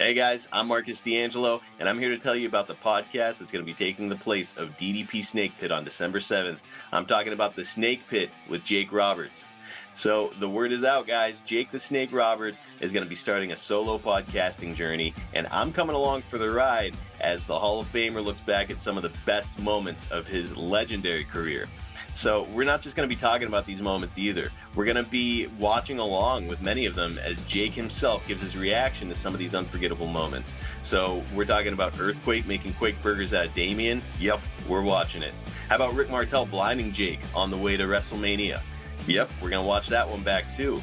Hey guys, I'm Marcus D'Angelo, and I'm here to tell you about the podcast that's going to be taking the place of DDP Snake Pit on December 7th. I'm talking about the Snake Pit with Jake Roberts. So the word is out, guys. Jake the Snake Roberts is going to be starting a solo podcasting journey, and I'm coming along for the ride as the Hall of Famer looks back at some of the best moments of his legendary career. So we're not just going to be talking about these moments either. We're going to be watching along with many of them as Jake himself gives his reaction to some of these unforgettable moments. So we're talking about Earthquake making Quake burgers out of Damien. Yep, we're watching it. How about Rick Martel blinding Jake on the way to WrestleMania? Yep, we're going to watch that one back too.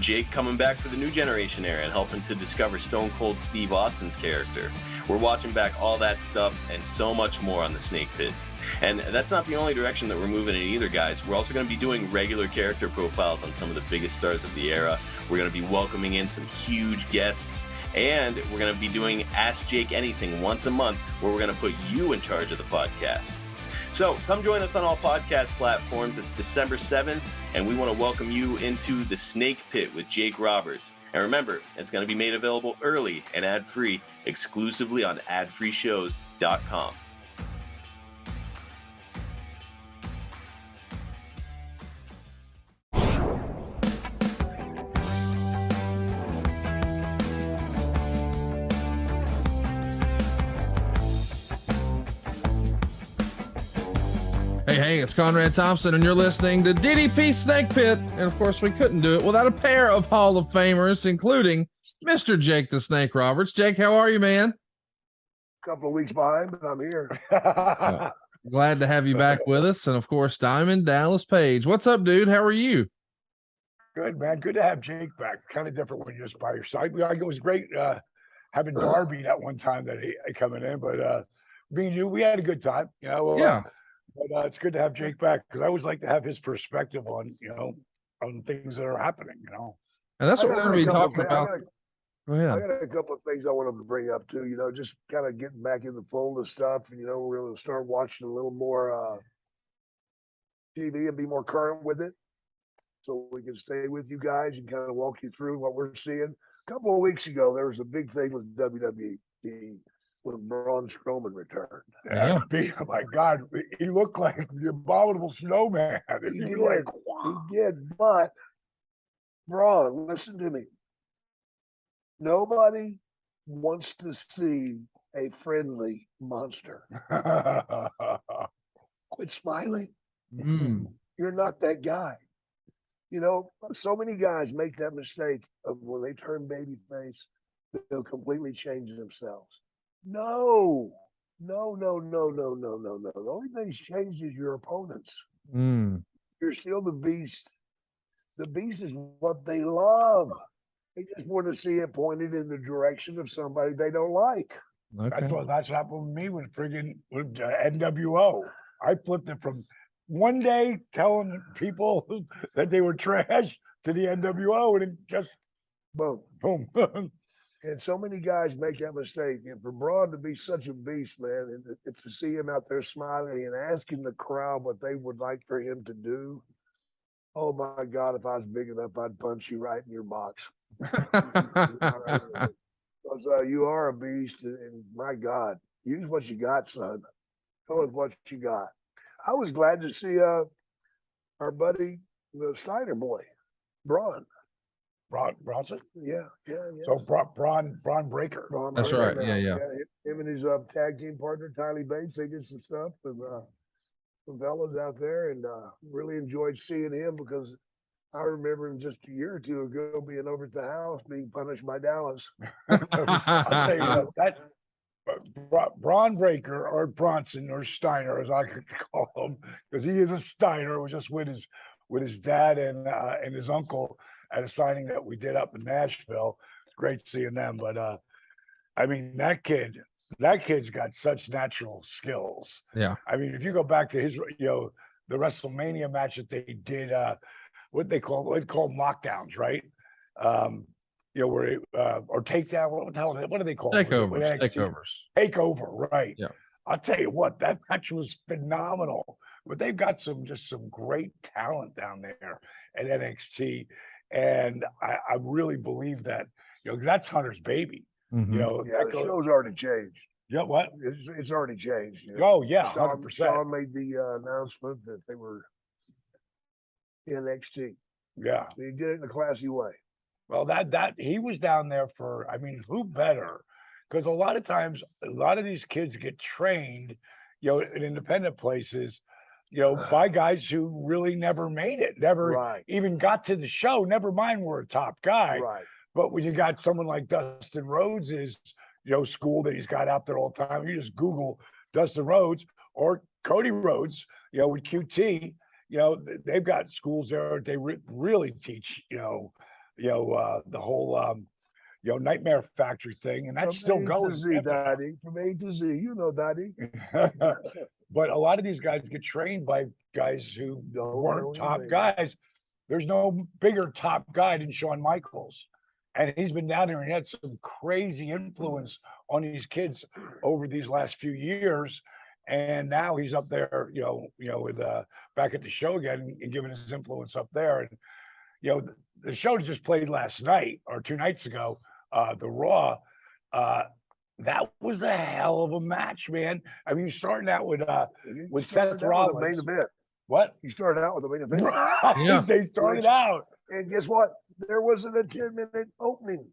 Jake coming back for the New Generation era and helping to discover Stone Cold Steve Austin's character. We're watching back all that stuff and so much more on the Snake Pit. And that's not the only direction that we're moving in either, guys. We're also going to be doing regular character profiles on some of the biggest stars of the era. We're going to be welcoming in some huge guests. And we're going to be doing Ask Jake Anything once a month, where we're going to put you in charge of the podcast. So come join us on all podcast platforms. It's December 7th, and we want to welcome you into the Snake Pit with Jake Roberts. And remember, it's going to be made available early and ad-free exclusively on adfreeshows.com. Hey, it's Conrad Thompson, and you're listening to DDP Snake Pit. And of course, we couldn't do it without a pair of Hall of Famers, including Mr. Jake the Snake Roberts. Jake, how are you, man? Couple of weeks behind, but I'm here. Glad to have you back with us. And of course, Diamond Dallas Page. What's up, dude? How are you? Good, man. Good to have Jake back. Kind of different when you're just by your side. It was great having Darby that one time that he coming in, but me and you, we had a good time. Yeah. But it's good to have Jake back because I always like to have his perspective on on things that are happening. And that's what we're going to be talking about. Go ahead. I got a couple of things I wanted to bring up too. Just kind of getting back in the fold of stuff. We're going to start watching a little more TV and be more current with it, so we can stay with you guys and kind of walk you through what we're seeing. A couple of weeks ago, there was a big thing with WWE when Braun Strowman returned. Yeah. Oh my God, he looked like the abominable snowman. He did, but Braun, listen to me. Nobody wants to see a friendly monster. Quit smiling. You're not that guy. So many guys make that mistake of when they turn babyface, they'll completely change themselves. No. The only thing that's changed is your opponents. You're still the beast. The beast is what they love. They just want to see it pointed in the direction of somebody they don't like. Okay. That's happened with me with NWO. I flipped it from one day telling people that they were trash to the NWO, and it just boom. And so many guys make that mistake. And for Braun to be such a beast, man, and to see him out there smiling and asking the crowd what they would like for him to do. Oh my God, if I was big enough, I'd punch you right in your box. Because you are a beast, and my God, use what you got, son. Go with what you got. I was glad to see our buddy, the Steiner boy, Braun. Bronson? Yeah. So Braun Breaker. That's right. Yeah. Him and his tag team partner, Tylee Bates, they did some stuff with some fellas out there, and really enjoyed seeing him because I remember him just a year or two ago being over at the house being punished by Dallas. I'll tell you what, that Braun Breaker or Bronson or Steiner, as I could call him, because he is a Steiner, was just with his dad and his uncle at a signing that we did up in Nashville. It's great seeing them. But I mean, that kid's got such natural skills. Yeah. I mean, if you go back to his, the WrestleMania match that they did, what they call lockdowns, right? Where or takedown. What the hell? What do they call Takeover, right? Yeah. I'll tell you what, that match was phenomenal. But they've got some great talent down there at NXT, and I really believe that that's Hunter's baby. Mhm. You know, Yeah, the show's already changed. yeah, what? It's already changed. You Oh yeah, Sean, 100%. Sean made the announcement that they were NXT. Yeah. He did it in a classy way. Well, that he was down there for, I mean, who better? Because a lot of times, a lot of these kids get trained, you know, in independent places, you know, by guys who really never made it, never Right. even got to the show. Never mind, we're a top guy. Right. But when you got someone like Dustin Rhodes's, you know, school that he's got out there all the time, you just Google Dustin Rhodes or Cody Rhodes, you know, with QT, you know, they've got schools there. They really teach, the whole, Nightmare Factory thing, and that's still going. To Z, Daddy. From A to Z, you know, Daddy. But a lot of these guys get trained by guys who weren't top guys. There's no bigger top guy than Shawn Michaels. And he's been down there and he had some crazy influence on these kids over these last few years. And now he's up there, with back at the show again and giving his influence up there. And the show just played last night or 2 nights ago, the Raw. That was a hell of a match, man. I mean, starting out with Seth Rollins. Main event. What? You started out with the main event. Yeah. They started out. And guess what? There wasn't a 10-minute opening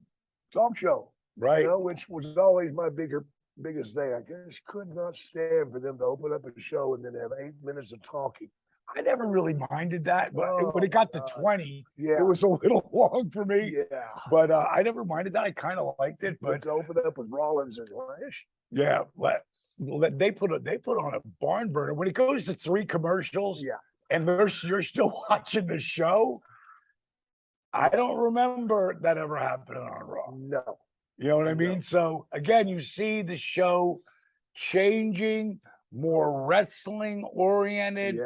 talk show. Right. Which was always my biggest thing. I just could not stand for them to open up a show and then have 8 minutes of talking. I never really minded that, but when it got to 20, it was a little long for me. Yeah. But I never minded that. I kind of liked it. But to open up with Rollins and Lash. Yeah. They put on a barn burner. When it goes to 3 commercials, and you're still watching the show, I don't remember that ever happening on Raw. No. You know what I mean? So again, you see the show changing, more wrestling oriented,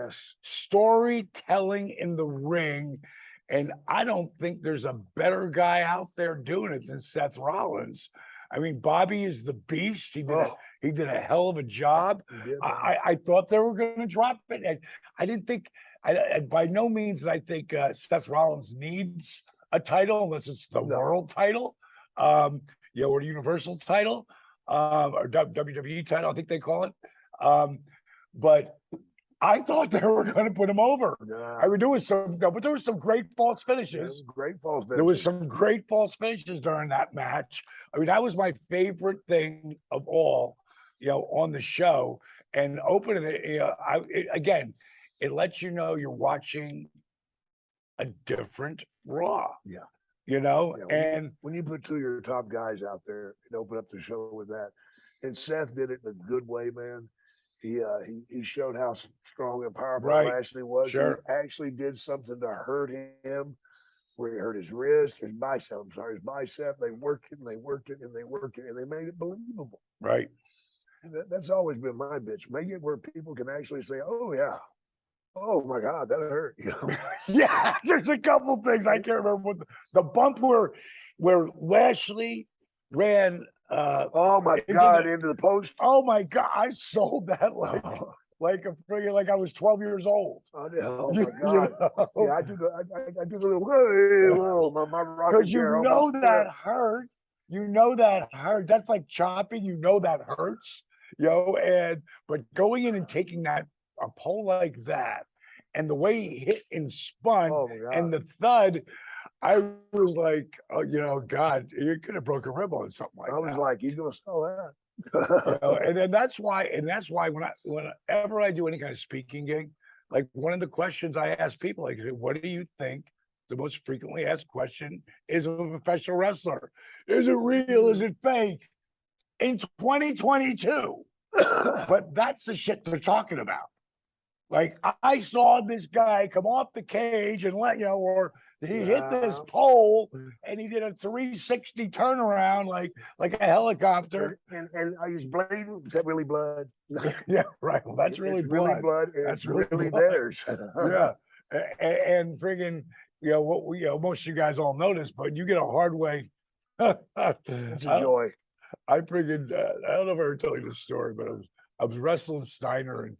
storytelling in the ring. And I don't think there's a better guy out there doing it than Seth Rollins. I mean, Bobby is the beast. He did a hell of a job. I thought they were going to drop it. And I didn't think, by no means did I think Seth Rollins needs a title unless it's the world title, or the Universal title, or WWE title, I think they call it. But I thought they were going to put him over. I mean, there was some great false finishes. There was some great false finishes during that match. I mean, that was my favorite thing of all, on the show. And opening it, again, it lets you know you're watching a different Raw. And when you put 2 of your top guys out there and open up the show with that, and Seth did it in a good way, man. He showed how strong and powerful Lashley was. Sure. He actually did something to hurt him, where he hurt his wrist, his bicep. I'm sorry, his bicep. They worked it and they worked it and they worked it and they made it believable. Right. That's always been my bitch. Make it where people can actually say, "Oh yeah, oh my God, that hurt." Yeah, there's a couple things I can't remember what the bump where Lashley ran. Oh my God, into the post. Oh my God, I sold that like I was 12 years old. Oh my God. Yeah, I do the little my rocket. Because that hurt. That hurt. That's like chopping. That hurts. But going in and taking a pole like that, and the way he hit and spun, and the thud, I was like, God, you could have broke a rib on something like that. I was like, he's gonna sell that. And then that's why whenever I do any kind of speaking gig, like one of the questions I ask people, like, what do you think the most frequently asked question is of a professional wrestler? Is it real? Is it fake? In 2022. But that's the shit they're talking about. Like, I saw this guy come off the cage and or he hit this pole and he did a 360 turnaround like a helicopter. And he's bleeding. Is that really blood? Yeah, right. Well, that's really blood. Really blood. That's really blood. theirs. Yeah. And friggin', most of you guys all know this, but you get a hard way. It's a joy. I friggin', I don't know if I ever told you this story, but I was wrestling Steiner, and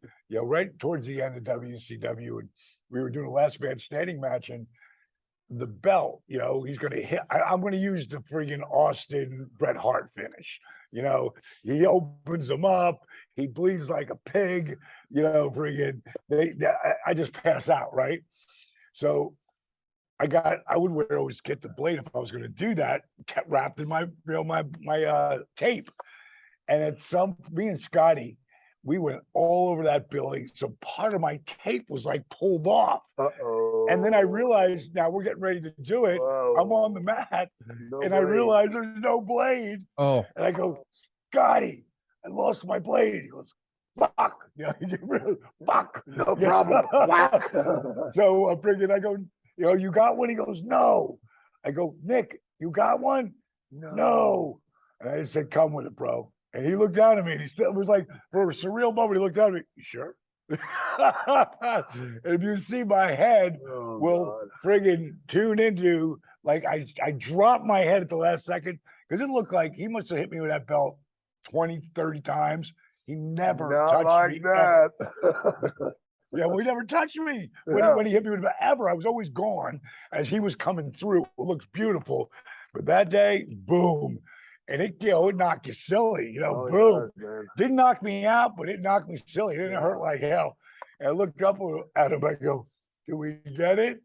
right towards the end of WCW, and we were doing a last man standing match, and the belt, he's going to hit. I'm going to use the friggin' Austin Bret Hart finish. He opens him up. He bleeds like a pig. Friggin', I just pass out, right? So I would always get the blade if I was going to do that, kept wrapped in my tape. And me and Scotty, we went all over that building. So part of my tape was like pulled off. And then I realized now we're getting ready to do it. Whoa. I'm on the mat No and I blade. realize there's no blade. Oh, And I go, Scotty, I lost my blade. He goes, fuck. Fuck. No problem. Whack. So I'm bringing, I go, you got one? He goes, no. I go, Nick, you got one? No. And I just said, come with it, bro. And he looked down at me and it was like, for a surreal moment, he looked down at me, you sure? And if you see my head, will friggin' tune into, like, I dropped my head at the last second because it looked like he must have hit me with that belt 20, 30 times. He never touched like me. That. Yeah, well, he never touched me. Yeah. When he hit me with it ever, I was always gone as he was coming through. It looks beautiful. But that day, boom. And it knocked you silly, boom. Does, Didn't knock me out, but it knocked me silly. It didn't hurt like hell. And I looked up at him, I go, do we get it?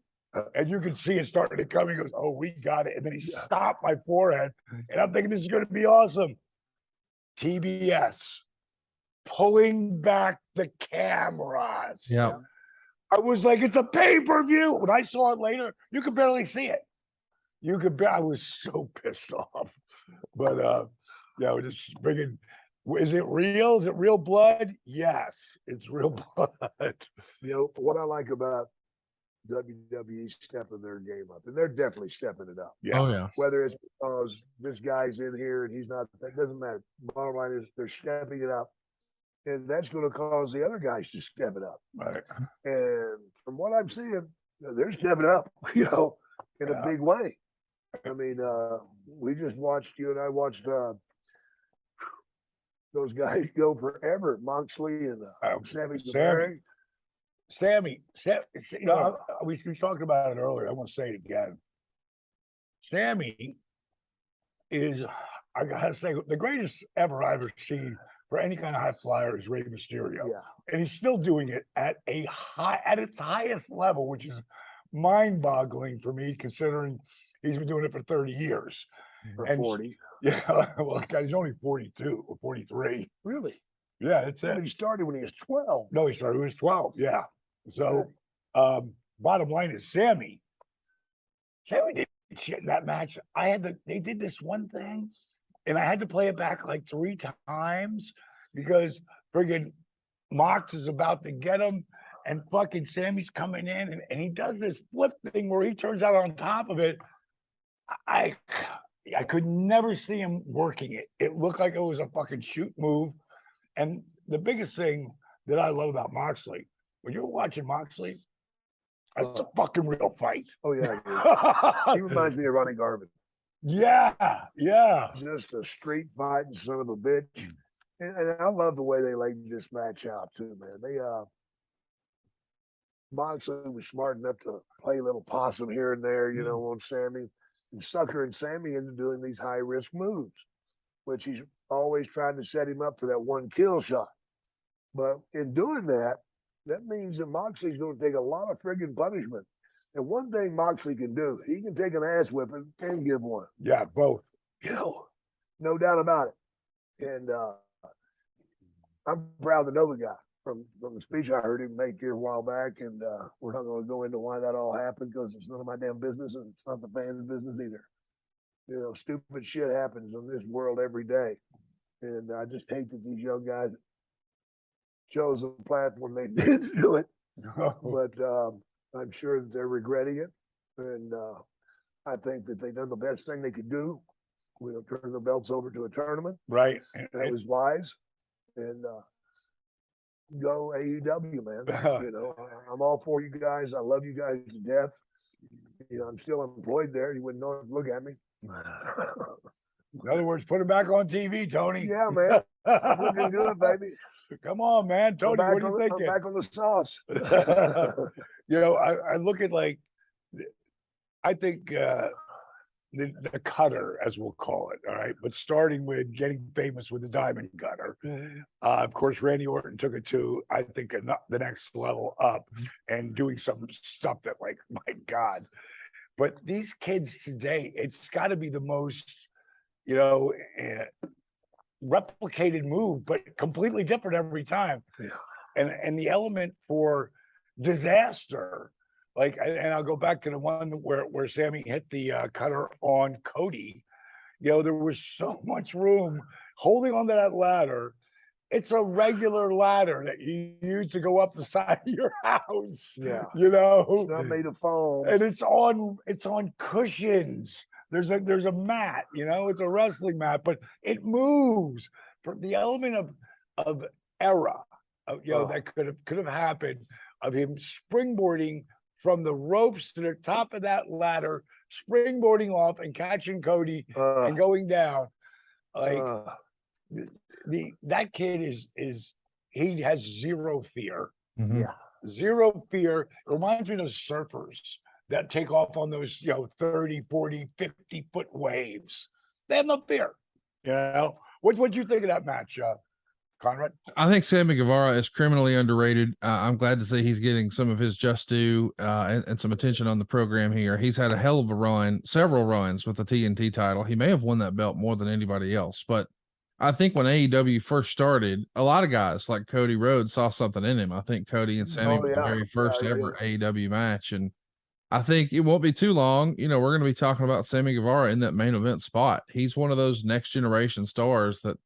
And you can see it starting to come. He goes, oh, we got it. And then he stopped my forehead. And I'm thinking, this is going to be awesome. TBS, pulling back the cameras. yeah. I was like, it's a pay-per-view. When I saw it later, you could barely see it. I was so pissed off. But just bringing, is it real? Is it real blood? Yes, it's real blood. What I like about WWE stepping their game up, and they're definitely stepping it up. Yeah. Oh, yeah. Whether it's because this guy's in here and he's not, that doesn't matter. Bottom line is they're stepping it up. And that's going to cause the other guys to step it up. Right. And from what I'm seeing, they're stepping up, in a big way. I mean, we just watched, you and I watched those guys go forever, Moxley and Sammy Guevara. Sammy, we talked about it earlier. I want to say it again. Sammy is, I gotta say, the greatest ever I've ever seen for any kind of high flyer is Rey Mysterio. Yeah. And he's still doing it at its highest level, which is mind-boggling for me, considering he's been doing it for 30 years. For And 40. Yeah, well, he's only 42 or 43. Really? Yeah, that's it. He started when he was 12. No, he started when he was 12. Yeah. So, bottom line is Sammy did shit in that match. They did this one thing, and I had to play it back like 3 times because friggin' Mox is about to get him, and fucking Sammy's coming in, and he does this flip thing where he turns out on top of it. I could never see him working it. It looked like it was a fucking shoot move. And the biggest thing that I love about Moxley, when you're watching Moxley, it's a fucking real fight. Oh, yeah. He reminds me of Ronnie Garvin. Yeah. Just a street fighting son of a bitch. And I love the way they laid this match out, too, man. Moxley was smart enough to play a little possum here and there, on Sammy, and suckering Sammy into doing these high-risk moves, which he's always trying to set him up for that one kill shot. But in doing that, that means that Moxley's going to take a lot of friggin' punishment. And one thing Moxley can do, he can take an ass whipping and give one. Yeah, both. No doubt about it. And I'm proud to know the guy from the speech I heard him make here a while back. And we're not going to go into why that all happened because it's none of my damn business and it's not the fans' business either. Stupid shit happens in this world every day. And I just hate that these young guys chose a platform they did do it. But I'm sure that they're regretting it. And I think that they've done the best thing they could do. Turn the belts over to a tournament. Right. That was wise. And go AEW, man. I'm all for you guys. I love you guys to death. I'm still employed there. You wouldn't know, look at me. In other words, put it back on TV, Tony. Yeah, man. We're gonna do it, baby. Come on, man. Tony, what do you think? I'm back on the sauce. I look at like I think the cutter, as we'll call it, all right, but starting with getting famous with the diamond cutter. Of course, Randy Orton took it to, I think, the next level up and doing some stuff that, like, my God. But these kids today, it's got to be the most, you know, replicated move, but completely different every time. And the element for disaster, like, and I'll go back to the one where Sammy hit the cutter on Cody. You know, there was so much room holding onto that ladder. It's a regular ladder that you use to go up the side of your house. Yeah. You know, It's not made of foam. and it's on cushions. There's a mat, you know, it's a wrestling mat, but it moves. For the element of error, you know, that could have happened, of him springboarding from the ropes to the top of that ladder, springboarding off and catching Cody and going down. Like that kid is he has zero fear. Mhm. Yeah, zero fear. It reminds me of those surfers that take off on those, you know, 30, 40, 50-foot waves. They have no fear. You know, what'd you think of that match, Conrad? I think Sammy Guevara is criminally underrated. I'm glad to see he's getting some of his just due and some attention on the program here. He's had a hell of a run, several runs with the TNT title. He may have won that belt more than anybody else, but I think when AEW first started, a lot of guys like Cody Rhodes saw something in him. I think Cody and Sammy were the very first ever AEW match, and I think it won't be too long. You know, we're going to be talking about Sammy Guevara in that main event spot. He's one of those next generation stars that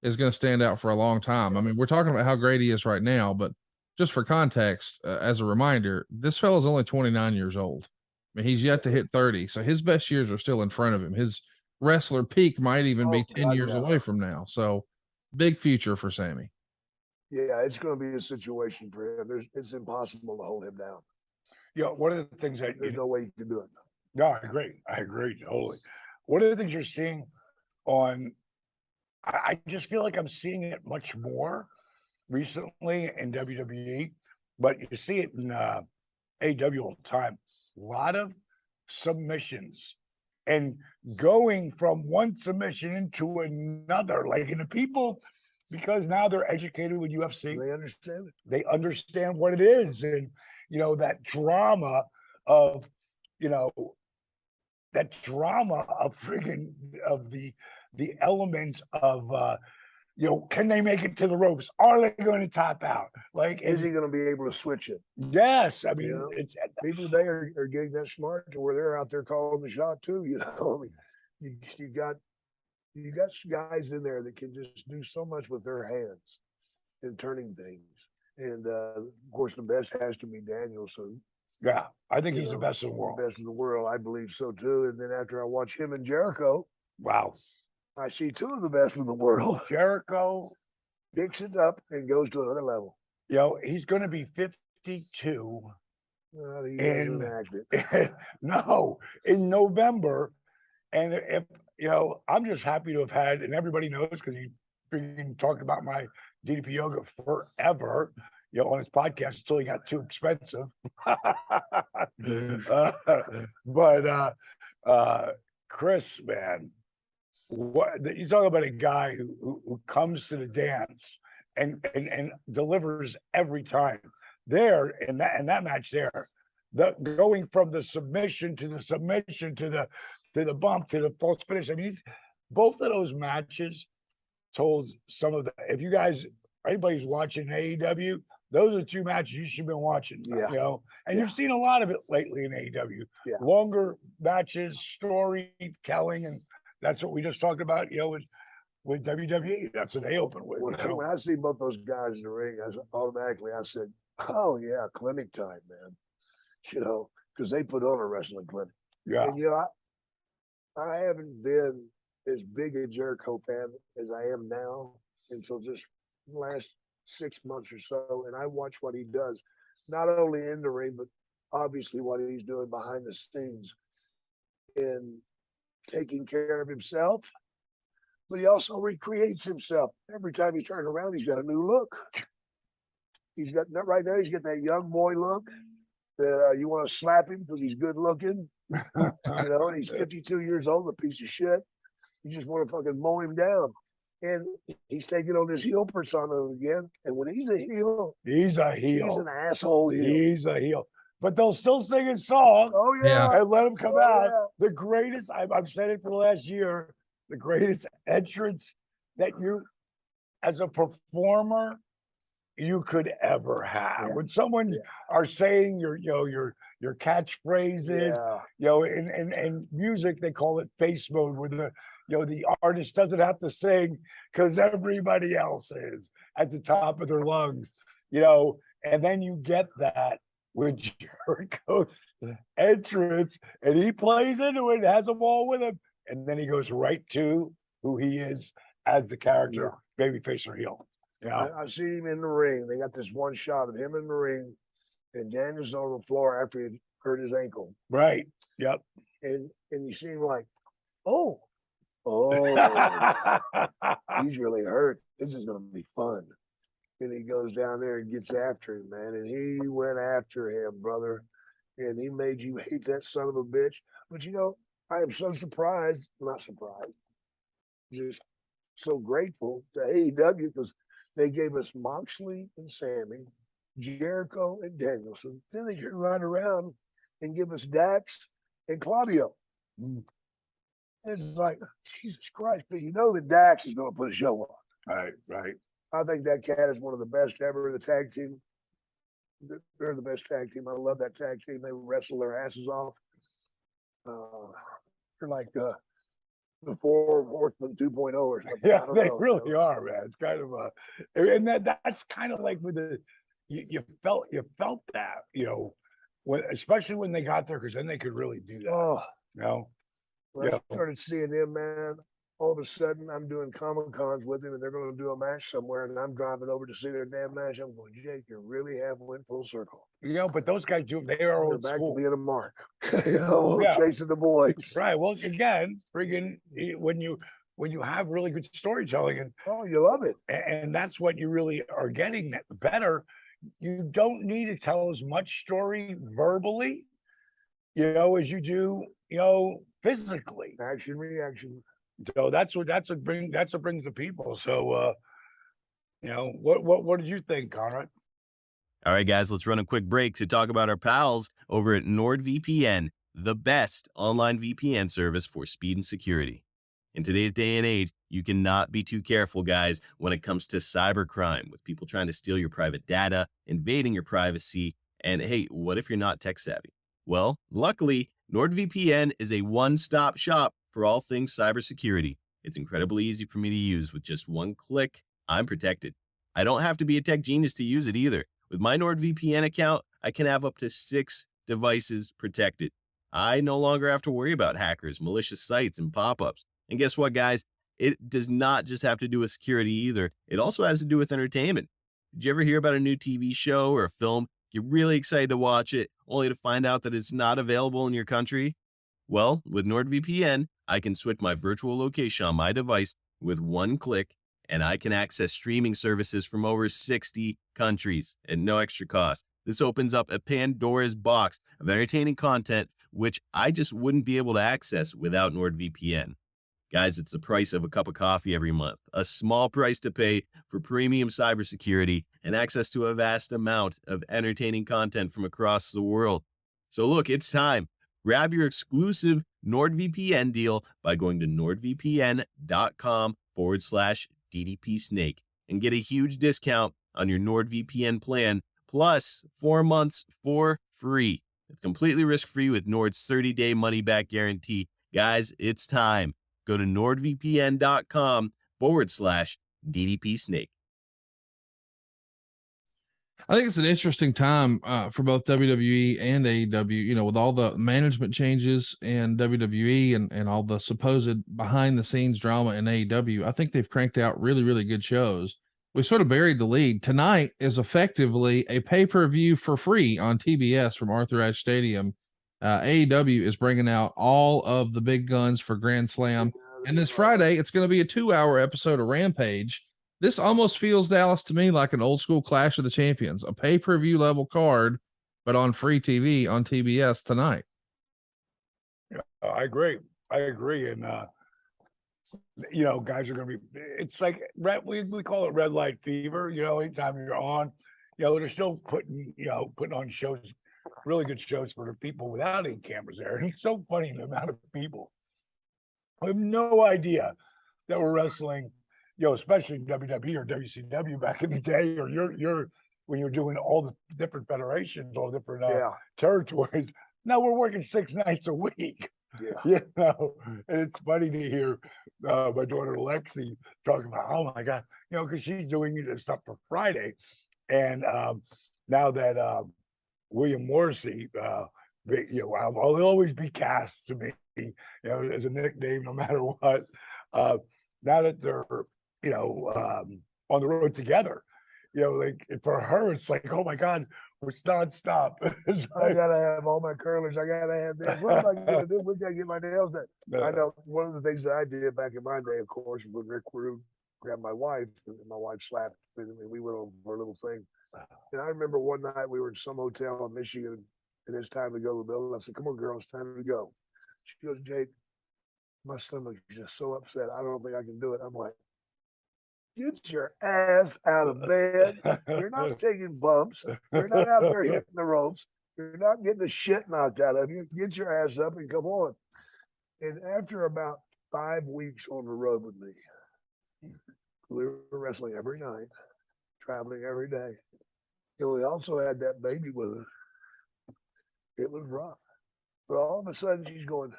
is going to stand out for a long time. I mean, we're talking about how great he is right now, but just for context, as a reminder, this fellow's only 29 years old. I mean, he's yet to hit 30, so his best years are still in front of him. His wrestler peak might even be 10 years away from now. So big future for Sammy. Yeah, it's going to be a situation for him. It's impossible to hold him down. Yeah, one of the things that There's no way you can do it. No, I agree totally. One of the things you're seeing on, I just feel like I'm seeing it much more recently in WWE, but you see it in AEW all the time. A lot of submissions and going from one submission into another, like in the people, because now they're educated with UFC. They understand it. They understand what it is. And, you know, that drama of, you know, friggin' of the element of, you know, can they make it to the ropes? Are they going to tap out? Like, is he going to be able to switch it? Yes, I mean, you know, it's people today are getting that smart to where they're out there calling the shot too. You know, I mean, you got guys in there that can just do so much with their hands and turning things. And of course, the best has to be Danielson. Yeah, I think he's the best in the world. The best in the world, I believe so too. And then after I watch him and Jericho, wow, I see two of the best in the world. Jericho picks it up and goes to another level. You know, he's going to be 52. No, in November. And if, you know, I'm just happy to have had, and everybody knows because he's been talking about my DDP yoga forever, you know, on his podcast until he got too expensive. But Chris, man, what you talk about a guy who comes to the dance and delivers every time. There in that match there, going from the submission to the submission to the bump to the false finish. I mean, both of those matches told some of the. If you guys, anybody's watching AEW, those are two matches you should have been watching. Yeah. You know, and you've seen a lot of it lately in AEW. Yeah. Longer matches, storytelling, and that's what we just talked about. You know, with WWE, that's what they open with. When I see both those guys in the ring, I said, "Oh yeah, clinic time, man." You know, because they put on a wrestling clinic. Yeah. And you know, I haven't been as big a Jericho fan as I am now until just the last 6 months or so. And I watch what he does, not only in the ring, but obviously what he's doing behind the scenes in taking care of himself. But he also recreates himself. Every time he turns around, he's got a new look. He's got right now, he's got that young boy look. You want to slap him because he's good looking. And he's 52 years old, a piece of shit. You just want to fucking mow him down. And he's taking on this heel persona again. And when he's a heel, he's a heel. He's an asshole heel. He's a heel. But they'll still sing his song. Oh, yeah. And let him come out. Yeah. The greatest, I've said it for the last year, the greatest entrance that you, as a performer, you could ever have. When someone are saying your catchphrases, in music they call it face mode, where the artist doesn't have to sing because everybody else is at the top of their lungs, and then you get that with Jericho's entrance, and he plays into it, has them all with him, and then he goes right to who he is as the character, babyface or heel. Yeah, I've seen him in the ring. They got this one shot of him in the ring, and Daniel's on the floor after he hurt his ankle. Right. Yep. And you see him like, oh, he's really hurt. This is going to be fun. And he goes down there and gets after him, man. And he went after him, brother. And he made you hate that son of a bitch. But I am so surprised, not surprised, just so grateful to AEW because they gave us Moxley and Sammy, Jericho and Danielson. Then they turn right around and give us Dax and Claudio. It's like, Jesus Christ, but that Dax is going to put a show on. Right. I think that cat is one of the best ever. The tag team, they're the best tag team. I love that tag team. They wrestle their asses off. They're like the Four Horsemen 2.0 or something. Yeah, they really are, man. It's kind of and that's kind of like with you felt that, especially when they got there, because then they could really do that. When I started seeing them, man, all of a sudden I'm doing Comic Cons with them, and they're going to do a match somewhere, and I'm driving over to see their damn match. I'm going, Jake, you really have went full circle. But those guys they are old back school. to being a mark. Chasing the boys. Right. Well, again, friggin' when you have really good storytelling, and you love it, and that's what you really are getting better. You don't need to tell as much story verbally, as you do, physically. Action, reaction. So that's what brings the people. So, what did you think, Conrad? All right, guys, let's run a quick break to talk about our pals over at NordVPN, the best online VPN service for speed and security. In today's day and age, you cannot be too careful, guys, when it comes to cybercrime, with people trying to steal your private data, invading your privacy, and hey, what if you're not tech savvy? Well, luckily, NordVPN is a one-stop shop for all things cybersecurity. It's incredibly easy for me to use. With just one click, I'm protected. I don't have to be a tech genius to use it either. With my NordVPN account, I can have up to 6 devices protected. I no longer have to worry about hackers, malicious sites, and pop-ups. And guess what, guys? It does not just have to do with security either. It also has to do with entertainment. Did you ever hear about a new TV show or a film? You're really excited to watch it, only to find out that it's not available in your country? Well, with NordVPN, I can switch my virtual location on my device with one click, and I can access streaming services from over 60 countries at no extra cost. This opens up a Pandora's box of entertaining content, which I just wouldn't be able to access without NordVPN. Guys, it's the price of a cup of coffee every month, a small price to pay for premium cybersecurity and access to a vast amount of entertaining content from across the world. So look, it's time. Grab your exclusive NordVPN deal by going to nordvpn.com/DDP Snake and get a huge discount on your NordVPN plan, plus 4 months for free. It's completely risk-free with Nord's 30-day money-back guarantee. Guys, it's time. Go to nordvpn.com/DDP Snake. I think it's an interesting time for both WWE and AEW, with all the management changes in WWE and all the supposed behind the scenes drama in AEW. I think they've cranked out really, really good shows. We sort of buried the lead. Tonight is effectively a pay-per-view for free on TBS from Arthur Ashe Stadium. AEW is bringing out all of the big guns for Grand Slam. And this Friday, it's going to be a 2-hour episode of Rampage. This almost feels, Dallas, to me like an old school Clash of the Champions, a pay-per-view level card, but on free TV on TBS tonight. I agree. I agree. And you know, guys are gonna be. It's like we call it red light fever. You know, anytime you're on, you know, they're still putting on shows, really good shows for the people without any cameras there. And it's so funny the amount of people. I have no idea that were wrestling, you know, especially WWE or WCW back in the day, or you're when you're doing all the different federations, all the different territories. Now we're working 6 nights a week. Yeah. You know, and it's funny to hear my daughter Lexi talk about, oh my God, you know, because she's doing this stuff for Friday. And now that William Morrissey, you know, I'll always be cast to me, you know, as a nickname, no matter what. Now that they're, you know, on the road together, you know, like for her, it's like, oh my God, we're nonstop. I gotta have all my curlers. I gotta have this. What am I gonna do? We gotta get my nails done. I know one of the things that I did back in my day, of course, when Rick Rude grabbed my wife, and my wife slapped me, and we went over for a little thing. And I remember one night we were in some hotel in Michigan, and it's time to go to the building. I said, "Come on, girl, it's time to go." She goes, "Jake, my stomach is just so upset. I don't think I can do it." I'm like, "Get your ass out of bed. You're not taking bumps. You're not out there hitting the ropes. You're not getting the shit knocked out of you. Get your ass up and come on." And after about 5 weeks on the road with me, we were wrestling every night, traveling every day. And we also had that baby with us. It was rough. But all of a sudden she's going,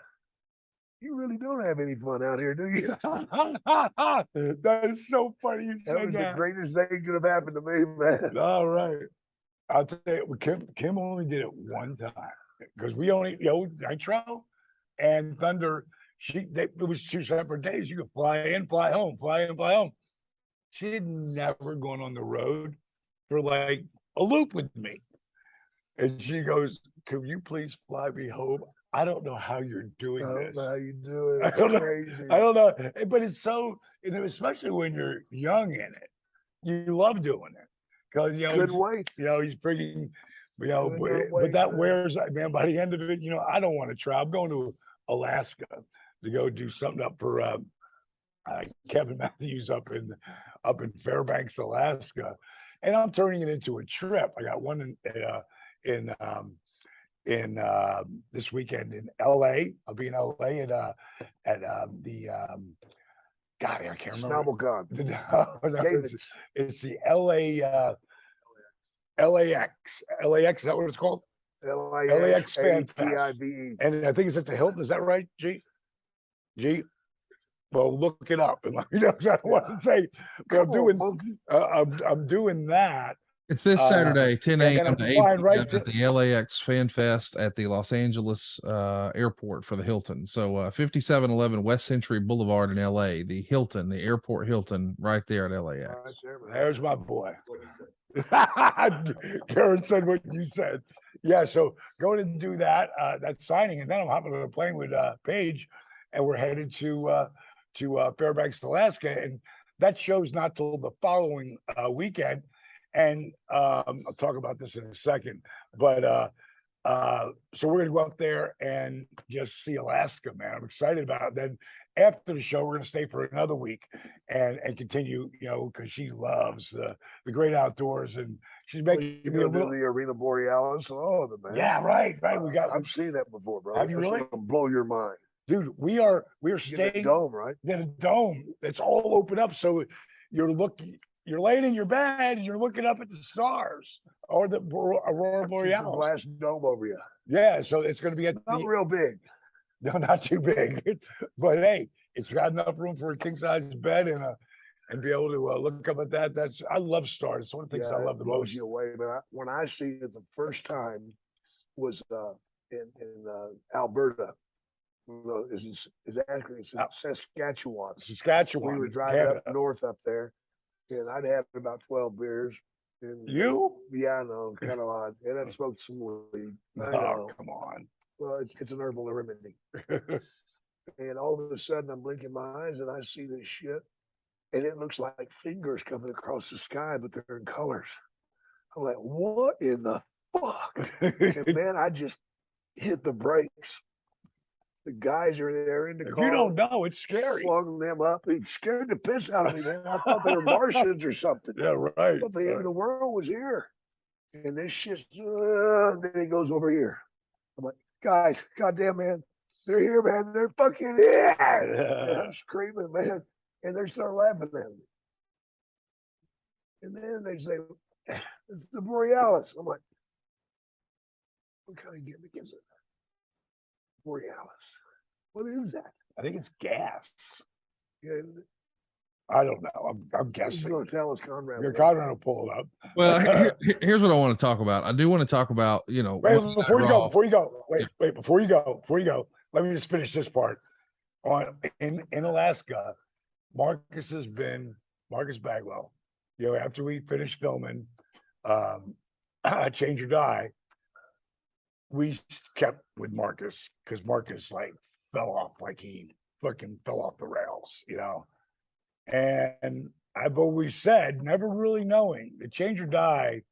"You really don't have any fun out here, do you?" That is so funny. You That said was that. the greatest thing that could have happened to me, man. All right. I'll tell you, Kim only did it one time because we only, you know, Nitro and Thunder. It was 2 separate days. You could fly in, fly home, fly in, fly home. She had never gone on the road for like a loop with me. And she goes, "Can you please fly me home? I don't know how you're doing I don't this. know how you do it. I don't know. Crazy. I don't know." But it's so, you know, especially when you're young in it, you love doing it because Couldn't wait. you know, he's freaking, you know, Could but, not but wait, that man. wears, man. By the end of it, you know, I don't want to try. I'm going to Alaska to go do something up for Kevin Matthews up in Fairbanks, Alaska, and I'm turning it into a trip. I got one in this weekend in LA. I'll be in LA at the God, I can't remember. Snowball No, it's the LA LAX. LAX, is that what it's called? LAX Fan Fest. ATIVE. And I think it's at the Hilton. Is that right, G? G? Well, look it up and let me know. I don't want to say, but I'm doing that. It's this Saturday, 10 and then a.m. I'm to 8 flying p.m. right to- at the LAX Fan Fest at the Los Angeles airport for the Hilton. So 5711 West Century Boulevard in LA, the Hilton, the airport Hilton, right there at LAX. Right there, man. There's my boy. Karen said what you said. Yeah, so going to do that signing, and then I'm hopping on a plane with Paige, and we're headed to Fairbanks, Alaska, and that show's not till the following weekend. And I'll talk about this in a second, but so we're gonna go up there and just see Alaska, man. I'm excited about it. Then after the show, we're gonna stay for another week and continue, you know, because she loves the great outdoors, and she's making You me a go to little. the Arena Borealis. Oh, man. Yeah, right. I've seen that before, bro. Have you really? It'll blow your mind. Dude, we are You get the staying dome, right? in a dome. It's all open up, so you're laying in your bed and you're looking up at the stars or the Aurora It's a Borealis. glass dome over you. Yeah, so it's going to be at Not real big. no, not too big, but hey, it's got enough room for a king size bed and be able to look up at that. I love stars. It's one of the things I love the it blows most. you away. But when I seen it the first time was in Alberta. Well, is actually it's in Saskatchewan. Saskatchewan. We were driving Canada. up north up there, and I'd had about 12 beers. And You? Yeah, I know, kind of odd. And I'd smoked some weed. I Oh, know. come on. Well, it's an herbal remedy. And all of a sudden, I'm blinking my eyes and I see this shit, and it looks like fingers coming across the sky, but they're in colors. I'm like, what in the fuck? And man, I just hit the brakes. The guys are there in the If car. you don't know, it's scary. Slung them up. It scared the piss out of me, man. I thought they were Martians or something. Yeah, right. I thought the end of the world was here. And this shit, then it goes over here. I'm like, guys, goddamn, man, they're here, man. They're fucking here. And I'm screaming, man. And they start laughing at me. And then they say, it's the Borealis. I'm like, what kind of gimmick is it? Borealis. What is that? I think it's gas. Yeah, I don't know. I'm he's guessing. going to tell us Conrad. Your Conrad will pull it up. Well, here's what I want to talk about. I do want to talk about, Wait, Monday before you Night go, Raw. before you go, let me just finish this part. In Alaska, Marcus Bagwell, after we finished filming Change or Die, we kept with Marcus because Marcus fell off, he fucking fell off the rails, And I've always said, never really knowing, the Change or Die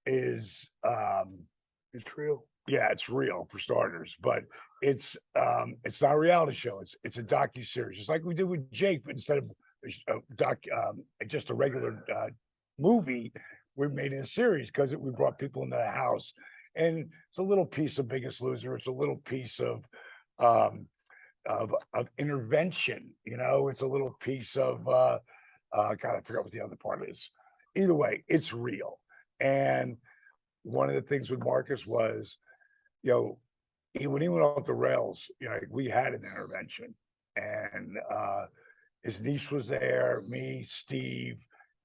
is It's real. yeah, it's real for starters, but it's not a reality show. It's a docu-series, just like we did with Jake, but instead of just a regular movie, we made it a series because we brought people into the house, and it's a little piece of Biggest Loser. It's a little piece of intervention. It's a little piece of God, I forgot what the other part is. Either way, it's real. And one of the things with Marcus was, when he went off the rails, we had an intervention, and his niece was there, me, Steve,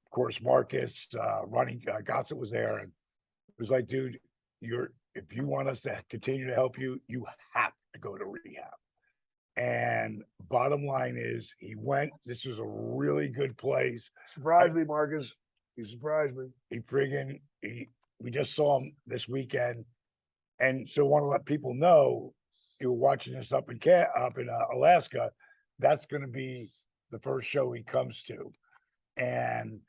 of course, Marcus, Ronnie Gossett was there, and it was like, dude, if you want us to continue to help you, you have to go to rehab. And bottom line is, he went. This was a really good place. Surprised me, Marcus. You surprised me. We just saw him this weekend, and so want to let people know, you were watching this up in Alaska. That's going to be the first show he comes to, and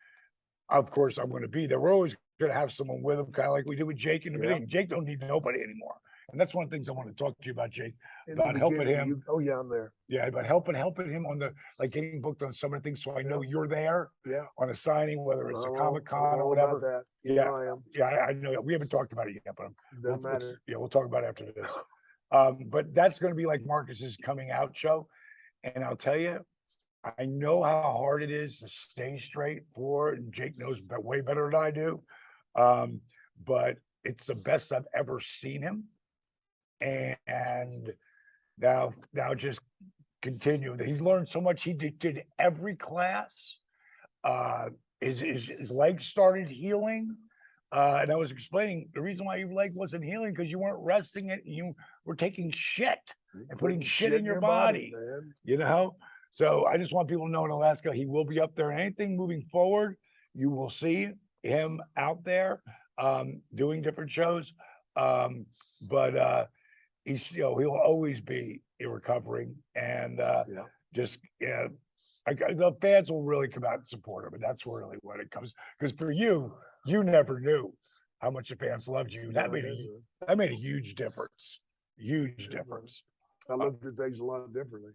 of course I'm going to be there. We're always going to have someone with him, kind of like we did with Jake in the beginning. Jake don't need nobody anymore, and that's one of the things I want to talk to you about, Jake, about helping him. Oh yeah, I'm there. Yeah, about helping him on the getting booked on some of the things, so I know you're there. Yeah, on a signing, whether it's a Comic-Con or whatever. That. Yeah, I am. Yeah, I know. We haven't talked about it yet, but Doesn't matter. We'll talk about it after this. But that's going to be like Marcus's coming out show, and I'll tell you, I know how hard it is to stay straight for it, and Jake knows way better than I do. But it's the best I've ever seen him, and now just continue. He's learned so much. He did every class. His leg started healing. And I was explaining the reason why your leg wasn't healing, because you weren't resting it. You were taking shit and putting shit in your body, man. So I just want people to know, in Alaska, he will be up there. And anything moving forward, you will see him out there doing different shows. But he'll always be recovering, and the fans will really come out and support him, and that's really what it comes. Because for you never knew how much the fans loved you. That made a huge difference. Huge difference. I looked at things a lot differently.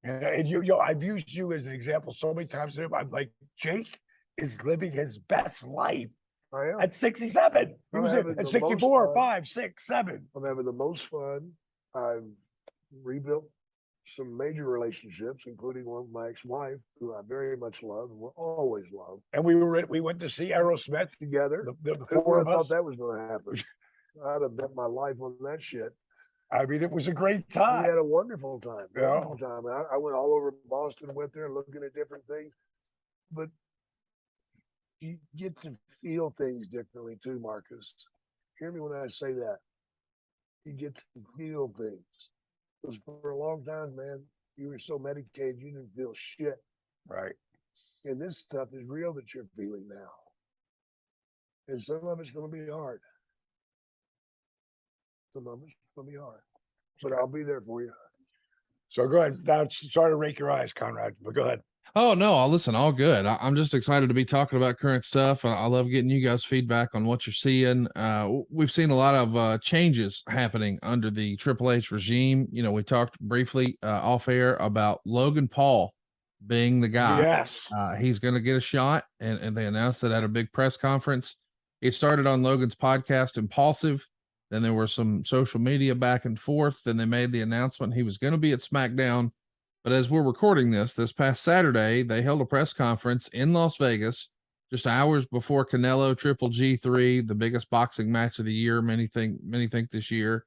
And I've used you as an example so many times. I'm like, Jake is living his best life. I am. At 67. He was at 64, 5, 6, 7. I'm having the most fun. I've rebuilt some major relationships, including one with my ex-wife, who I very much love and will always love. And we went to see Aerosmith together. The four of us. Thought that was going to happen. I'd have bet my life on that shit. I mean, it was a great time. We had a wonderful time. Yeah. Wonderful time. I went all over Boston, went there looking at different things. But you get to feel things differently too, Marcus. Hear me when I say that. You get to feel things. Because for a long time, man, you were so medicated, you didn't feel shit. Right. And this stuff is real that you're feeling now. And some of it's going to be hard. Some of it's going to be hard. But I'll be there for you. So go ahead. Now, sorry to rake your eyes, Conrad, but go ahead. Oh no, listen, all good. I'm just excited to be talking about current stuff. I love getting you guys feedback on what you're seeing. We've seen a lot of changes happening under the Triple H regime. You know, we talked briefly off air about Logan Paul being the guy. Yes. He's going to get a shot, and they announced it at a big press conference. It started on Logan's podcast, Impulsive. Then there were some social media back and forth. Then they made the announcement he was going to be at SmackDown. But as we're recording this past Saturday, they held a press conference in Las Vegas just hours before Canelo Triple G3, the biggest boxing match of the year, many think this year.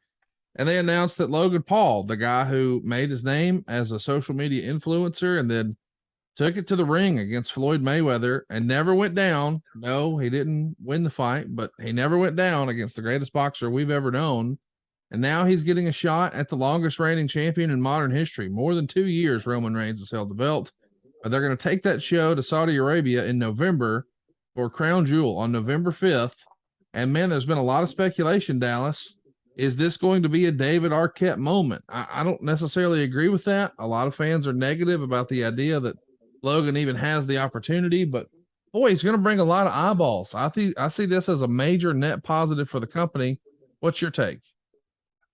And they announced that Logan Paul, the guy who made his name as a social media influencer and then took it to the ring against Floyd Mayweather and never went down. No, he didn't win the fight, but he never went down against the greatest boxer we've ever known. And now he's getting a shot at the longest reigning champion in modern history. More than 2 years, Roman Reigns has held the belt. But they're going to take that show to Saudi Arabia in November for Crown Jewel on November 5th. And man, there's been a lot of speculation, Dallas. Is this going to be a David Arquette moment? I don't necessarily agree with that. A lot of fans are negative about the idea that Logan even has the opportunity, but boy, he's going to bring a lot of eyeballs. I see this as a major net positive for the company. What's your take?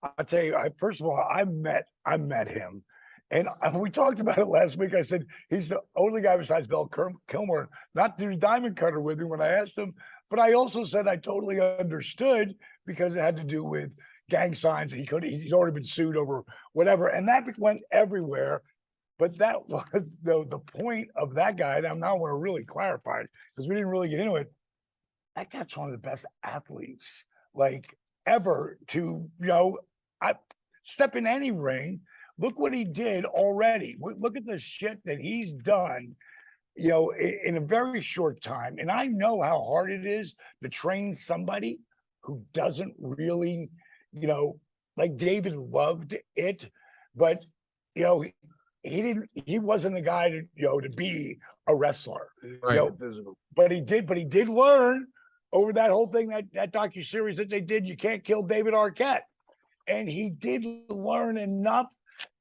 I'll tell you, first of all, I met him, and we talked about it last week. I said he's the only guy besides Val Kilmer not to do diamond cutter with him when I asked him. But I also said I totally understood because it had to do with gang signs. He's already been sued over whatever, and that went everywhere. But that was the point of that guy. And I now want to really clarify it because we didn't really get into it. That guy's one of the best athletes like ever to, I step in any ring. Look what he did already. Look at the shit that he's done, in a very short time. And I know how hard it is to train somebody who doesn't really, like David loved it, but, he wasn't the guy to be a wrestler, Right. But he did learn over that whole thing, that docuseries that they did, You Can't Kill David Arquette. And he did learn enough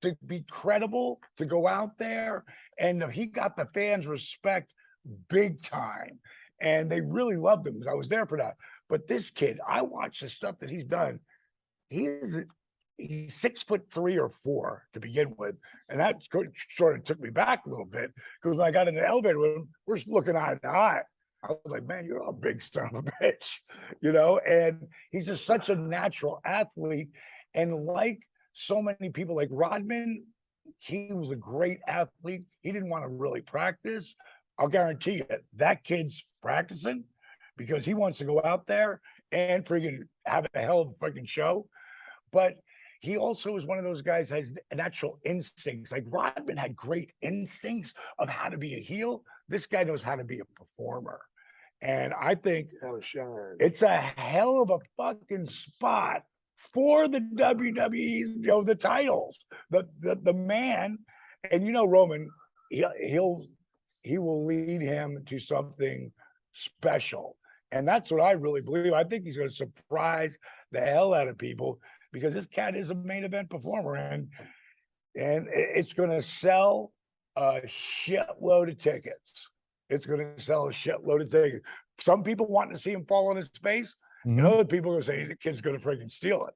to be credible, to go out there. And he got the fans' respect big time. And they really loved him. I was there for that. But this kid, I watched the stuff that he's done. He's 6'3" or 4 to begin with. And that sort of took me back a little bit. Because when I got in the elevator room, we're looking eye to eye. I was like, man, you're a big son of a bitch, and he's just such a natural athlete. And like so many people, like Rodman, he was a great athlete. He didn't want to really practice. I'll guarantee you that kid's practicing because he wants to go out there and friggin' have a hell of a freaking show. But he also is one of those guys has natural instincts. Like Rodman had great instincts of how to be a heel. This guy knows how to be a performer. And I think it's a hell of a fucking spot for the WWE, the titles, the man. And Roman, he will lead him to something special. And that's what I really believe. I think he's going to surprise the hell out of people because this cat is a main event performer, and it's going to sell a shitload of tickets. It's going to sell a shitload of tickets. Some people want to see him fall on his face, and other people are going to say the kid's going to freaking steal it.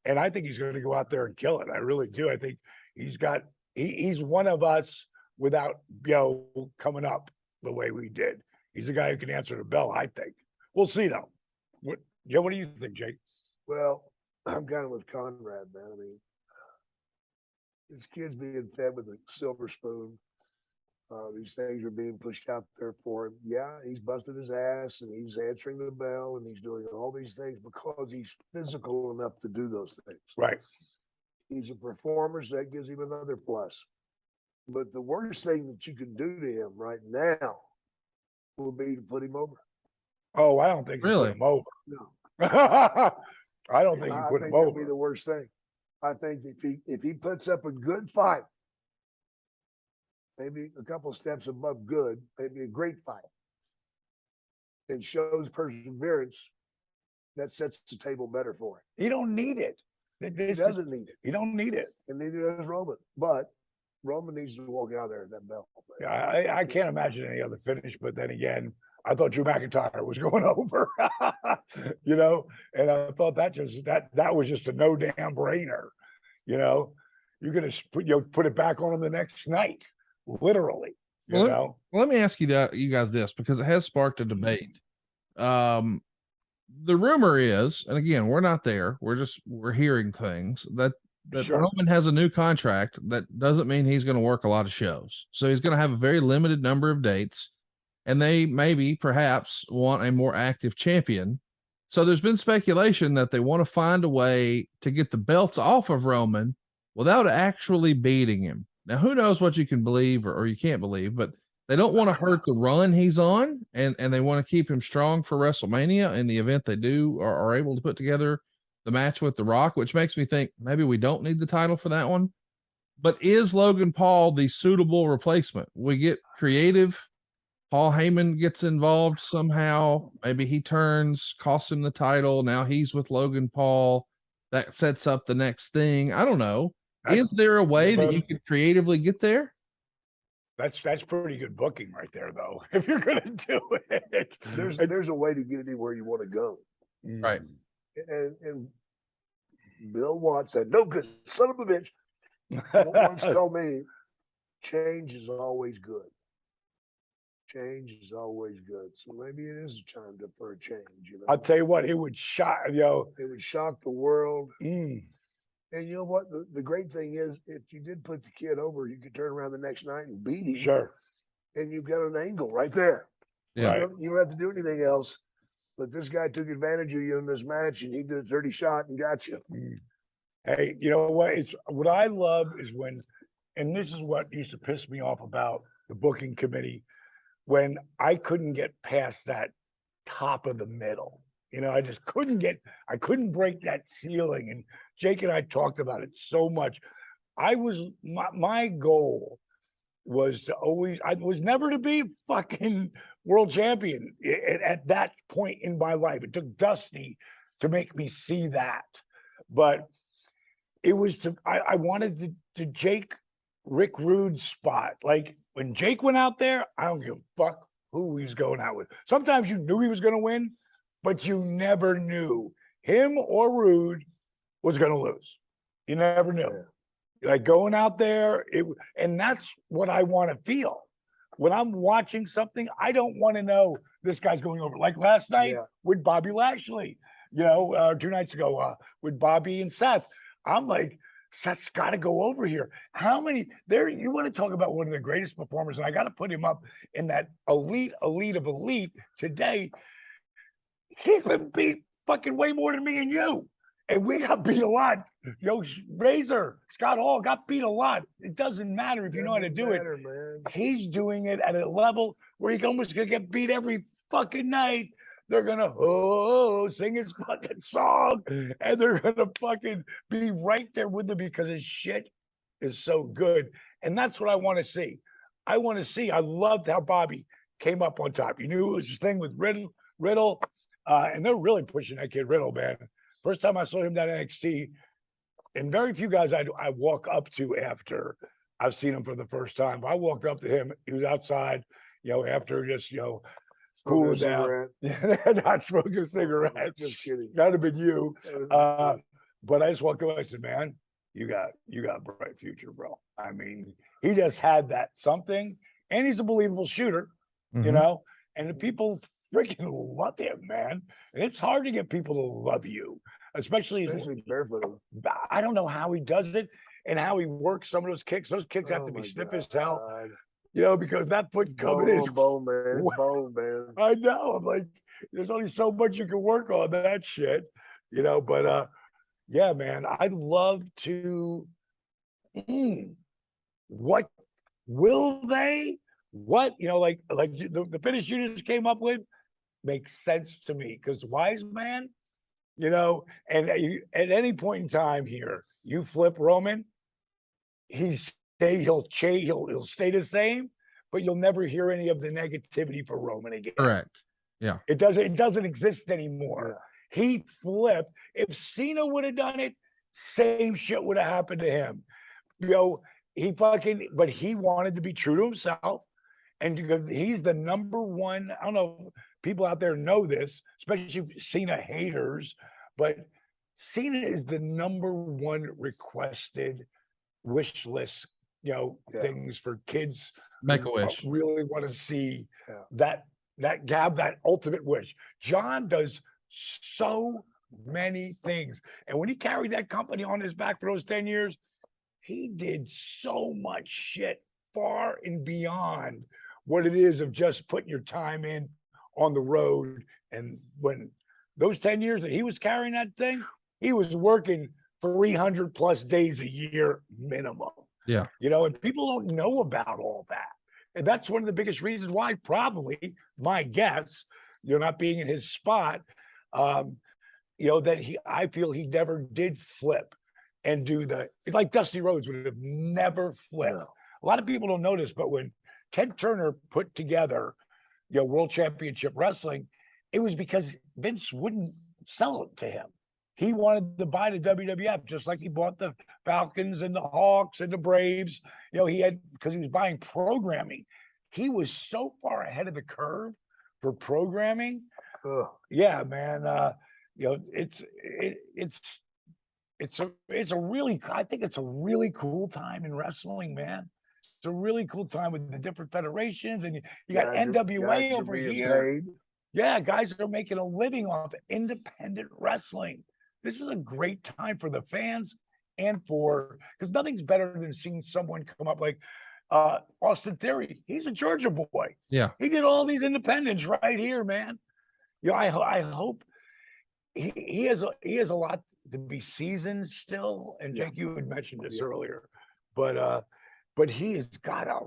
And I think he's going to go out there and kill it. I really do. I think he's one of us without coming up the way we did. He's a guy who can answer the bell. I think we'll see though. What do you think, Jake? Well, I'm kind of with Conrad, man. I mean, this kid's being fed with a silver spoon. These things are being pushed out there for him. Yeah, he's busting his ass and he's answering the bell and he's doing all these things because he's physical enough to do those things. Right. He's a performer, so that gives him another plus. But the worst thing that you can do to him right now would be to put him over. Oh, I don't think you put him over. No. I don't think you put him over. That would be the worst thing. I think if he puts up a good fight, maybe a couple steps above good, maybe a great fight, and shows perseverance, that sets the table better for him. He don't need it. He doesn't need it. He don't need it. And neither does Roman. But Roman needs to walk out there at that belt. Yeah, I can't imagine any other finish, but then again, I thought Drew McIntyre was going over, you know, and I thought that was just a no damn brainer, you know. You're gonna put it back on him the next night, literally, you know. Let me ask you guys this, because it has sparked a debate. The rumor is, and again, we're not there, we're hearing things that Sure. Roman has a new contract. That doesn't mean he's going to work a lot of shows. So he's going to have a very limited number of dates, and they perhaps want a more active champion. So there's been speculation that they want to find a way to get the belts off of Roman without actually beating him. Now, who knows what you can believe or you can't believe, but they don't want to hurt the run he's on, and they want to keep him strong for WrestleMania in the event they do or are able to put together the match with The Rock, which makes me think maybe we don't need the title for that one. But is Logan Paul the suitable replacement? We get creative. Paul Heyman gets involved somehow. Maybe he turns, costs him the title. Now he's with Logan Paul. That sets up the next thing. I don't know. Is there a way that you could creatively get there? That's pretty good booking right there, though. If you're gonna do it, there's a way to get anywhere you want to go. Right. And Bill Watts said, "No good, son of a bitch." Once told me, change is always good. Change is always good. So maybe it is a time for a change. You know? I'll tell you what, it would shock, It would shock the world. Mm. And you know what? The great thing is, if you did put the kid over, you could turn around the next night and beat him. Sure. And you've got an angle right there. Yeah. Right. You don't have to do anything else. But this guy took advantage of you in this match, and he did a dirty shot and got you. Hey, you know what? It's what I love is when, and this is what used to piss me off about the booking committee, when I couldn't get past that top of the middle. You know, I just I couldn't break that ceiling. And Jake and I talked about it so much. My goal was never to be fucking world champion at that point in my life. It took Dusty to make me see that. But it was I wanted to Jake Rick Rude's spot. Like when Jake went out there, I don't give a fuck who he's going out with. Sometimes you knew he was going to win, but you never knew him or Rude was going to lose. You never knew. Like going out there, and that's what I want to feel. When I'm watching something, I don't want to know this guy's going over. Like last night with Bobby Lashley, 2 nights ago with Bobby and Seth. I'm like, Seth's got to go over here. How many there? You want to talk about one of the greatest performers, and I got to put him up in that elite of elite today. He's been beat fucking way more than me and you. And we got beat a lot. Razor, Scott Hall got beat a lot. It doesn't matter if you know how to do it. Man. He's doing it at a level where he almost gonna get beat every fucking night. They're gonna sing his fucking song, and they're gonna fucking be right there with him because his shit is so good. And that's what I want to see. I loved how Bobby came up on top. You knew it was this thing with Riddle, and they're really pushing that kid Riddle, man. First time I saw him down at NXT, and very few guys I walk up to after I've seen him for the first time. I walked up to him. He was outside, after just, cooling down. Not smoking a cigarette. Just kidding. That'd have been you. But I just walked away. I said, man, you got a bright future, bro. I mean, he just had that something, and he's a believable shooter, and the people freaking love him, man. And it's hard to get people to love you, especially barefooted. I don't know how he does it and how he works some of those kicks. Those kicks have to be stiff as hell, because that foot's coming in. Bone, man. I know. I'm like, there's only so much you can work on that shit, but yeah, man, I'd love to. What will they? What, like the finish you just came up with makes sense to me, because Wise Man, and at any point in time here, you flip Roman, he'll stay the same, but you'll never hear any of the negativity for Roman again. Correct. Yeah. It doesn't exist anymore. Yeah. He flipped. If Cena would have done it, same shit would have happened to him. but he wanted to be true to himself. And because he's the number one, I don't know, people out there know this, especially Cena haters, but Cena is the number one requested wish list, things for kids Make a who wish. really want to see that have that ultimate wish. John does so many things. And when he carried that company on his back for those 10 years, he did so much shit far and beyond what it is of just putting your time in on the road. And when those 10 years that he was carrying that thing, he was working 300 plus days a year minimum. Yeah. And people don't know about all that. And that's one of the biggest reasons why, probably, my guess, not being in his spot, that I feel he never did flip and do like Dusty Rhodes would have never flipped. No. A lot of people don't know this, but when Ted Turner put together, World Championship Wrestling, it was because Vince wouldn't sell it to him. He wanted to buy the WWF, just like he bought the Falcons and the Hawks and the Braves. Because he was buying programming. He was so far ahead of the curve for programming. Yeah, man. I think it's a really cool time in wrestling, man. It's a really cool time with the different federations, and you got NWA over here. Paid. Yeah, guys are making a living off independent wrestling. This is a great time for the fans and because nothing's better than seeing someone come up like Austin Theory. He's a Georgia boy. Yeah, he did all these independents right here, man. I hope he has a lot to be seasoned still. And Jake, you had mentioned this earlier, but he has got a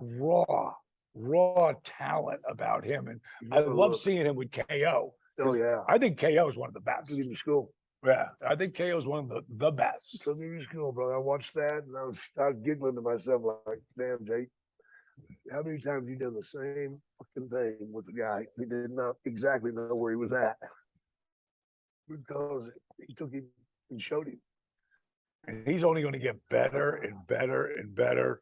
raw talent about him, and I love seeing him with KO. Oh yeah, I think KO is one of the best. Took him to school. Yeah, I think KO is one of the best. Took me to school, brother. I watched that and I was giggling to myself like, damn, Jake, how many times have you done the same fucking thing with the guy? He did not exactly know where he was at. Because he took him and showed him. And he's only going to get better and better and better.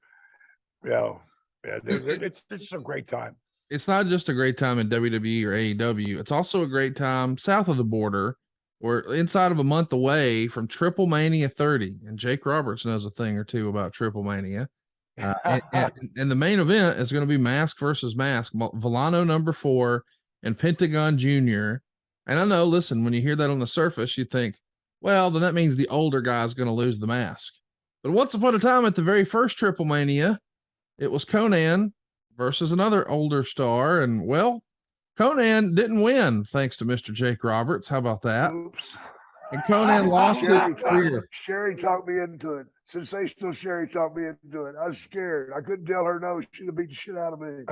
It's just a great time. It's not just a great time in WWE or AEW. It's also a great time south of the border. We're inside of a month away from Triple Mania 30, and Jake Roberts knows a thing or two about Triple Mania. And the main event is going to be Mask versus Mask, Villano #4 and Pentagon Jr. And I know, listen, when you hear that on the surface, you think, well, then that means the older guy is going to lose the mask. But once upon a time, at the very first Triple Mania, it was Conan versus another older star. And, well, Conan didn't win, thanks to Mr. Jake Roberts. How about that? Oops. And Conan lost his career. Sherry talked me into it. Sensational Sherry talked me into it. I was scared. I couldn't tell her no. She'd have beat the shit out of me.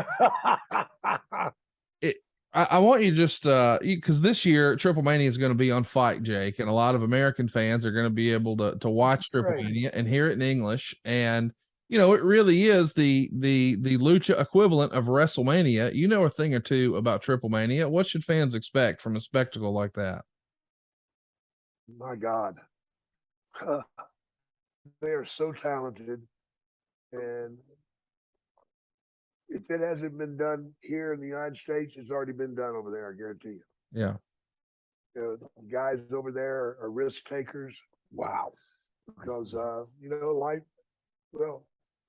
I want you just because this year Triple Mania is going to be on Fight, Jake, and a lot of American fans are going to be able to watch Triple Mania and hear it in English. And it really is the lucha equivalent of WrestleMania. You know a thing or two about Triple Mania. What should fans expect from a spectacle like that? My God, they are so talented, and if it hasn't been done here in the United States, it's already been done over there. I guarantee you. Yeah. Guys over there are risk takers. Wow. Because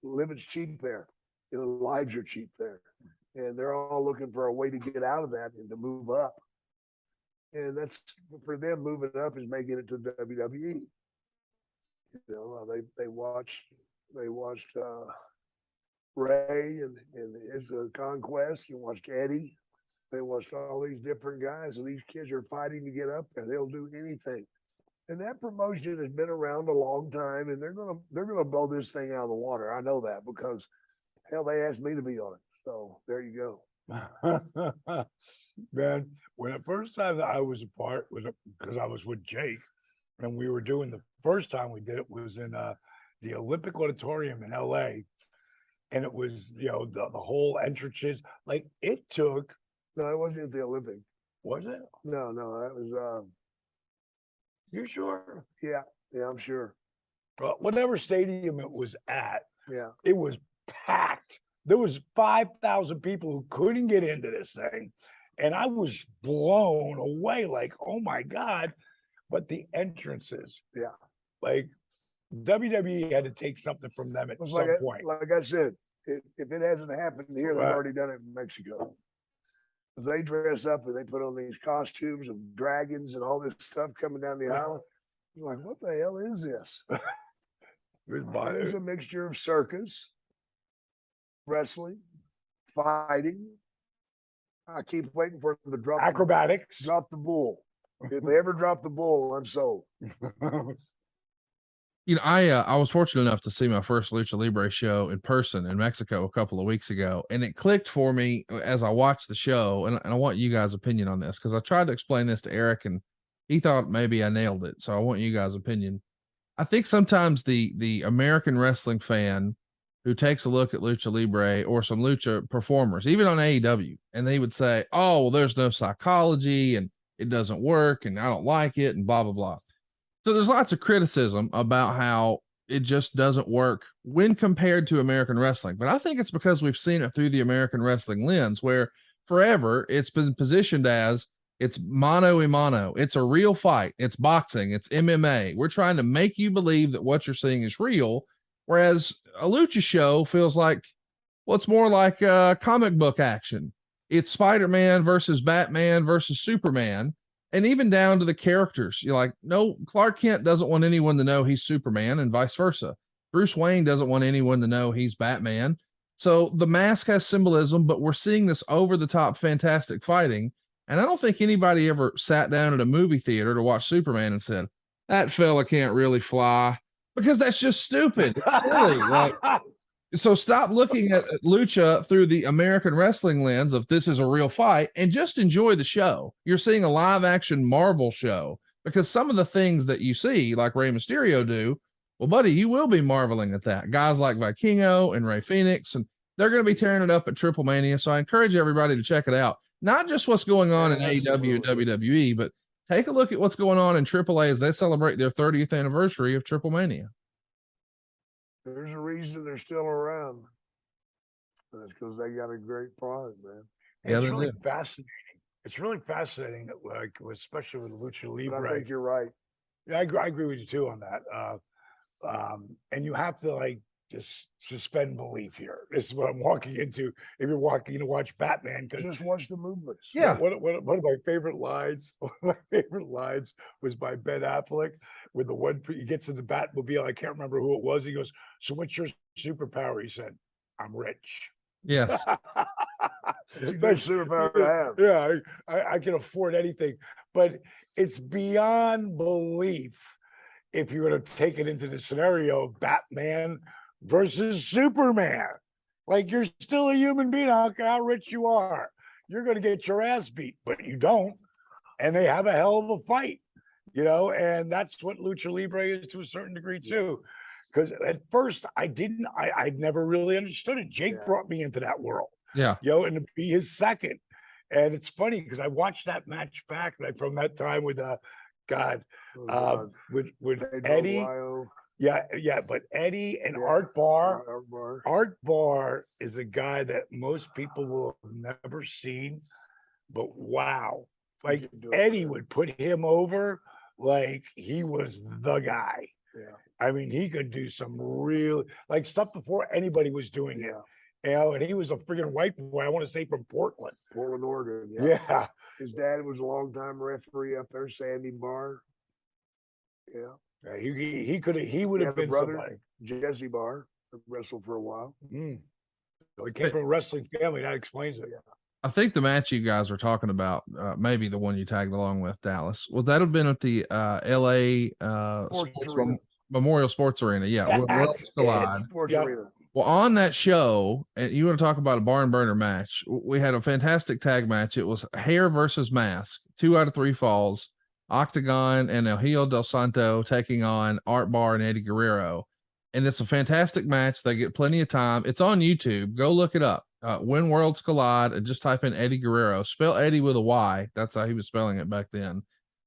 living's cheap there. Lives are cheap there, and they're all looking for a way to get out of that and to move up. And that's for them. Moving up is making it to WWE. They watched Ray and his conquest. You watched Eddie. They watched all these different guys, and these kids are fighting to get up there. They'll do anything. And that promotion has been around a long time, and they're gonna blow this thing out of the water. I know that because hell, they asked me to be on it. So there you go. Man, when the first time that I was a part was because I was with Jake, and we were doing the first time we did it was in the Olympic Auditorium in LA. And it was, the whole entrances, like it took. No, it wasn't at the Olympic. Was it? No, that was. You sure? Yeah, I'm sure. Well, whatever stadium it was at, Yeah. It was packed. There was 5,000 people who couldn't get into this thing. And I was blown away, like, oh my God. But the entrances, Yeah. like WWE had to take something from them at It's some like point. like I said, if it hasn't happened here, they've Right. already done it in Mexico. They dress up and they put on these costumes of dragons and all this stuff coming down the aisle. You're like, what the hell is this? It's a mixture of circus, wrestling, fighting. I keep waiting for them to drop Acrobatics. drop the bull. If they ever drop the bull, I'm sold. You know, I was fortunate enough to see my first Lucha Libre show in person in Mexico a couple of weeks ago, and it clicked for me as I watched the show. And I want you guys' opinion on this because I tried to explain this to Eric, and he thought maybe I nailed it. So I want you guys' opinion. I think sometimes the American wrestling fan who takes a look at Lucha Libre or some Lucha performers, even on AEW, and they would say, "Oh, well, there's no psychology, and it doesn't work, and I don't like it, and blah blah blah." So there's lots of criticism about how it just doesn't work when compared to American wrestling. But I think it's because we've seen it through the American wrestling lens, where forever it's been positioned as it's mano a mano. It's a real fight. It's boxing. It's MMA. We're trying to make you believe that what you're seeing is real. Whereas a lucha show feels like, well, it's more like comic book action. It's Spider-Man versus Batman versus Superman. And even down to the characters, you're like, no, Clark Kent doesn't want anyone to know he's Superman and vice versa. Bruce Wayne doesn't want anyone to know he's Batman. So the mask has symbolism, but we're seeing this over the top fantastic fighting. And I don't think anybody ever sat down at a movie theater to watch Superman and said, that fella can't really fly, because that's just stupid. It's silly. Like, so stop looking at lucha through the American wrestling lens of this is a real fight and just enjoy the show. You're seeing a live action Marvel show, because some of the things that you see, like Rey Mysterio do, well, buddy, you will be marveling at that. Guys like Vikingo and Rey Fenix, and they're going to be tearing it up at Triple Mania. So I encourage everybody to check it out. Not just what's going on in AEW and WWE, but take a look at what's going on in AAA as they celebrate their 30th anniversary of Triple Mania. There's a reason they're still around. That's because they got a great product, man. Yeah, It's they really do. fascinating. It's really fascinating, like especially with Lucha But I Libre. think you're right. Yeah, I agree with you too on that. And you have to like just suspend belief here. This is what I'm walking into. If you're walking to watch Batman, because Just watch the movements. Yeah. one of my favorite lines, was by Ben Affleck with the one he gets in the Batmobile. I can't remember who it was. He goes, "So what's your superpower?" He said, "I'm rich." Yes. It's a good superpower to have. Yeah, I can afford anything, but it's beyond belief if you're going to take it into the scenario of Batman versus Superman. Like, you're still a human being. I don't care how rich you are. You're going to get your ass beat, but you don't. And they have a hell of a fight, and that's what Lucha Libre is to a certain degree too. Because at first I never really understood it. Jake brought me into that world. Yeah. And to be his second. And it's funny because I watched that match back from that time with with Eddie. Ohio. Yeah, but Eddie and Art Barr. Art Barr. Art Barr is a guy that most people will have never seen, but wow. Like Eddie would put him over like he was the guy. Yeah. I mean, he could do some real like stuff before anybody was doing it. And he was a freaking white boy, I want to say from Portland, Oregon. Yeah. His dad was a longtime referee up there, Sandy Barr. Yeah. He would have been brother, somebody. Jesse Barr, wrestled for a while. So he came from a wrestling family. That explains it. I think the match you guys were talking about, maybe the one you tagged along with, Dallas, well, that have been at the LA Memorial Sports Arena. Yeah. Worlds Collide. Well, on that show, and you want to talk about a barn burner match, we had a fantastic tag match. It was hair versus mask, 2 out of 3 falls, Octagon and El Hijo del Santo taking on Art Barr and Eddie Guerrero. And it's a fantastic match. They get plenty of time. It's on YouTube. Go look it up. When Worlds Collide, and just type in Eddie Guerrero. Spell Eddie with a Y. That's how he was spelling it back then.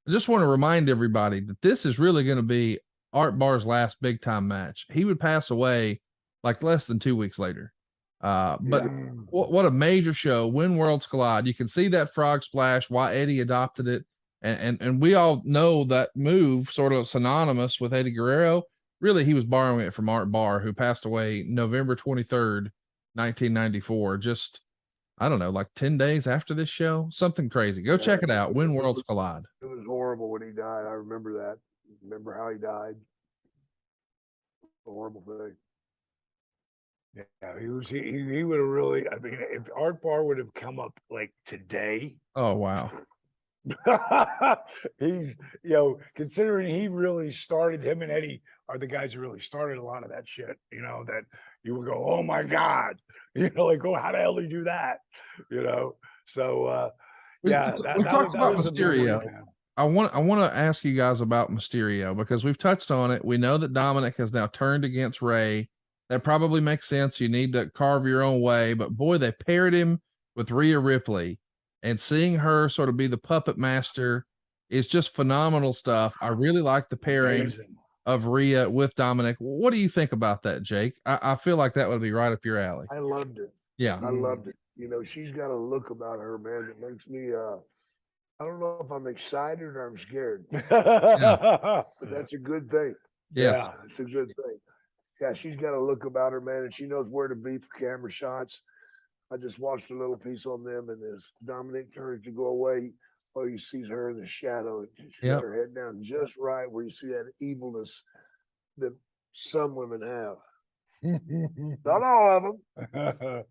I just want to remind everybody that this is really going to be Art Barr's last big time match. He would pass away like less than 2 weeks later. But Yeah. what a major show when worlds collide. You can see that frog splash, why Eddie adopted it. And we all know that move sort of synonymous with Eddie Guerrero. Really, he was borrowing it from Art Barr, who passed away November 23rd, 1994. Just, I don't know, like 10 days after this show, something crazy. Go check it out. When Worlds Collide. It was horrible when he died. I remember that. Remember how he died. A horrible thing. Yeah, he would have really. I mean, if Art Barr would have come up like today, Oh, wow. he, considering he really started, him and Eddie are the guys who really started a lot of that shit. That you would go, oh my god, like, oh, how the hell did he do that? So We that talked about was a memory, Mysterio. man. I want to ask you guys about Mysterio because we've touched on it. We know that Dominic has now turned against Ray. That probably makes sense. You need to carve your own way. But boy, they paired him with Rhea Ripley, and seeing her sort of be the puppet master is just phenomenal stuff. I really like the pairing Amazing. of Rhea with Dominic. What do you think about that, Jake? I feel like that would be right up your alley. I loved it. Yeah. I loved it. She's got a look about her, man, that makes me I don't know if I'm excited or I'm scared. But that's a good thing. Yes. Yeah, it's a good thing. Yeah, she's got a look about her, man, and she knows where to be for camera shots. I just watched a little piece on them, and as Dominic turns to go away, you see her in the shadow. She's got her head down just right where you see that evilness that some women have. Not all of them.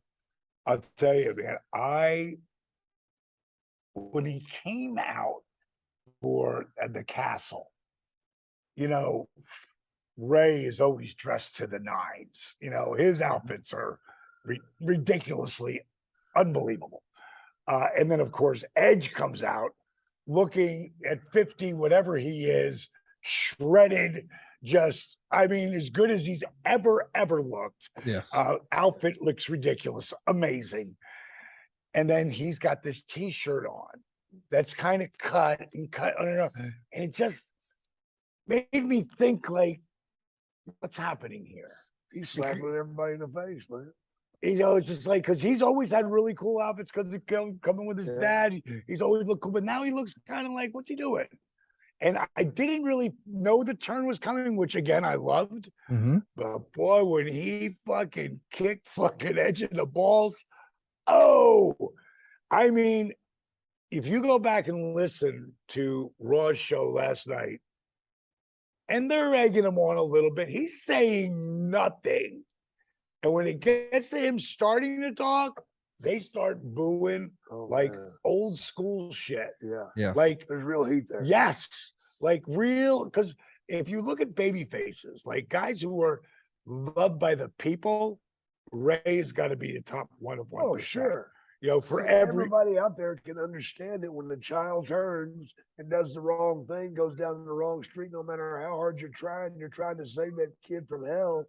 I'll tell you, man, when he came out for the castle, Ray is always dressed to the nines. His outfits are ridiculously unbelievable. And then, of course, Edge comes out looking at 50, whatever he is, shredded, just, as good as he's ever looked. Yes. Outfit looks ridiculous, amazing. And then he's got this T-shirt on that's kind of cut, I don't know. And it just made me think, like, what's happening here? He's slapping everybody in the face, man. It's just like, because he's always had really cool outfits because of coming with his dad. He's always looked cool, but now he looks kind of like, what's he doing? And I didn't really know the turn was coming, which again, I loved. Mm-hmm. But boy, when he fucking kicked fucking Edge in the balls, if you go back and listen to Raw's show last night, and they're egging him on a little bit, he's saying nothing. And when it gets to him starting to talk, they start booing man. Old school shit. Yeah. Like, there's real heat there. Yes. Like real, because if you look at baby faces, like guys who are loved by the people, Ray's got to be the top one of 1%. Oh, sure. For everybody out there can understand it when the child turns and does the wrong thing, goes down the wrong street, no matter how hard you're trying to save that kid from hell,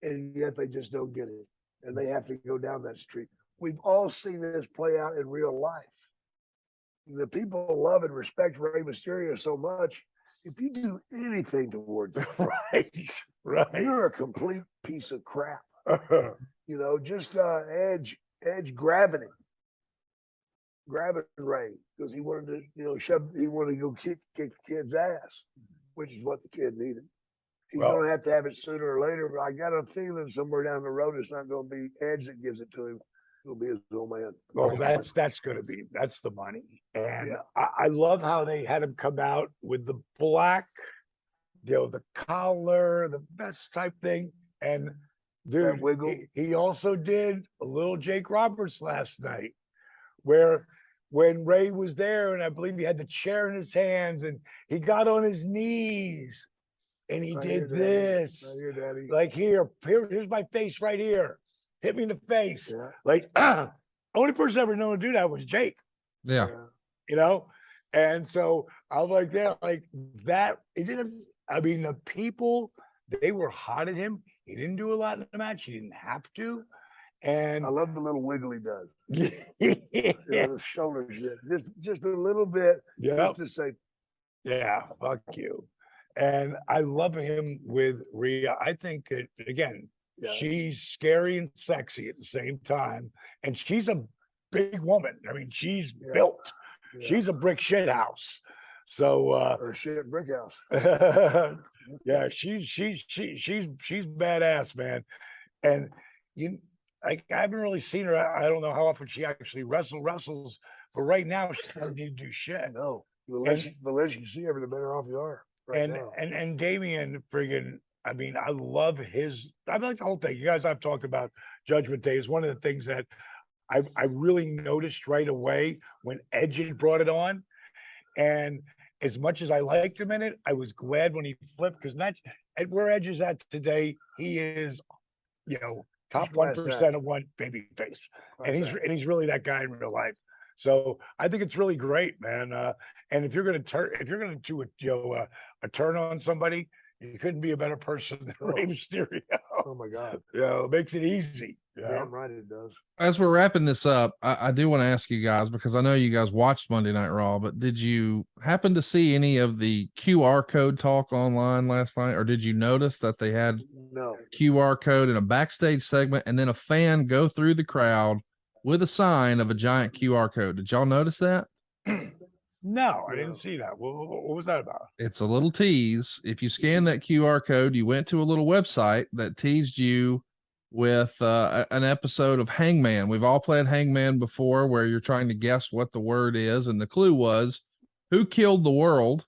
and yet they just don't get it. And they have to go down that street. We've all seen this play out in real life. The people love and respect Rey Mysterio so much. If you do anything towards it, right, you're a complete piece of crap. Just Edge grabbing Ray because he wanted to, he wanted to go kick the kid's ass, which is what the kid needed. He's going to have it sooner or later, but I got a feeling somewhere down the road it's not going to be Edge that gives it to him. It'll be his old man. Oh, that's the money. And I love how they had him come out with the black, the collar, the vest type thing. And dude, he also did a little Jake Roberts last night, where when Ray was there, and I believe he had the chair in his hands, and he got on his knees, and he did this, like here's my face right here, hit me in the face, like only person ever known to do that was Jake. Yeah, and so I'm like, like that. It didn't. The people, they were hot at him. He didn't do a lot in the match. He didn't have to. And I love the little wiggle he does. The shoulders, just a little bit, just to say, fuck you. And I love him with Rhea. I think that, again, Yeah, she's scary and sexy at the same time, and she's a big woman. I mean, she's built. yeah. She's a brick shit house. So or shit brick house. yeah, she's badass, man. And I haven't really seen her. I don't know how often she actually wrestles, but right now she doesn't need to do shit. No, the less you see her, the better off you are. Right now. And Damian friggin', I mean, I love his. I like the whole thing. You guys, I've talked about Judgment Day is one of the things that I really noticed right away when Edge had brought it on. And as much as I liked him in it, I was glad when he flipped, because that's at where Edge is at today. He is, top 1% of one baby face, and he's really that guy in real life. So I think it's really great, man. And if you're going to do a turn on somebody, you couldn't be a better person than Rey Mysterio. Oh my God! It makes it easy. Damn right it does. As we're wrapping this up, I do want to ask you guys, because I know you guys watched Monday Night Raw, but did you happen to see any of the QR code talk online last night, or did you notice that they had QR code in a backstage segment and then a fan go through the crowd with a sign of a giant QR code? Did y'all notice that? No, I didn't see that. What was that about? It's a little tease. If you scan that QR code, you went to a little website that teased you with an episode of Hangman. We've all played Hangman before, where you're trying to guess what the word is, and the clue was who killed the world.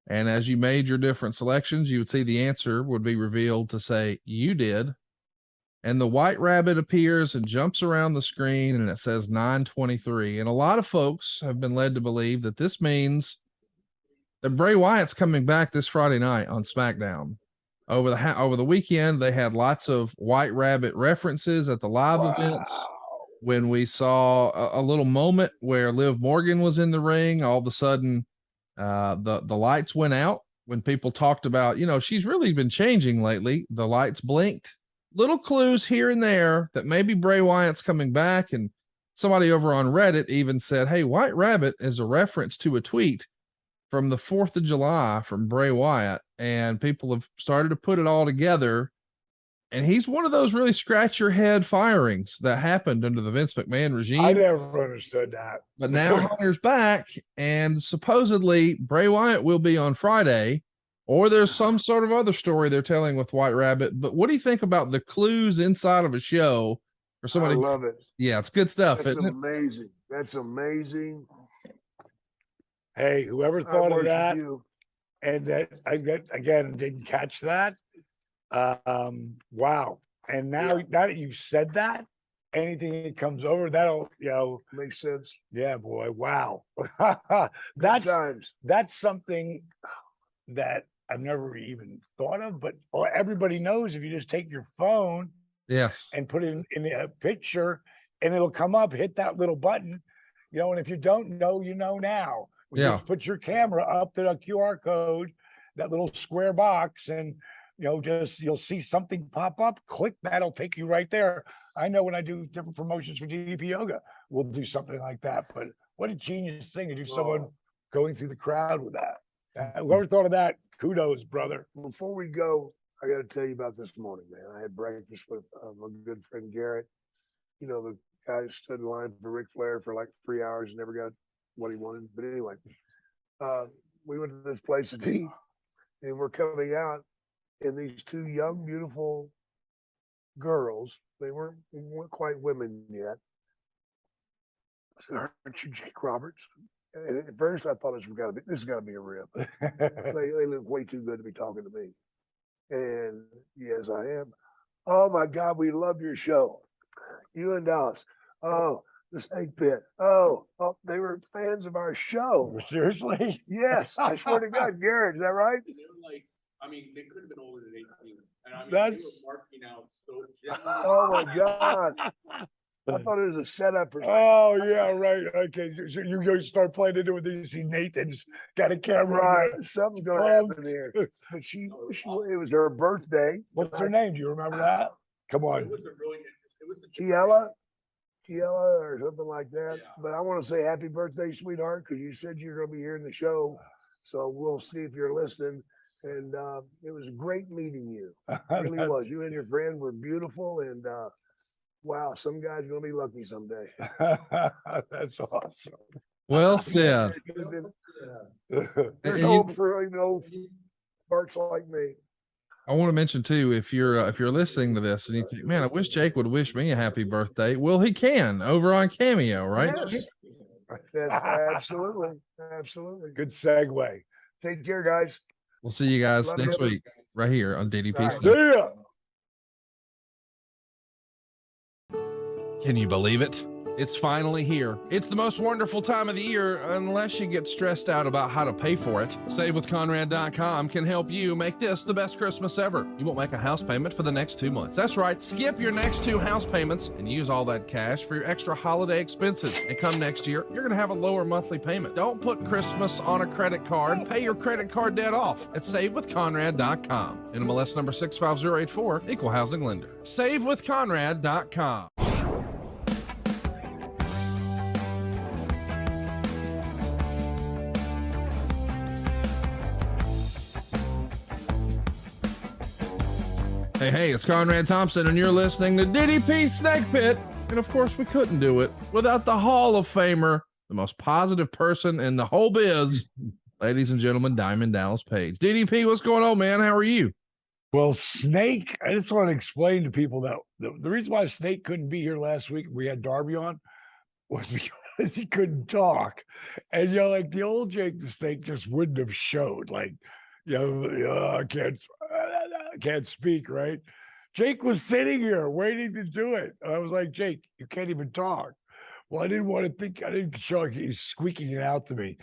And as you made your different selections, you would see the answer would be revealed to say you did. And the white rabbit appears and jumps around the screen, and it says 923. And a lot of folks have been led to believe that this means that Bray Wyatt's coming back this Friday night on SmackDown. Over the weekend, they had lots of white rabbit references at the live events. When we saw a little moment where Liv Morgan was in the ring, all of a sudden the lights went out. When people talked about, she's really been changing lately, the lights blinked. Little clues here and there that maybe Bray Wyatt's coming back. And somebody over on Reddit even said, hey, White Rabbit is a reference to a tweet from the 4th of July from Bray Wyatt. And people have started to put it all together. And he's one of those really scratch your head firings that happened under the Vince McMahon regime. I never understood that. But now Hunter's back, and supposedly Bray Wyatt will be on Friday, or there's some sort of other story they're telling with White Rabbit. But what do you think about the clues inside of a show for somebody? I love it. Yeah, it's good stuff. That's amazing. That's amazing. Hey, whoever thought of that, and that again didn't catch that. Wow. And now that you've said that, anything that comes over, that'll makes sense. Yeah, boy. Wow. That's something that I've never even thought of, but everybody knows if you just take your phone and put it in a picture, and it'll come up, hit that little button, and if you don't know, you know now. Just put your camera up to the QR code, that little square box, and you'll see something pop up, click, that'll take you right there. I know when I do different promotions for DDP Yoga, we'll do something like that. But what a genius thing to do, someone going through the crowd with that. Whoever thought of that, kudos, brother. Before we go, I got to tell you about this morning, man. I had breakfast with my good friend Garrett. The guy who stood in line for Ric Flair for like 3 hours and never got what he wanted. But anyway, we went to this place to eat, and we're coming out, and these two young, beautiful girls, they weren't quite women yet. I said, aren't you Jake Roberts? And at first I thought this has got to be a rip. they look way too good to be talking to me. And yes, I am. Oh my God, we love your show. You and Dallas. Oh, the Snake Pit. Oh, they were fans of our show. Seriously? Yes, I swear to God, Garrett, is that right? They were like, they could have been older than 18. And they were marking out so gently. Oh my God. I thought it was a setup for. Oh yeah, right. Okay, so you start playing into it. Then you see Nathan's got a camera. Right, something's going to happen here. But it was her birthday. What's her name? Do you remember that? Come on. It was a really Kiela or something like that. Yeah. But I want to say happy birthday, sweetheart, because you said you're going to be here in the show. So we'll see if you're listening. And it was great meeting you. It really was. You and your friend were beautiful, and wow, some guy's gonna be lucky someday. That's awesome. Well said. There's And hope for old Barks like me. I want to mention too, if you're listening to this and you think, man, I wish Jake would wish me a happy birthday. Well, he can over on Cameo, right? Yes. Absolutely. Good segue. Take care, guys. We'll see you guys Love next you. week right here on DDP. All right. Snake. See ya. Can you believe it? It's finally here. It's the most wonderful time of the year, unless you get stressed out about how to pay for it. SaveWithConrad.com can help you make this the best Christmas ever. You won't make a house payment for the next 2 months. That's right. Skip your next 2 house payments and use all that cash for your extra holiday expenses. And come next year, you're going to have a lower monthly payment. Don't put Christmas on a credit card. Pay your credit card debt off at SaveWithConrad.com. NMLS number 65084, Equal Housing Lender. SaveWithConrad.com. Hey, it's Conrad Thompson, and you're listening to DDP Snake Pit. And of course, we couldn't do it without the Hall of Famer, the most positive person in the whole biz, ladies and gentlemen, Diamond Dallas Page. DDP, what's going on, man? How are you? Well, Snake, I just want to explain to people that the reason why Snake couldn't be here last week, we had Darby on, was because he couldn't talk. And, like the old Jake the Snake just wouldn't have showed. Like, I can't speak, right? Jake was sitting here waiting to do it. And I was like, Jake, you can't even talk. Well, I didn't show like he's squeaking it out to me.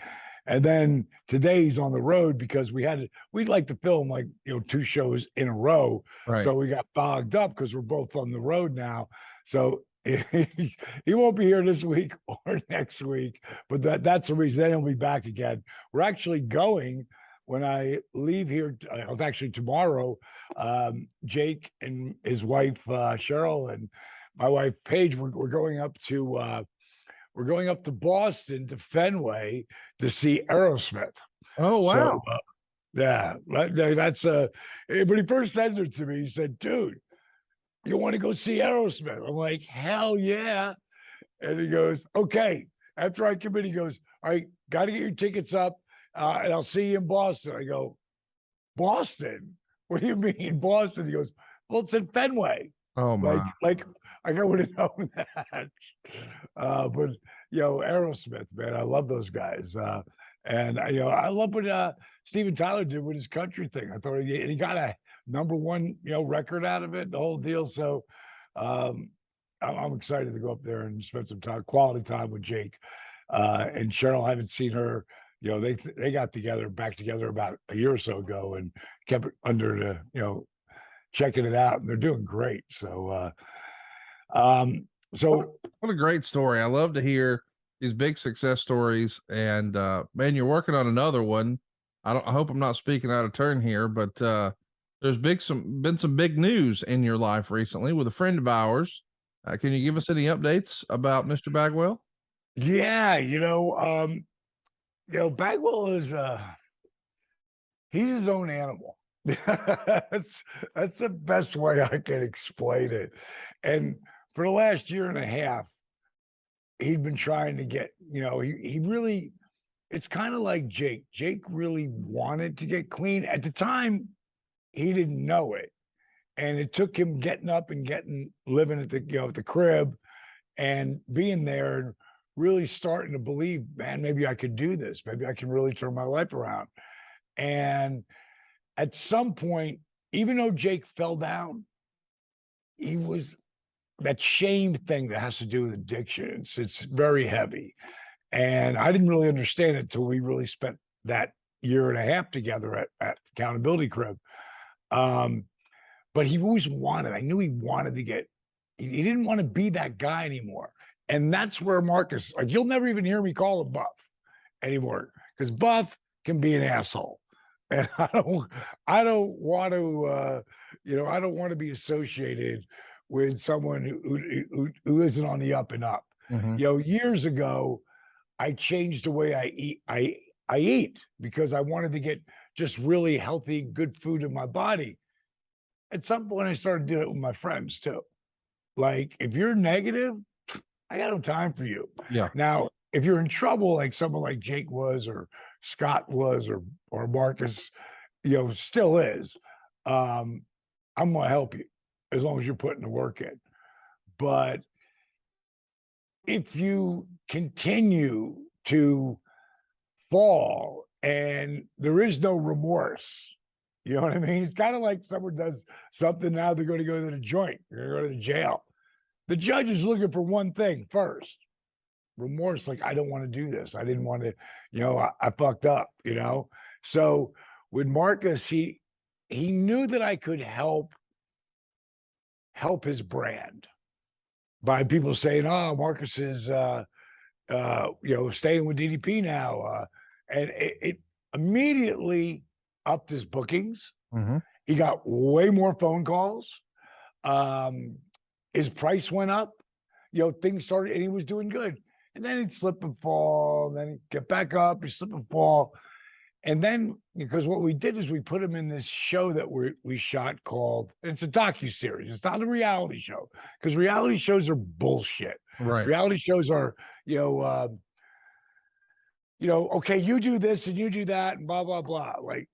And then today he's on the road because we'd like to film 2 shows in a row. Right. So we got bogged up because we're both on the road now. So he won't be here this week or next week, but that's the reason. Then he'll be back again. We're actually going, when I leave here, actually tomorrow, Jake and his wife Cheryl and my wife Paige, we're going up to Boston to Fenway to see Aerosmith. Oh, wow. So, yeah, that's when he first sent it to me, he said, "Dude, you want to go see Aerosmith?" I'm like, "Hell yeah!" And he goes, "Okay." After I come in, he goes, "All right, got to get your tickets up. And I'll see you in Boston." I go, "Boston? What do you mean Boston?" He goes, "Well, it's in Fenway." Oh, my. Like I would have known that. But Aerosmith, man, I love those guys. And I love what Steven Tyler did with his country thing. I thought he got a #1 record out of it, the whole deal. So I'm excited to go up there and spend some quality time with Jake and Cheryl. I haven't seen her. They got back together about a year or so ago and kept it under the, checking it out, and they're doing great. So, What a great story. I love to hear these big success stories. And, man, you're working on another one. I hope I'm not speaking out of turn here, but, there's been some big news in your life recently with a friend of ours. Can you give us any updates about Mr. Bagwell? Yeah, Bagwell is he's his own animal. That's the best way I can explain it. And for the last year and a half, he'd been trying to get, he really, it's kind of like Jake. Jake really wanted to get clean. At the time, he didn't know it. And it took him getting up and living at the crib and being there and really starting to believe, man, maybe I could do this. Maybe I can really turn my life around. And at some point, even though Jake fell down, he was that shame thing that has to do with addiction. It's very heavy. And I didn't really understand it until we really spent that year and a half together at Accountability Crib. But he always wanted, I knew he wanted to he didn't want to be that guy anymore. And that's where Marcus, you'll never even hear me call him Buff anymore, because Buff can be an asshole. And I don't want to, I don't want to be associated with someone who isn't on the up and up. Mm-hmm. Years ago, I changed the way I eat because I wanted to get just really healthy, good food in my body. At some point, I started doing it with my friends too. Like, if you're negative, I got no time for you. Yeah. Now, if you're in trouble, like someone like Jake was, or Scott was, or Marcus, still is, I'm gonna help you as long as you're putting the work in. But if you continue to fall and there is no remorse, you know what I mean? It's kind of like someone does something, now they're going to go to the joint, they're going to go to the jail. The judge is looking for one thing first: remorse. Like, I don't want to do this. I didn't want to, I fucked up, So with Marcus, he knew that I could help his brand by people saying, "Oh, Marcus is staying with DDP now." And it immediately upped his bookings. Mhm. He got way more phone calls. His price went up. Things started, and he was doing good. And then he'd slip and fall, and then he'd get back up, he'd slip and fall. And then, because what we did is we put him in this show that we shot called, it's a docuseries. It's not a reality show, because reality shows are bullshit. Right. Reality shows are, okay, you do this and you do that and blah, blah, blah. Like,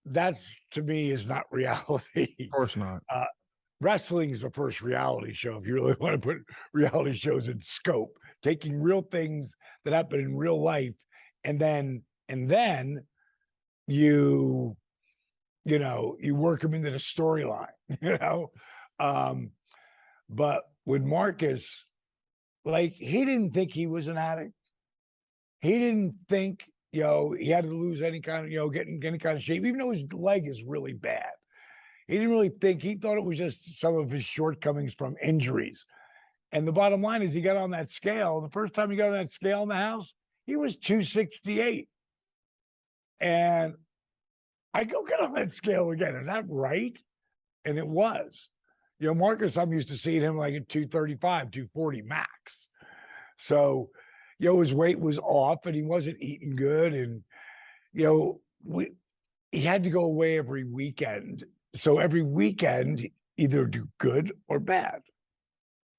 that's, to me, is not reality. Of course not. Wrestling is the first reality show, if you really want to put reality shows in scope, taking real things that happen in real life, and then you work them into the storyline. But with Marcus, like, he didn't think he was an addict. He didn't think he had to lose any kind of get any kind of shape, even though his leg is really bad. He didn't really think, he thought it was just some of his shortcomings from injuries. And the bottom line is, he got on that scale. The first time he got on that scale in the house, he was 268. And I go, get on that scale again. Is that right? And it was. Marcus, I'm used to seeing him like at 235, 240 max. So, his weight was off and he wasn't eating good. And, he had to go away every weekend. So every weekend, either do good or bad.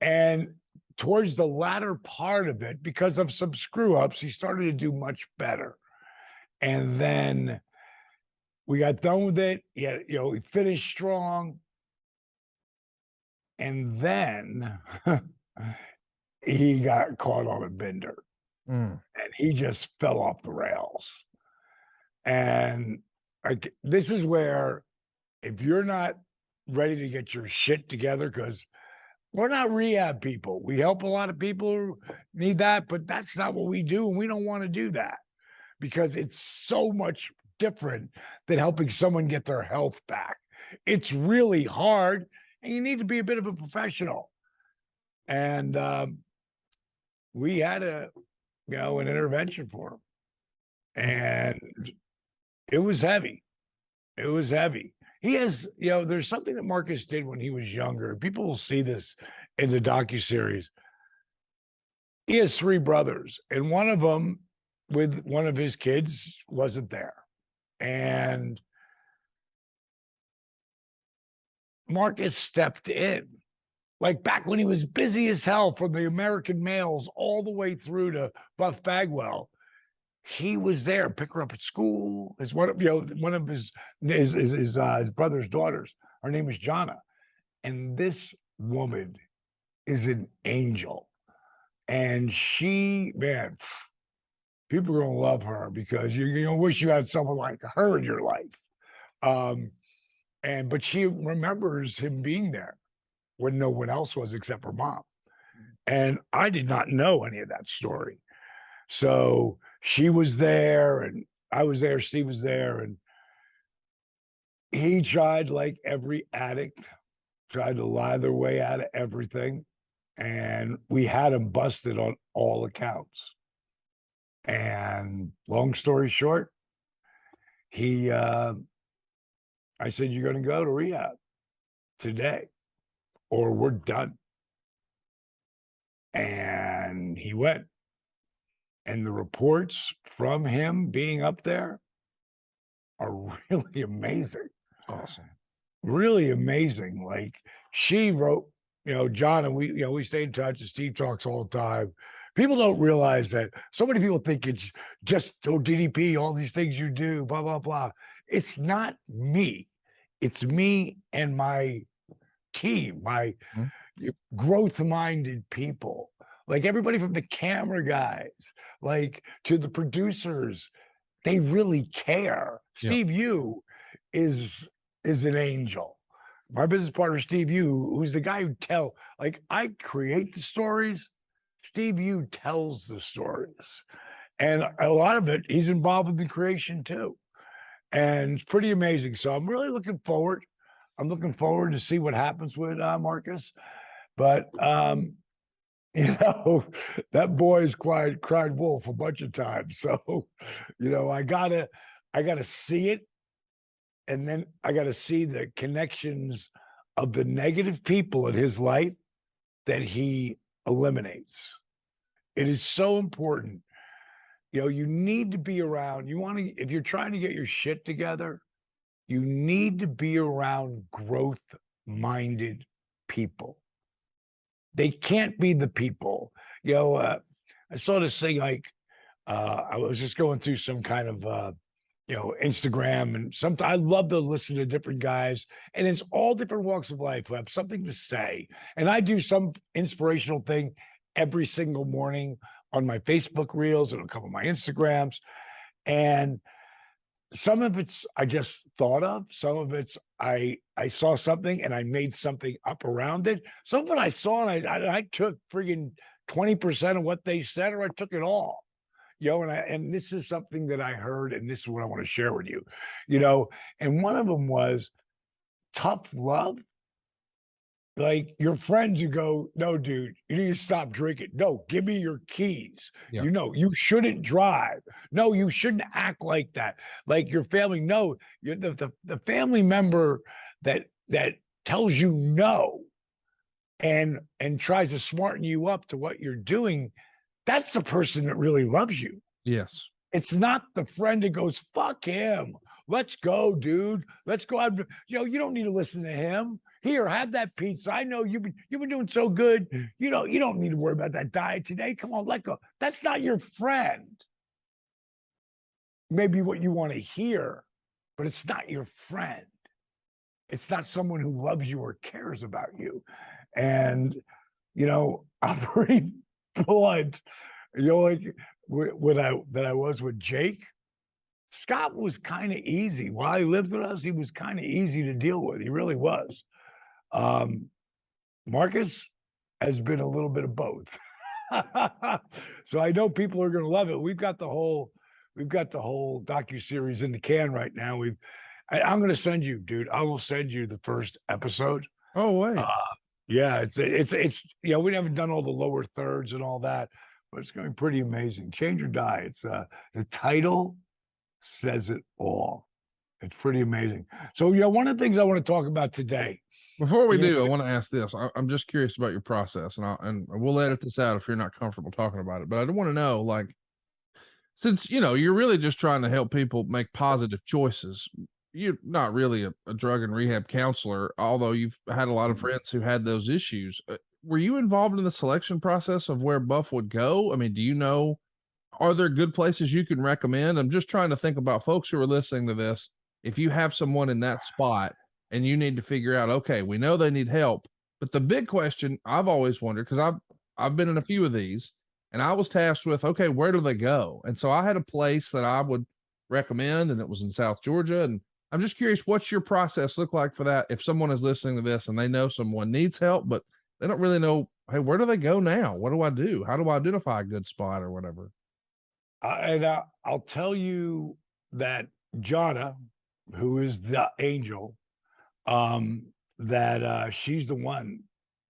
And towards the latter part of it, because of some screw ups, he started to do much better. And then we got done with it. He finished strong. And then he got caught on a bender. And he just fell off the rails. And this is where, if you're not ready to get your shit together, because we're not rehab people. We help a lot of people who need that, but that's not what we do. And we don't want to do that, because it's so much different than helping someone get their health back. It's really hard, and you need to be a bit of a professional. And we had an intervention for him. And it was heavy. It was heavy. He has, there's something that Marcus did when he was younger. People will see this in the docuseries. He has 3 brothers, and one of them, with one of his kids, wasn't there. And Marcus stepped in, like back when he was busy as hell, from the American males all the way through to Buff Bagwell. He was there, pick her up at school. As one of his brother's daughters, her name is Jonna, and this woman is an angel. And she, man, people are gonna love her, because you wish you had someone like her in your life. But she remembers him being there when no one else was except her mom. And I did not know any of that story. So she was there, and I was there, Steve was there, and he tried, like every addict, tried to lie their way out of everything. And we had him busted on all accounts. And long story short, I said, you're going to go to rehab today, or we're done. And he went. And the reports from him being up there, are really amazing. Awesome. Really amazing. Like she wrote, John and we stay in touch and Steve talks all the time. People don't realize that so many people think it's just DDP, all these things you do, blah, blah, blah. It's not me. It's me and my team, my growth-minded people. Like everybody from the camera guys, like to the producers, they really care. Yeah. Steve Yu is an angel. My business partner, Steve Yu, who's the guy who I create the stories. Steve Yu tells the stories. And a lot of it, he's involved with the creation too. And it's pretty amazing. So I'm really looking forward. I'm looking forward to see what happens with Marcus. But that boy's cried wolf a bunch of times. So, I gotta see it. And then I gotta see the connections of the negative people in his life that he eliminates. It is so important. You need to be around. If you're trying to get your shit together, you need to be around growth-minded people. They can't be the people. I saw this thing I was just going through some kind of Instagram, and sometimes I love to listen to different guys, and it's all different walks of life who have something to say. And I do some inspirational thing every single morning on my Facebook reels and a couple of my Instagrams. And some of it's I just thought of, some of it's I saw something and I made something up around it. Some of it I saw and I took friggin' 20% of what they said, or I took it all. And this is something that I heard, and this is what I want to share with you. And one of them was tough love. Like your friends who go, no, dude, you need to stop drinking. No, give me your keys. Yeah. You shouldn't drive. No, you shouldn't act like that. Like your family. No, you're the family member that tells you no and tries to smarten you up to what you're doing. That's the person that really loves you. Yes. It's not the friend that goes, fuck him. Let's go, dude. Let's go out. You don't need to listen to him. Here, have that pizza. I know you've been doing so good. You don't need to worry about that diet today. Come on, let go. That's not your friend. Maybe what you want to hear, but it's not your friend. It's not someone who loves you or cares about you. And, I'm pretty blunt. Like that I was with Jake. Scott was kind of easy. While he lived with us, he was kind of easy to deal with. He really was. Marcus has been a little bit of both. So I know people are going to love it. We've got the whole docuseries in the can right now. I'm going to send you, dude. I will send you the first episode. Oh, wait. Yeah, it's we haven't done all the lower thirds and all that, but it's going to be pretty amazing. Change or Die. It's the title says it all. It's pretty amazing. So, one of the things I want to talk about today. Before we do, I want to ask this. I'm just curious about your process, and we'll edit this out if you're not comfortable talking about it. But I do want to know, like, since you're really just trying to help people make positive choices. You're not really a drug and rehab counselor, although you've had a lot of friends who had those issues. Were you involved in the selection process of where Buff would go? I mean, do you know? Are there good places you can recommend? I'm just trying to think about folks who are listening to this. If you have someone in that spot and you need to figure out, okay, we know they need help, but the big question I've always wondered, because I've been in a few of these, and I was tasked with, okay, where do they go? And so I had a place that I would recommend, and it was in South Georgia. And I'm just curious, what's your process look like for that? If someone is listening to this and they know someone needs help, but they don't really know, hey, where do they go now? What do I do? How do I identify a good spot or whatever? And I'll tell you that Jonna, who is the angel, that she's the one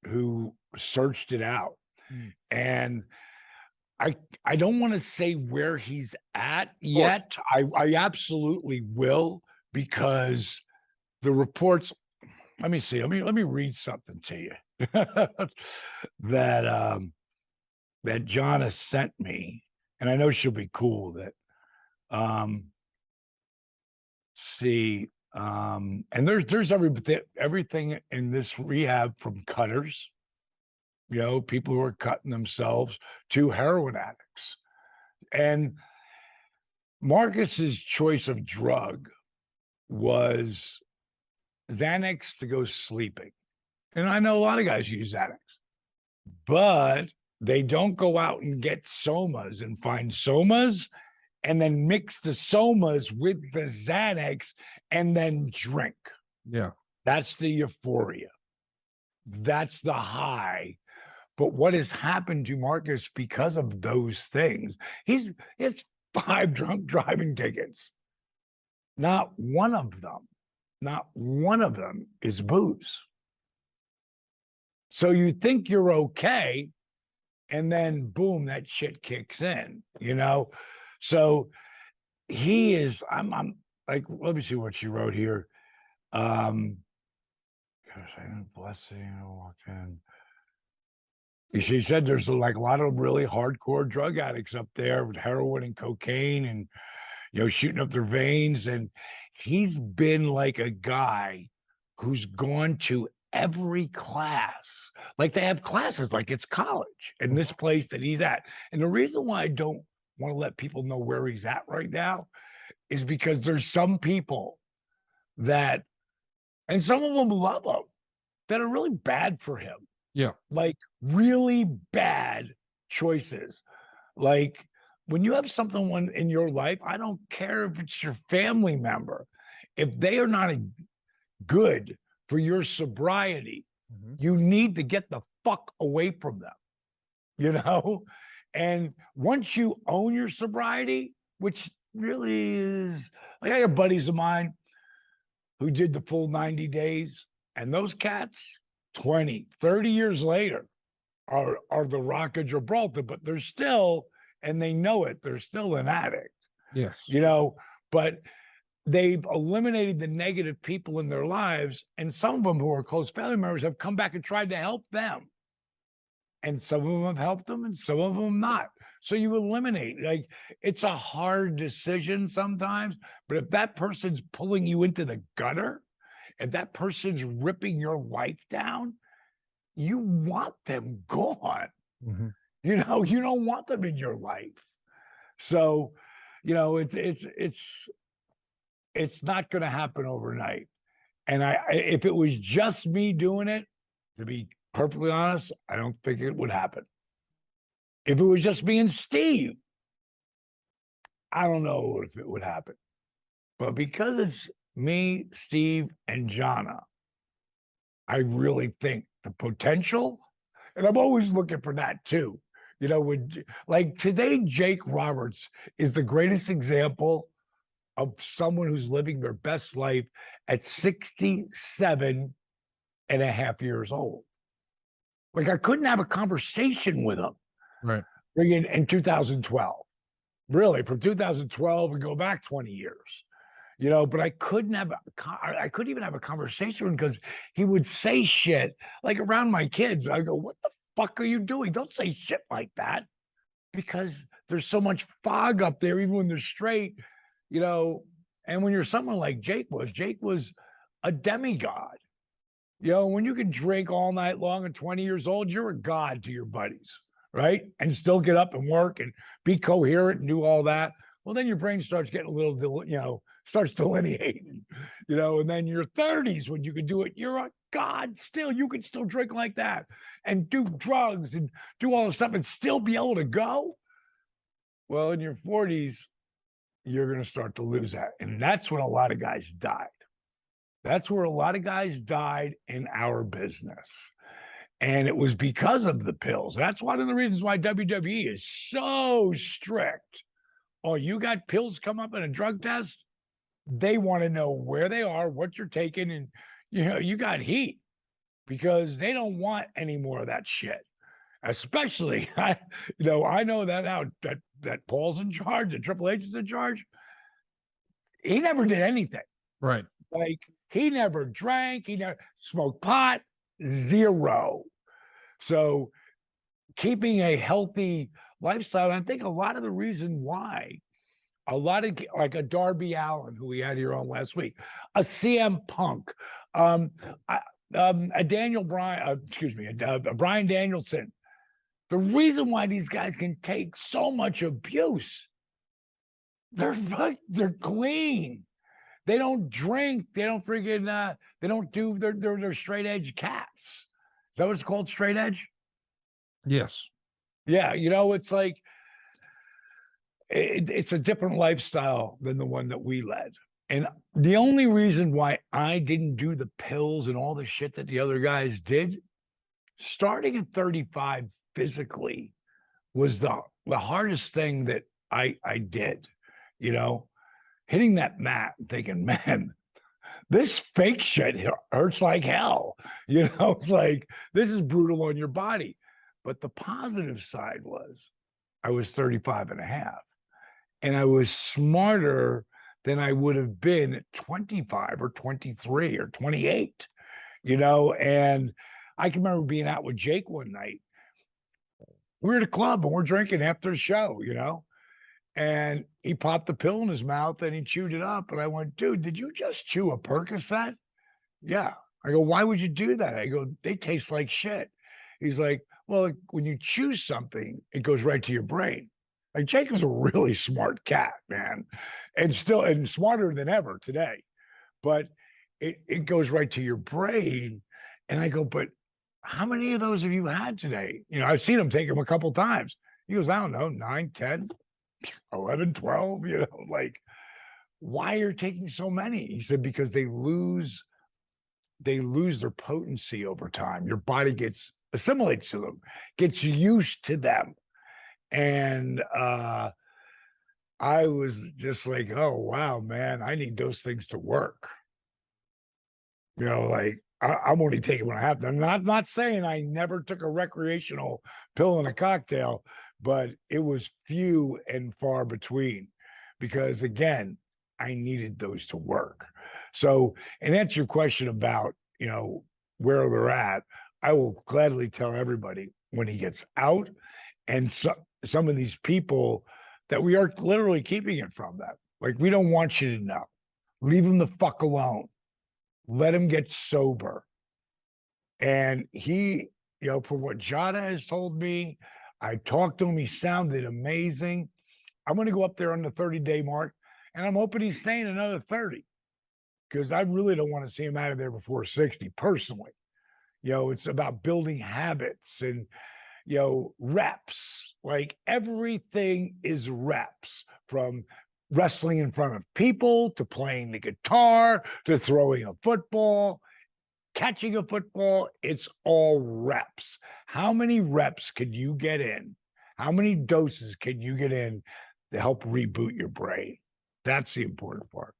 who searched it out. And I don't want to say where he's at yet. I absolutely will, because the reports, let me see, let me read something to you that that Jonna sent me. And I know she'll be cool with it. see, and there's everything in this rehab, from cutters, people who are cutting themselves, to heroin addicts. And Marcus's choice of drug was Xanax to go sleeping. And I know a lot of guys use Xanax, but they don't go out and get somas and find somas and then mix the somas with the Xanax and then drink. Yeah. That's the euphoria. That's the high. But what has happened to Marcus because of those things? It's 5 drunk driving tickets. Not one of them is booze. So you think you're okay, and then boom, that shit kicks in, So he is, I'm like, let me see what she wrote here. Blessing, I walked in. She said there's like a lot of really hardcore drug addicts up there with heroin and cocaine and, shooting up their veins. And he's been like a guy who's gone to every class. Like they have classes like it's college in this place that he's at. And the reason why I don't want to let people know where he's at right now is because there's some people that, and some of them love him, that are really bad for him. Yeah. Like really bad choices. Like when you have someone in your life, I don't care if it's your family member, if they are not good for your sobriety, you need to get the fuck away from them, And once you own your sobriety, which really is, like I have buddies of mine who did the full 90 days, and those cats, 20, 30 years later, are the Rock of Gibraltar, but they're still, and they know it, they're still an addict. Yes. But they've eliminated the negative people in their lives, and some of them who are close family members have come back and tried to help them. And some of them have helped them, and some of them not. So you eliminate, like, it's a hard decision sometimes, but if that person's pulling you into the gutter, if that person's ripping your life down, you want them gone. You don't want them in your life. So, it's not going to happen overnight. And if it was just me doing it, to be perfectly honest, I don't think it would happen. If it was just me and Steve, I don't know if it would happen. But because it's me, Steve, and Jonna, I really think the potential, and I'm always looking for that too. Like today, Jake Roberts is the greatest example of someone who's living their best life at 67 and a half years old. Like I couldn't have a conversation with him. Right. In 2012, really from 2012 and go back 20 years. But I couldn't even have a conversation because he would say shit like around my kids. I go, what the fuck are you doing? Don't say shit like that, because there's so much fog up there, even when they're straight, and when you're someone like Jake was a demigod. When you can drink all night long at 20 years old, you're a god to your buddies, right? And still get up and work and be coherent and do all that. Well, then your brain starts getting a little, starts delineating, and then your 30s, when you can do it, you're a god still. You can still drink like that and do drugs and do all this stuff and still be able to go. Well, in your 40s, you're going to start to lose that. And that's when a lot of guys died. That's where a lot of guys died in our business. And it was because of the pills. That's one of the reasons why WWE is so strict. Oh, you got pills come up in a drug test? They want to know where they are, what you're taking, and you got heat, because they don't want any more of that shit. Especially, I know that now that Paul's in charge, that Triple H is in charge. He never did anything. Right. Like he never drank, he never smoked pot, zero. So keeping a healthy lifestyle, I think a lot of the reason why A lot of like a Darby Allin, who we had here on last week, a CM Punk, a Daniel Bryan, a Bryan Danielson. The reason why these guys can take so much abuse, they're clean. They don't drink. They don't freaking. They don't do. They're straight edge cats. Is that what it's called? Straight edge. Yes. Yeah, you know, it's like it's a different lifestyle than the one that we led. And the only reason why I didn't do the pills and all the shit that the other guys did, starting at 35 physically, was the hardest thing that I did. You know, hitting that mat and thinking, man, this fake shit hurts like hell. You know, it's like, this is brutal on your body. But the positive side was I was 35 and a half, and I was smarter than I would have been at 25 or 23 or 28, you know. And I can remember being out with Jake one night. We were at a club and we're drinking after the show, you know, and he popped the pill in his mouth and he chewed it up. And I went, dude, did you just chew a Percocet? Yeah. I go, why would you do that? I go, they taste like shit. He's like, well, when you choose something, it goes right to your brain. Like, Jake is a really smart cat, man, and smarter than ever today. But it goes right to your brain. And I go, but how many of those have you had today? You know, I've seen him take them a couple times. He goes, I don't know, 9, 10, 11, 12, you know, like, why are you taking so many? He said, because they lose their potency over time. Your body assimilates to them, gets used to them. And I was just like, oh, wow, man, I need those things to work. You know, like, I'm only taking what I have. I'm not saying I never took a recreational pill in a cocktail, but it was few and far between because, again, I needed those to work. So, and answer your question about, you know, where they're at, I will gladly tell everybody when he gets out, and some of these people that we are literally keeping it from them. Like, we don't want you to know. Leave him the fuck alone. Let him get sober. And he, you know, from what Jada has told me, I talked to him. He sounded amazing. I'm going to go up there on the 30-day mark, and I'm hoping he's staying another 30 because I really don't want to see him out of there before 60 personally. You know, it's about building habits and, you know, reps. Like, everything is reps, from wrestling in front of people to playing the guitar to throwing a football, catching a football. It's all reps. How many reps can you get in? How many doses can you get in to help reboot your brain? That's the important part.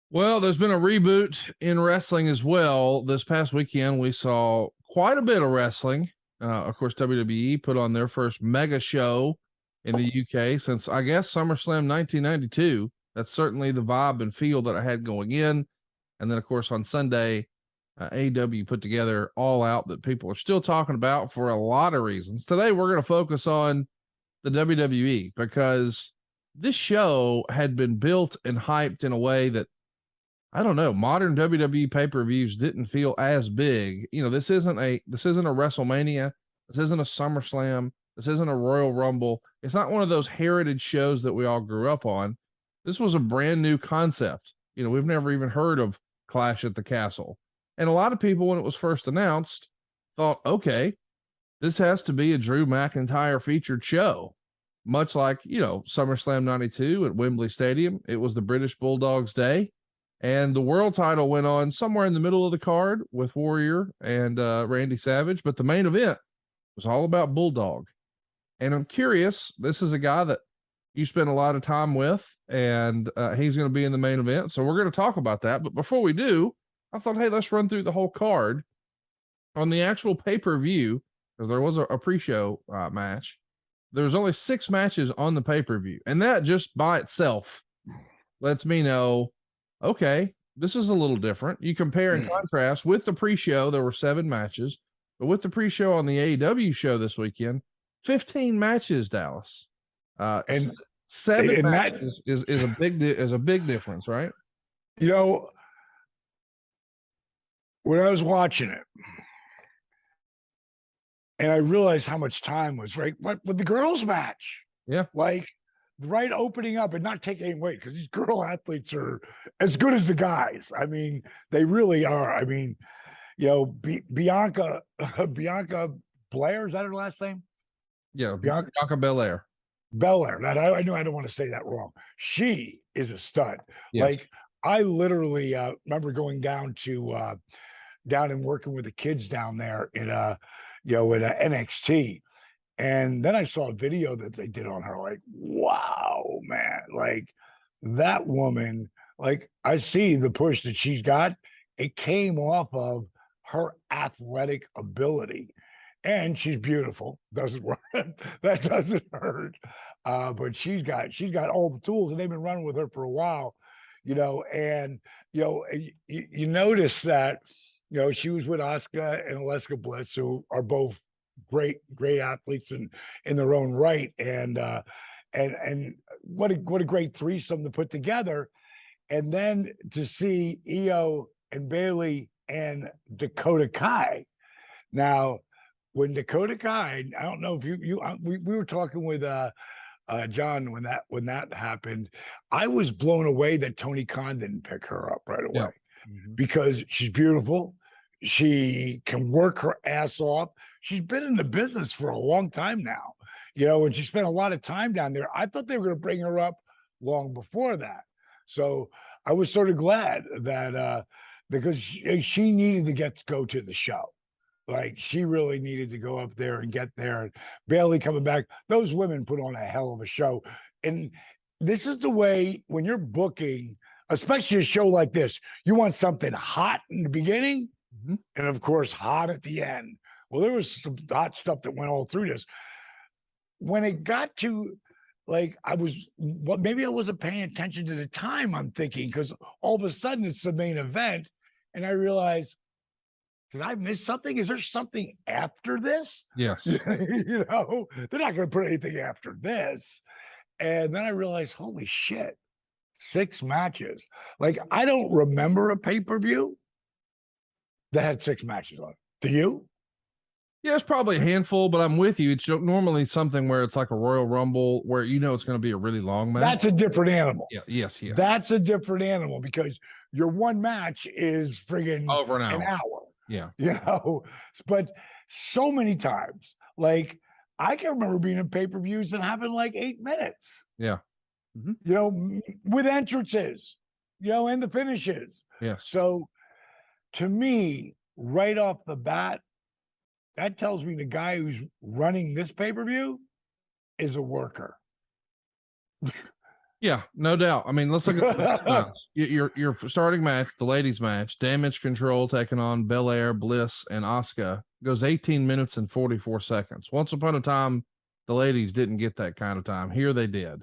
Well, there's been a reboot in wrestling as well. This past weekend, we saw quite a bit of wrestling. Of course, WWE put on their first mega show in the UK since, I guess, SummerSlam 1992. That's certainly the vibe and feel that I had going in. And then, of course, on Sunday, AEW put together All Out that people are still talking about for a lot of reasons. Today, we're going to focus on the WWE because this show had been built and hyped in a way that, I don't know, modern WWE pay-per-views didn't feel as big. You know, this isn't a WrestleMania. This isn't a SummerSlam. This isn't a Royal Rumble. It's not one of those heritage shows that we all grew up on. This was a brand new concept. You know, we've never even heard of Clash at the Castle. And a lot of people, when it was first announced, thought, okay, this has to be a Drew McIntyre featured show. Much like, you know, SummerSlam 92 at Wembley Stadium. It was the British Bulldogs Day. And the world title went on somewhere in the middle of the card with Warrior and Randy Savage. But the main event was all about Bulldog. And I'm curious, this is a guy that you spend a lot of time with, and he's going to be in the main event. So we're going to talk about that. But before we do, I thought, hey, let's run through the whole card on the actual pay-per-view, because there was a pre-show match. There's only 6 matches on the pay-per-view. And that just by itself lets me know, okay, this is a little different. You compare and contrast with the pre-show, there were 7 matches, but with the pre-show on the AEW show this weekend, 15 matches, Dallas. And 7 And that, matches is a big difference, right? you know, when I was watching it, and I realized how much time was right with the girls' match. Yeah. Like right opening up and not taking away because these girl athletes are as good as the guys. I mean, they really are. I mean, you know, Bianca Blair, is that her last name? Yeah, Bianca Belair. Belair. That I know I don't want to say that wrong. She is a stud. Yes. Like I literally remember going down to down and working with the kids down there in you know, in NXT. And then I saw a video that they did on her, like, wow, man, like that woman, like I see the push that she's got. It came off of her athletic ability. And she's beautiful. Doesn't work. That doesn't hurt. But she's got all the tools, and they've been running with her for a while, you know. And you notice that, you know, she was with Asuka and Alexa Bliss, who are both great athletes in their own right. And what a great threesome to put together. And then to see Io and Bailey and Dakota Kai. Now, when Dakota Kai, I don't know if we were talking with John when that happened. I was blown away that Tony Khan didn't pick her up right away. Yeah. Because she's beautiful. She can work her ass off. She's been in the business for a long time now, you know, and she spent a lot of time down there. I thought they were going to bring her up long before that. So I was sort of glad that because she needed to go to the show. Like she really needed to go up there and get there. And Bailey coming back. Those women put on a hell of a show. And this is the way when you're booking, especially a show like this, you want something hot in the beginning and of course hot at the end. Well, there was some hot stuff that went all through this. When it got to like, maybe I wasn't paying attention to the time, I'm thinking, because all of a sudden it's the main event. And I realized, did I miss something? Is there something after this? Yes. You know, they're not going to put anything after this. And then I realized, holy shit, 6 matches. Like, I don't remember a pay-per-view that had 6 matches on it. Do you? Yeah, it's probably a handful, but I'm with you. It's normally something where it's like a Royal Rumble where you know it's going to be a really long match. That's a different animal. Yeah, yes. That's a different animal because your one match is friggin' over an hour. Yeah. You know, but so many times, like I can remember being in pay-per-views that happened like 8 minutes. Yeah. You know, with entrances, you know, and the finishes. Yes. So to me, right off the bat, that tells me the guy who's running this pay-per-view is a worker. Yeah, no doubt. I mean, let's look at the your starting match, the ladies match, Damage Control taking on Belair, Bliss, and Asuka, goes 18 minutes and 44 seconds. Once upon a time, the ladies didn't get that kind of time. Here they did.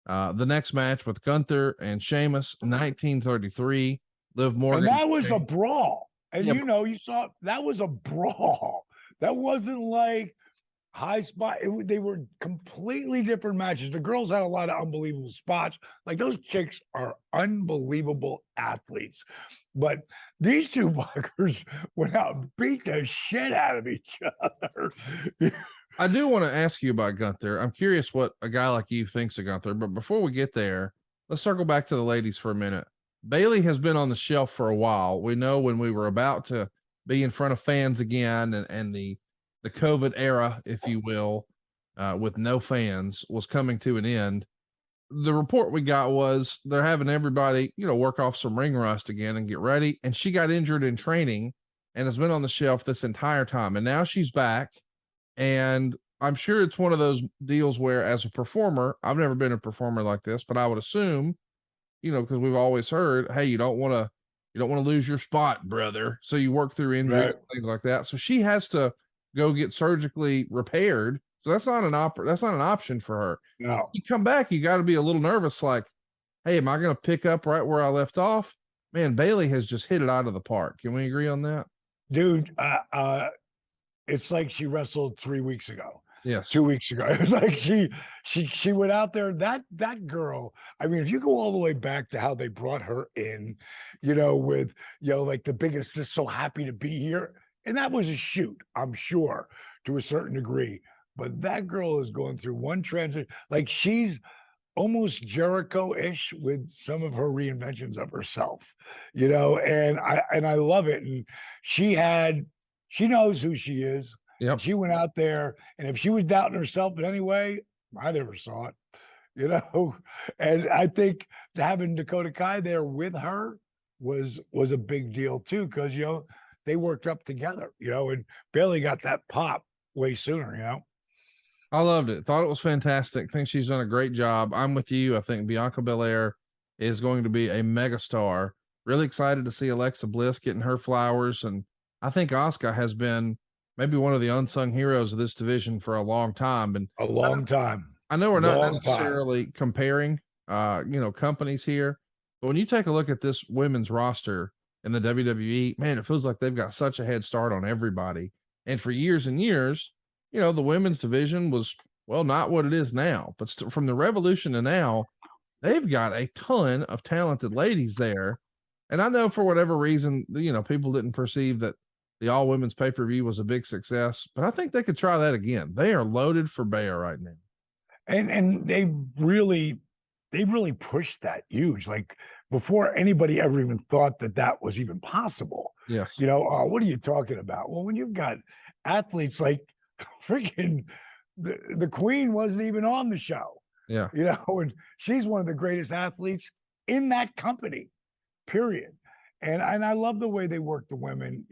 The next match with Gunther and Sheamus, 1933. Liv Morgan. And that was a brawl. And you know, you saw that was a brawl. That wasn't like high spot. They were completely different matches. The girls had a lot of unbelievable spots. Like those chicks are unbelievable athletes. But these two fuckers went out and beat the shit out of each other. I do want to ask you about Gunther. I'm curious what a guy like you thinks of Gunther. But before we get there, let's circle back to the ladies for a minute. Bailey has been on the shelf for a while. We know when we were about to be in front of fans again and the COVID era, if you will, with no fans was coming to an end. The report we got was they're having everybody, you know, work off some ring rust again and get ready. And she got injured in training and has been on the shelf this entire time. And now she's back. And I'm sure it's one of those deals where as a performer, I've never been a performer like this, but I would assume, you know, because we've always heard, hey, you don't want to lose your spot, brother. So you work through injury, right, things like that. So she has to go get surgically repaired. So that's not an option for her. No. You come back, you got to be a little nervous, like, hey, am I going to pick up right where I left off? Man, Bailey has just hit it out of the park. Can we agree on that? Dude, it's like she wrestled 3 weeks ago. Yes. 2 weeks ago. It was like she went out there. That girl. I mean, if you go all the way back to how they brought her in, with like the biggest, just so happy to be here, and that was a shoot, I'm sure, to a certain degree. But that girl is going through one transition, like she's almost Jericho-ish with some of her reinventions of herself, and I love it. And she knows who she is. Yep. And she went out there, and if she was doubting herself in any way, I never saw it, And I think having Dakota Kai there with her was a big deal too, because they worked up together, and Bailey got that pop way sooner, I loved it. Thought it was fantastic. Think she's done a great job. I'm with you. I think Bianca Belair is going to be a megastar. Really excited to see Alexa Bliss getting her flowers. And I think Asuka has been maybe one of the unsung heroes of this division for a long time. And a long time. I know we're not Long necessarily comparing, companies here, but when you take a look at this women's roster in the WWE, man, it feels like they've got such a head start on everybody. And for years and years, the women's division was, well, not what it is now, but from the Revolution to now, they've got a ton of talented ladies there. And I know for whatever reason, people didn't perceive that the all women's pay-per-view was a big success, but I think they could try that again. They are loaded for bear right now. And they really pushed that huge, like before anybody ever even thought that was even possible. Yes. What are you talking about? Well, when you've got athletes like freaking the Queen wasn't even on the show. Yeah. And she's one of the greatest athletes in that company, period. And I love the way they work the women,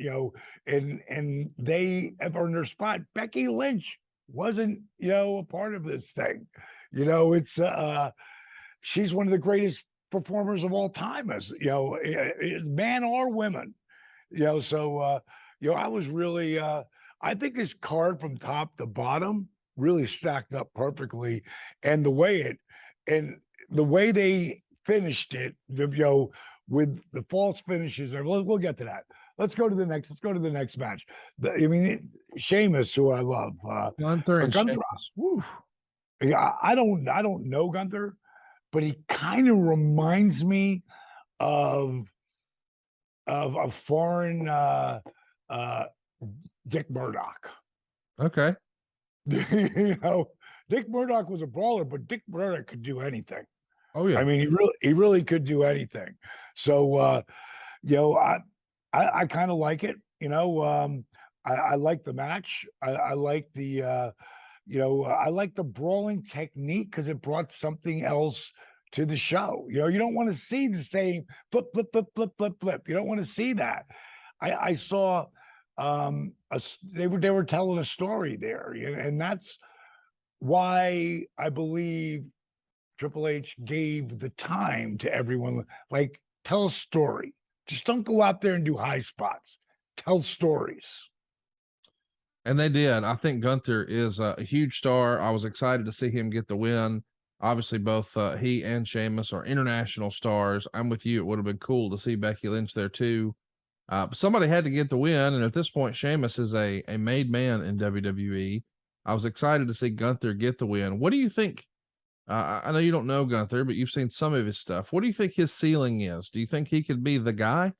and they have earned their spot. Becky Lynch wasn't, a part of this thing. It's she's one of the greatest performers of all time, as man or women. So I was really I think this card from top to bottom really stacked up perfectly, and the way they finished it, with the false finishes. We'll get to that. Let's go to the next match. Sheamus, who I love, Gunther and Gunther. Yeah, I don't know Gunther, but he kind of reminds me of a foreign Dick Murdoch. Okay. Dick Murdoch was a brawler, but Dick Murdoch could do anything. Oh yeah. I mean, he really could do anything. So I kind of like it. I like the match. I like the I like the brawling technique because it brought something else to the show. You don't want to see the same flip, flip, flip, flip, flip, flip. You don't want to see that. I saw they were telling a story there, and that's why I believe Triple H gave the time to everyone. Like, tell a story. Just don't go out there and do high spots. Tell stories. And they did. I think Gunther is a huge star. I was excited to see him get the win. Obviously, both he and Sheamus are international stars. I'm with you. It would have been cool to see Becky Lynch there too. Somebody had to get the win, and at this point, Sheamus is a made man in WWE. I was excited to see Gunther get the win. What do you think? I know you don't know Gunther, but you've seen some of his stuff. What do you think his ceiling is? Do you think he could be the guy?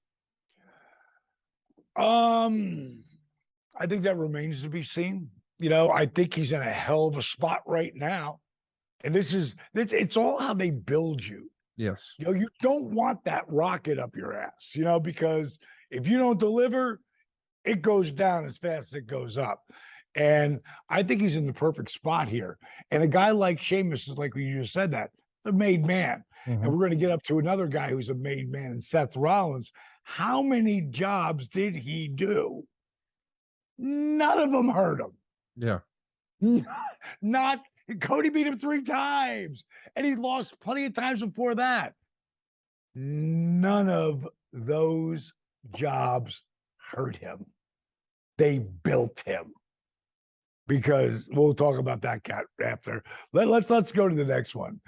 I think that remains to be seen. I think he's in a hell of a spot right now. And it's all how they build you. Yes. You don't want that rocket up your ass, because if you don't deliver, it goes down as fast as it goes up. And I think he's in the perfect spot here. And a guy like Sheamus is, like you just said, that a made man. Mm-hmm. And we're going to get up to another guy who's a made man, and Seth Rollins. How many jobs did he do? None of them hurt him. Yeah. Not Cody beat him 3 times, and he lost plenty of times before that. None of those jobs hurt him. They built him. Because we'll talk about that cat after. Let's go to the next one.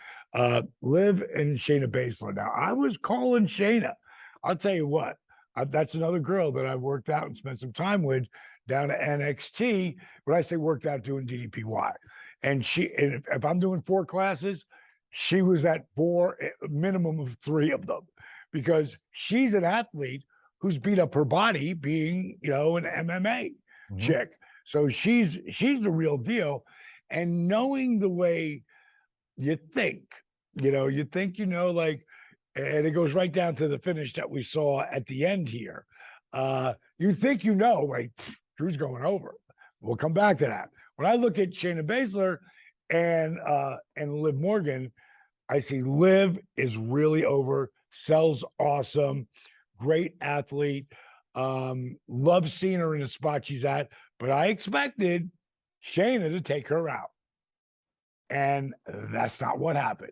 Liv and Shayna Baszler. Now, I was calling Shayna. I'll tell you what. That's another girl that I've worked out and spent some time with down to NXT. When I say worked out, doing DDPY, and if I'm doing 4 classes, she was at 4, minimum of 3 of them, because she's an athlete who's beat up her body being, an MMA chick. So she's the real deal. And knowing the way you think, like, and it goes right down to the finish that we saw at the end here. You think, like, Drew's going over. We'll come back to that. When I look at Shayna Baszler and Liv Morgan, I see Liv is really over. Sells awesome, great athlete. Love seeing her in the spot she's at, but I expected Shayna to take her out, and that's not what happened.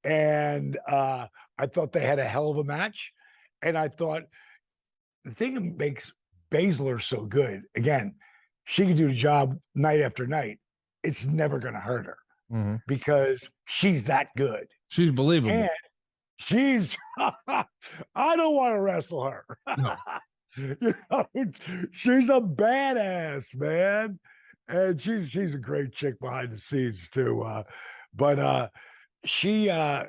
And I thought they had a hell of a match, and I thought the thing that makes Baszler so good, again, she can do the job night after night. It's never going to hurt her because she's that good. She's believable. And she's, I don't want to wrestle her. No. She's a badass, man. And she's a great chick behind the scenes too. But she's a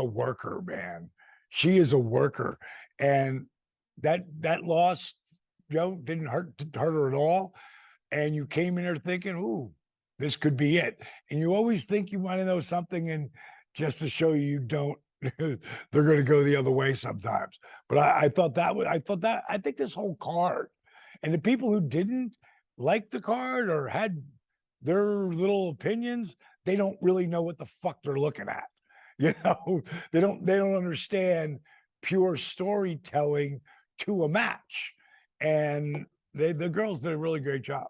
worker, man. She is a worker. And that loss, didn't hurt her at all. And you came in there thinking, ooh, this could be it. And you always think you want to know something, and just to show you don't, they're going to go the other way sometimes. But I think this whole card, and the people who didn't like the card or had their little opinions, they don't really know what the fuck they're looking at. They don't understand pure storytelling to a match. And the girls did a really great job.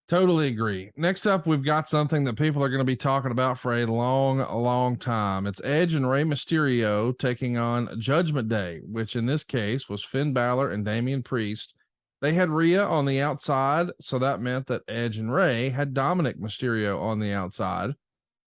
Totally agree. Next up, we've got something that people are going to be talking about for a long time. It's Edge and Rey Mysterio taking on Judgment Day, which in this case was Finn Balor and Damian Priest. They had Rhea on the outside, so that meant that Edge and Rey had Dominic Mysterio on the outside.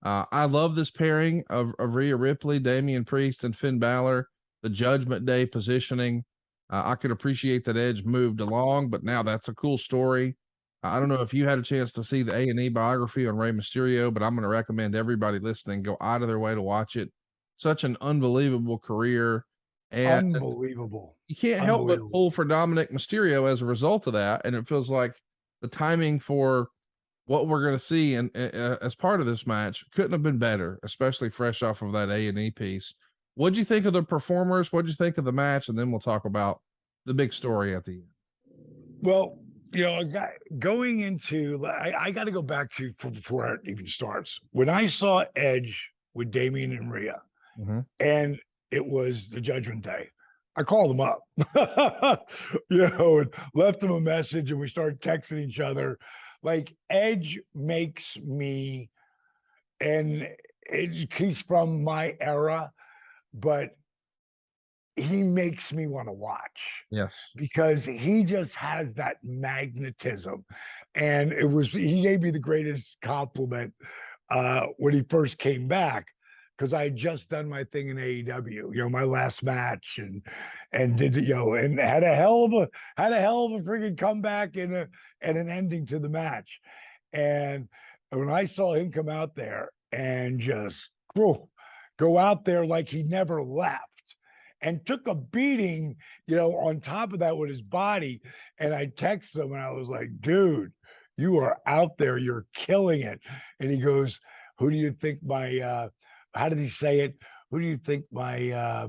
I love this pairing of Rhea Ripley, Damian Priest, and Finn Balor, the Judgment Day positioning. I could appreciate that Edge moved along, but now that's a cool story. I don't know if you had a chance to see the A&E biography on Rey Mysterio, but I'm going to recommend everybody listening go out of their way to watch it. Such an unbelievable career. And unbelievable. You can't help but pull for Dominic Mysterio as a result of that. And it feels like the timing for what we're going to see and as part of this match couldn't have been better, especially fresh off of that A&E piece. What'd you think of the performers? What'd you think of the match? And then we'll talk about the big story at the end. Well, going into, I got to go back to before it even starts. When I saw Edge with Damian and Rhea, and it was the Judgment Day, I called them up, and left them a message, and we started texting each other. Like, Edge makes me, and he's from my era, but he makes me want to watch. Yes. Because he just has that magnetism. And he gave me the greatest compliment when he first came back, because I had just done my thing in AEW, my last match, and did, and had a hell of a freaking comeback and an ending to the match. And when I saw him come out there and just go out there like he never left, and took a beating, on top of that with his body. And I texted him and I was like, dude, you are out there. You're killing it. And he goes, who do you think how did he say it? Who do you think I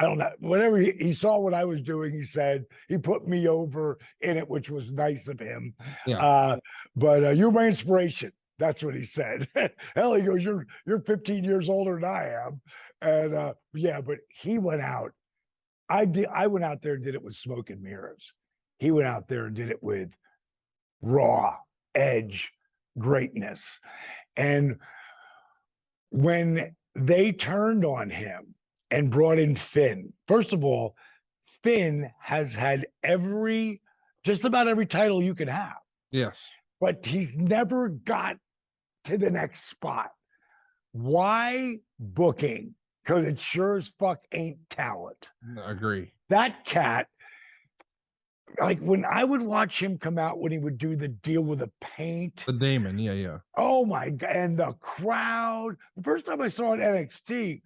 don't know, whatever he saw what I was doing, he said, he put me over in it, which was nice of him. Yeah. But you're my inspiration. That's what he said. Hell, he goes, you're 15 years older than I am. And but he went out. I went out there and did it with smoke and mirrors. He went out there and did it with raw edge greatness. And when they turned on him and brought in Finn, first of all, Finn has had just about every title you can have. Yes. But he's never got to the next spot. Why? Booking. Because it sure as fuck ain't talent. I agree. That cat, like when I would watch him come out when he would do the deal with the paint. The demon, yeah. Oh my God. And the crowd. The first time I saw it NXT,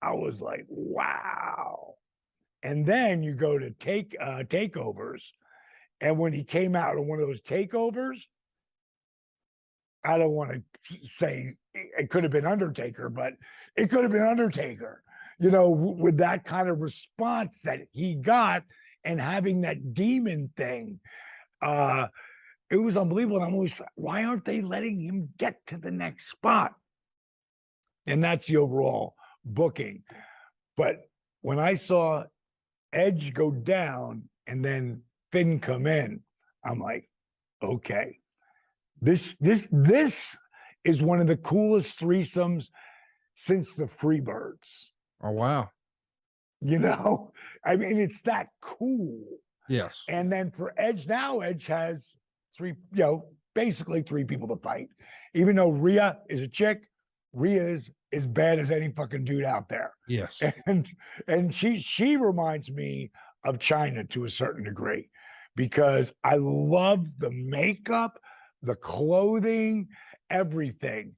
I was like, wow. And then you go to takeovers. And when he came out on one of those takeovers, I don't want to say it could have been Undertaker, but it could have been Undertaker, you know, with that kind of response that he got and having that demon thing. It was unbelievable. And I'm always, why aren't they letting him get to the next spot? And that's the overall booking. But when I saw Edge go down and then Finn come in, I'm like, okay, this is one of the coolest threesomes since the Freebirds. Oh, wow. You know, I mean, it's that cool. Yes. And then for Edge now, Edge has three, you know, basically three people to fight. Even though Rhea is a chick, Rhea is as bad as any fucking dude out there. Yes. And she reminds me of China to a certain degree, because I love the makeup, the clothing, everything.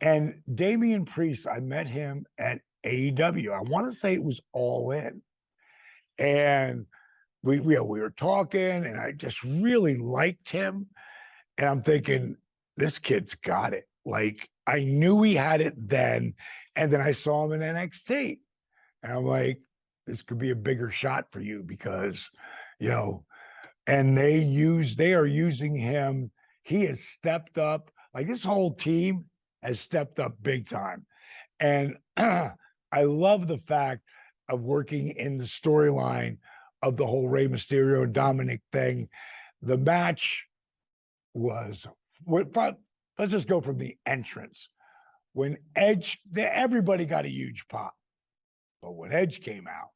And Damian Priest, I met him at AEW. I want to say it was All In. And we were talking, and I just really liked him. And I'm thinking, this kid's got it. Like, I knew he had it then. And then I saw him in NXT. And I'm like, this could be a bigger shot for you, because, you know, and they are using him. He has stepped up. Like, this whole team has stepped up big time. And I love the fact of working in the storyline of the whole Rey Mysterio and Dominic thing. The match was, let's just go from the entrance. When Edge, everybody got a huge pop. But when Edge came out,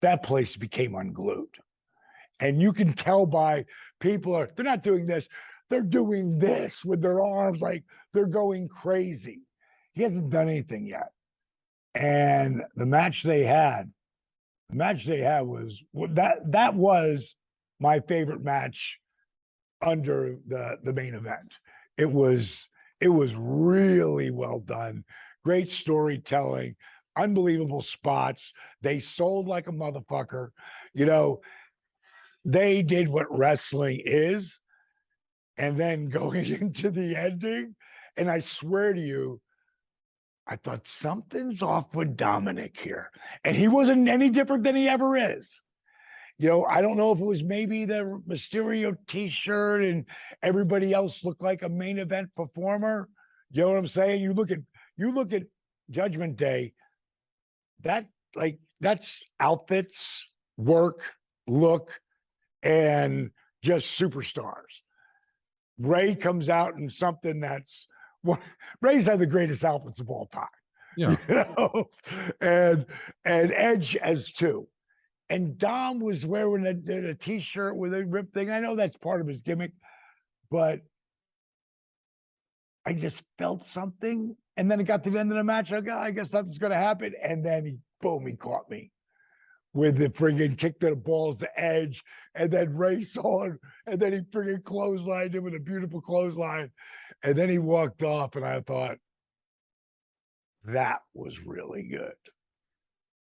that place became unglued. And you can tell by they're not doing this, they're doing this with their arms, like they're going crazy. He hasn't done anything yet. And the match they had was that was my favorite match under the main event. It was really well done. Great storytelling, unbelievable spots. They sold like a motherfucker. You know, they did what wrestling is. And then going into the ending, and I swear to you, I thought something's off with Dominic here. And he wasn't any different than he ever is. You know, I don't know if it was maybe the Mysterio t-shirt and everybody else looked like a main event performer. You know what I'm saying? You look at Judgment Day, that's outfits, work, look, and just superstars. Ray comes out in something that's, well, Ray's had the greatest outfits of all time. Yeah. You know? And Edge as too. And Dom was wearing a t-shirt with a rip thing. I know that's part of his gimmick, but I just felt something. And then it got to the end of the match. I guess nothing's going to happen. And then he caught me with the friggin' kick to the balls to Edge. And then Ray saw it. And then he friggin' clotheslined him with a beautiful clothesline. And then he walked off. And I thought, that was really good.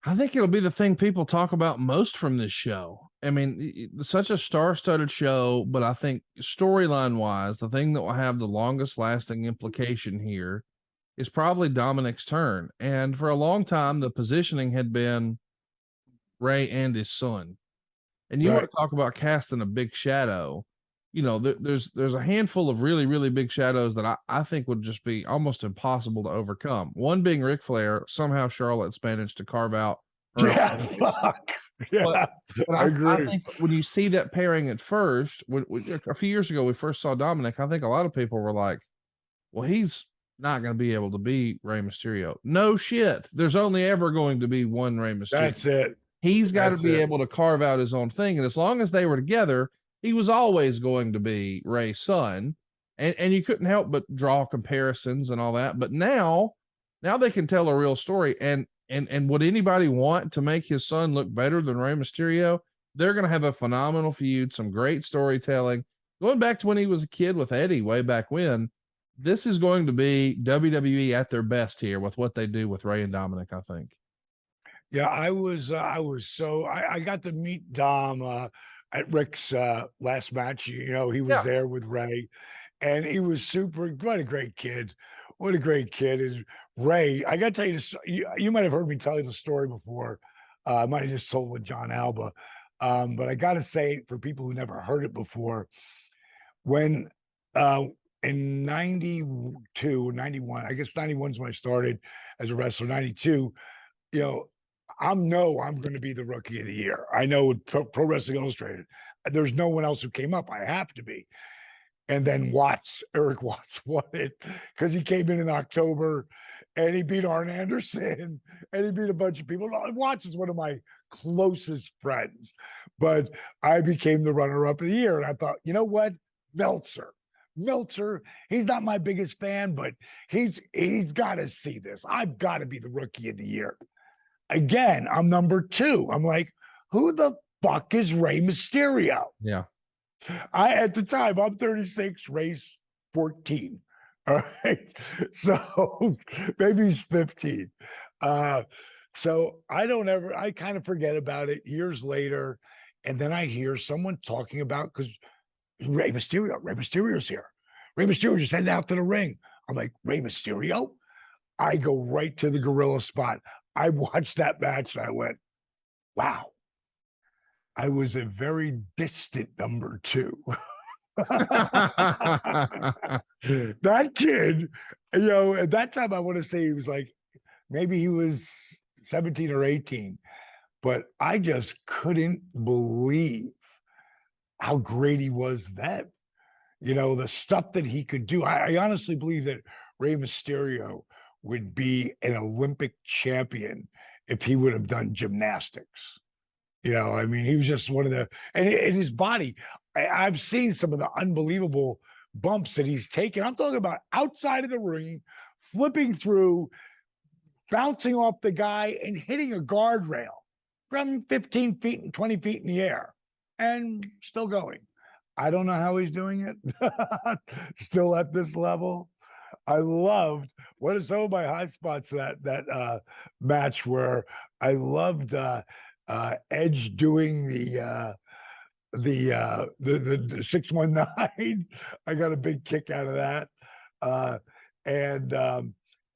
I think it'll be the thing people talk about most from this show. I mean, such a star-studded show, but I think storyline-wise, the thing that will have the longest lasting implication here is probably Dominic's turn. And for a long time, the positioning had been Ray and his son. And you want to talk about casting a big shadow. You know, there's a handful of really, really big shadows that I think would just be almost impossible to overcome. One being Ric Flair. Somehow Charlotte's managed to carve out. Yeah, fuck. Yeah, but I agree. I think when you see that pairing at first, a few years ago, we first saw Dominic, I think a lot of people were like, well, he's not going to be able to be Rey Mysterio. No shit. There's only ever going to be one Rey Mysterio. That's it. He's got to be able to carve out his own thing. And as long as they were together, he was always going to be Ray's son. And you couldn't help but draw comparisons and all that. But now they can tell a real story. And would anybody want to make his son look better than Rey Mysterio? they're going to have a phenomenal feud, some great storytelling. Going back to when he was a kid with Eddie way back when, this is going to be WWE at their best here with what they do with Ray and Dominic, I think. Yeah, I got to meet Dom at Rick's last match. You know, he was there with Ray, and he was super. What a great kid! What a great kid! And Ray, I got to tell you this. You might have heard me tell you the story before. I might have just told with John Alba, but I got to say it for people who never heard it before. When in 92, 91, I guess 91 is when I started as a wrestler. 92, you know, I'm going to be the rookie of the year. I know Pro Wrestling Illustrated. There's no one else who came up. I have to be. And then Eric Watts won it because he came in October and he beat Arn Anderson and he beat a bunch of people. Watts is one of my closest friends, but I became the runner-up of the year. And I thought, you know what? Meltzer, he's not my biggest fan, but he's got to see this. I've got to be the rookie of the year. Again, I'm number 2. I'm like, who the fuck is Rey Mysterio? Yeah. At the time, I'm 36, Rey's 14. All right. So maybe he's 15. So I kind of forget about it years later. And then I hear someone talking about, because Rey Mysterio's here. Rey Mysterio just heading out to the ring. I'm like, Rey Mysterio? I go right to the gorilla spot. I watched that match and I went, wow. I was a very distant number 2. That kid, you know, at that time, I want to say he was like, maybe he was 17 or 18, but I just couldn't believe how great he was then. You know, the stuff that he could do. I honestly believe that Rey Mysterio would be an Olympic champion if he would have done gymnastics. You know, I mean, he was just one of the, and his body, I've seen some of the unbelievable bumps that he's taken. I'm talking about outside of the ring, flipping through, bouncing off the guy and hitting a guardrail from 15 feet and 20 feet in the air and still going. I don't know how he's doing it. Still at this level. I loved one of some of my high spots that match where I loved Edge doing the 619. I got a big kick out of that.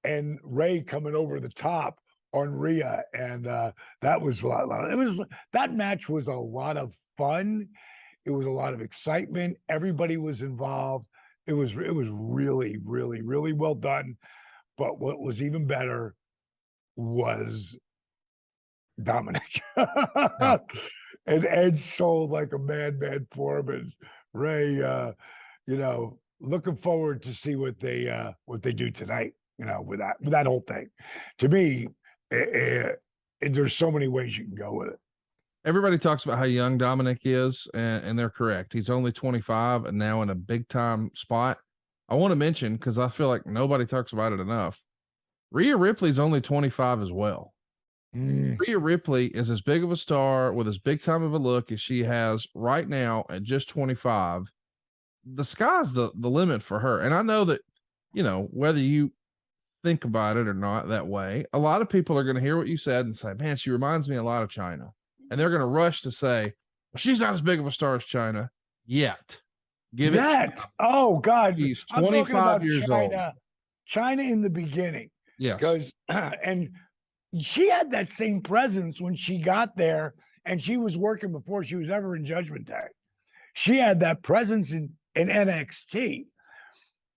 And Ray coming over the top on Rhea, and that was a lot. That match was a lot of fun. It was a lot of excitement. Everybody was involved. It was really, really, really well done. But what was even better was Dominic. Yeah. And Edge sold like a madman for him. And Ray, you know, looking forward to see what they do tonight. You know, with that whole thing. To me, there's so many ways you can go with it. Everybody talks about how young Dominic is, and they're correct. He's only 25 and now in a big time spot. I want to mention, because I feel like nobody talks about it enough, Rhea Ripley's only 25 as well. Rhea Ripley is as big of a star with as big time of a look as she has right now at just 25. The sky's the limit for her. And I know that, you know, whether you think about it or not that way, a lot of people are going to hear what you said and say, man, she reminds me a lot of China. And they're going to rush to say, well, she's not as big of a star as China yet. Give it. Oh, God. She's 25 years old. China in the beginning. Yes. Because, and she had that same presence when she got there, and she was working before she was ever in Judgment Day. She had that presence in NXT.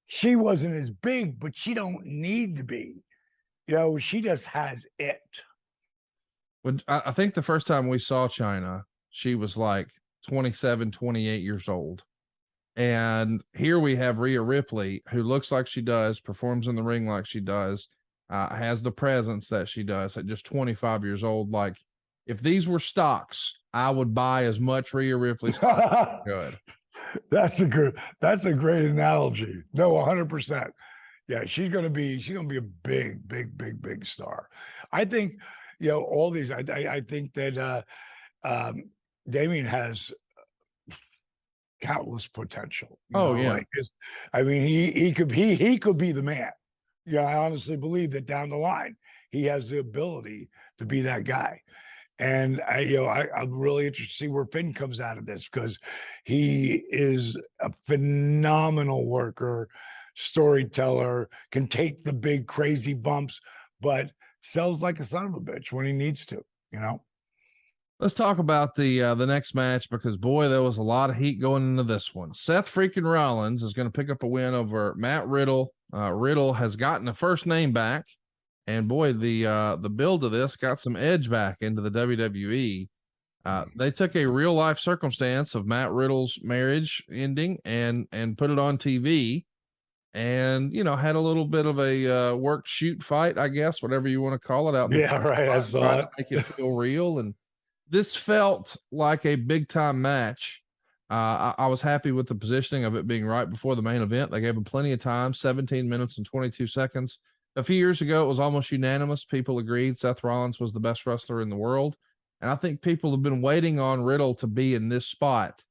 She wasn't as big, but she don't need to be. You know, she just has it. When I think the first time we saw China, she was like 27, 28 years old. And here we have Rhea Ripley, who looks like she does, performs in the ring like she does, has the presence that she does at just 25 years old. Like, if these were stocks, I would buy as much Rhea Ripley stock as I could. That's a great analogy. No, 100%. Yeah, she's gonna be a big, big, big, big star. I think, you know, all these. I think that Damien has countless potential. Oh, yeah. Like I mean, he could be the man. Yeah, I honestly believe that down the line he has the ability to be that guy. And I'm really interested to see where Finn comes out of this, because he is a phenomenal worker, storyteller, can take the big crazy bumps, but sells like a son of a bitch when he needs to, Let's talk about the next match, because boy, there was a lot of heat going into this one. Seth freaking Rollins is going to pick up a win over Matt Riddle. Riddle has gotten a first name back, and boy, the build of this got some edge back into the WWE. They took a real life circumstance of Matt Riddle's marriage ending and put it on TV, and had a little bit of a work shoot fight, I guess, whatever you want to call it, out. Yeah, right. I saw it. Make it feel real, and this felt like a big time match. I was happy with the positioning of it being right before the main event. They gave him plenty of time, 17 minutes and 22 seconds. A few years ago, it was almost unanimous. People agreed Seth Rollins was the best wrestler in the world. And I think people have been waiting on Riddle to be in this spot.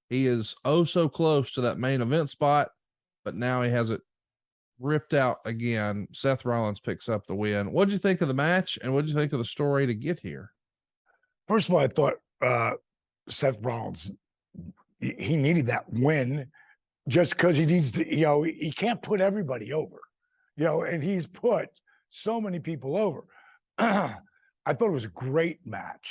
He is oh so close to that main event spot, but now he has it ripped out again. Seth Rollins picks up the win. What'd you think of the match, and what'd you think of the story to get here? First of all, I thought Seth Rollins, he needed that win just because he needs to, he can't put everybody over, and he's put so many people over. I thought it was a great match.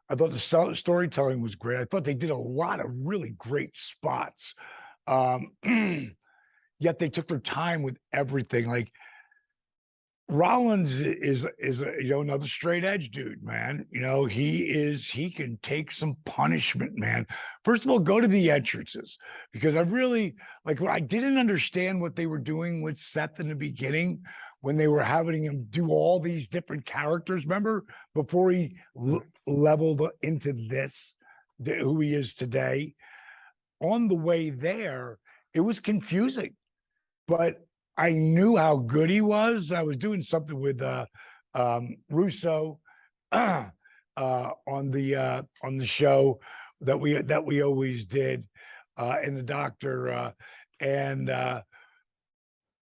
I thought the storytelling was great. I thought they did a lot of really great spots. Yet they took their time with everything. Like, Rollins is another straight edge dude, man. He can take some punishment, man. First of all, go to the entrances, because I really I didn't understand what they were doing with Seth in the beginning when they were having him do all these different characters. Remember, before he leveled into who he is today. On the way there, it was confusing, but I knew how good he was. I was doing something with Russo on the show that we always did, and the doctor, and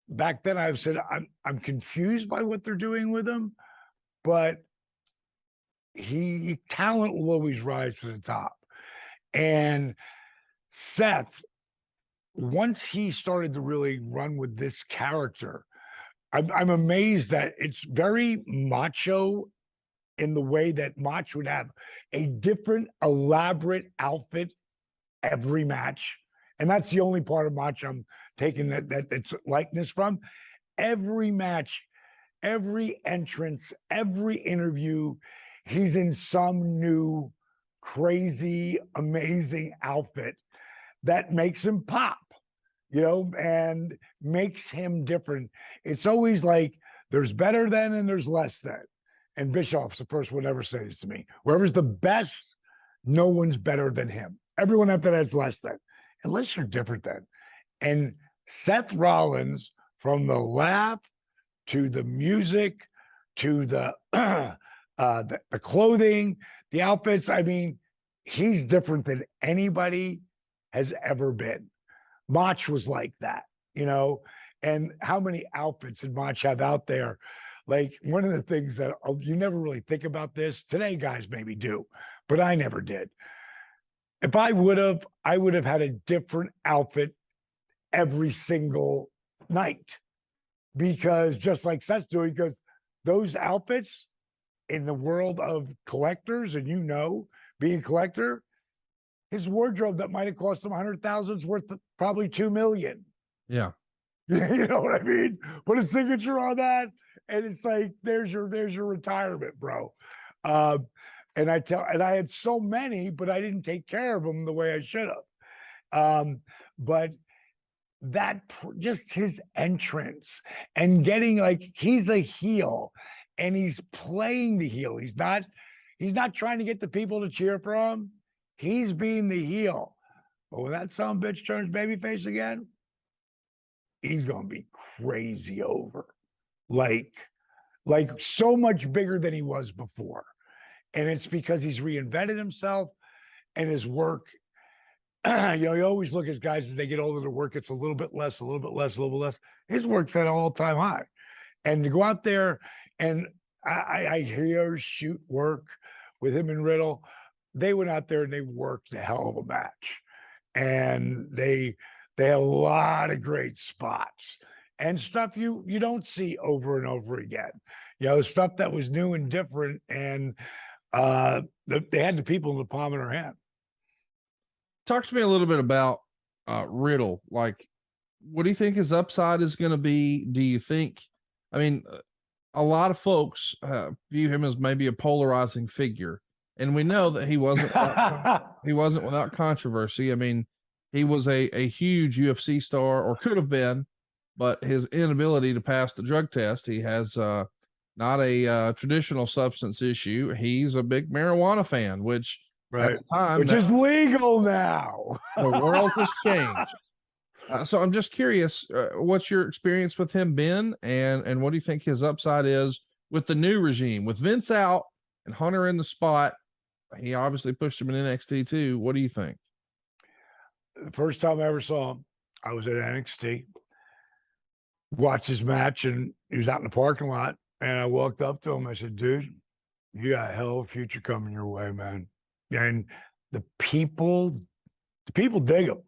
back then I said I'm confused by what they're doing with him, but talent will always rise to the top. And Seth, once he started to really run with this character, I'm amazed that it's very macho in the way that Mach would have a different elaborate outfit every match. And that's the only part of Mach I'm taking that it's likeness from. Every match, every entrance, every interview, he's in some new crazy, amazing outfit that makes him pop, and makes him different. It's always like there's better than and there's less than. And Bischoff's the first one ever say this to me. Whoever's the best, no one's better than him. Everyone after that is less than, unless you're different than. And Seth Rollins, from the laugh to the music to the clothing, the outfits, I mean, he's different than anybody has ever been. Mach was like that, and how many outfits did Mach have out there? Like, one of the things that you never really think about this today, guys maybe do, but I never did. If I would have had a different outfit every single night, because just like Seth's doing, because those outfits in the world of collectors, and being a collector, his wardrobe that might have cost him 100,000 is worth probably 2 million. Yeah. You know what I mean? Put a signature on that, and it's like, there's your retirement, bro. And I had so many, but I didn't take care of them the way I should have. But just his entrance and getting he's a heel, and he's playing the heel. He's not trying to get the people to cheer for him. He's being the heel. But when that son of a bitch turns babyface again, he's gonna be crazy over. Like so much bigger than he was before. And it's because he's reinvented himself, and his work. You always look at guys as they get older, the work gets a little bit less, a little bit less, a little bit less. His work's at an all-time high. And to go out there and I hear shoot work with him and Riddle. They went out there and they worked a hell of a match. And they had a lot of great spots and stuff you don't see over and over again. Stuff that was new and different, and they had the people in the palm of their hand. Talk to me a little bit about Riddle. Like, what do you think his upside is going to be? Do you think, I mean, a lot of folks view him as maybe a polarizing figure, and we know that he wasn't without controversy. I mean, he was a huge UFC star, or could have been, but his inability to pass the drug test. He has not a traditional substance issue. He's a big marijuana fan, which right, at the time, which is legal now. The world has changed. So I'm just curious, what's your experience with him been, and what do you think his upside is with the new regime, with Vince out and Hunter in the spot? He obviously pushed him in NXT too. What do you think? The first time I ever saw him, I was at NXT, watched his match, and he was out in the parking lot. And I walked up to him. I said, "Dude, you got a hell of a future coming your way, man." And the people dig him.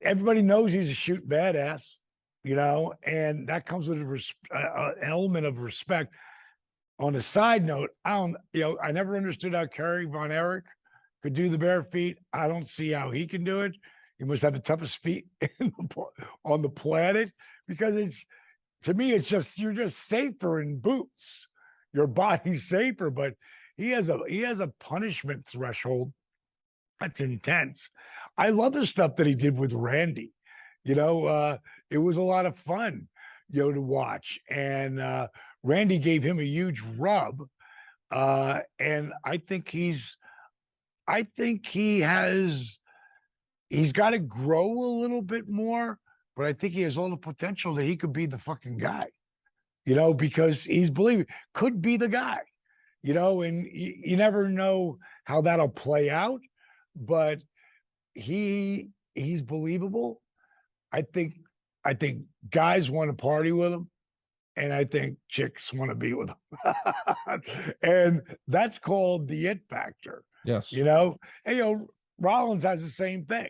Everybody knows he's a shoot badass, and that comes with an element of respect. On a side note, I never understood how Kerry Von Erich could do the bare feet. I don't see how he can do it. He must have the toughest feet on the planet, because to me, you're just safer in boots. Your body's safer, but he has a punishment threshold that's intense. I love the stuff that he did with Randy. It was a lot of fun, to watch. And Randy gave him a huge rub. And I think he's got to grow a little bit more, but I think he has all the potential that he could be the fucking guy, because he's could be the guy, and you never know how that'll play out, but he's believable. I think guys want to party with him, and I think chicks want to be with him. And that's called the it factor. Yes. And Rollins has the same thing,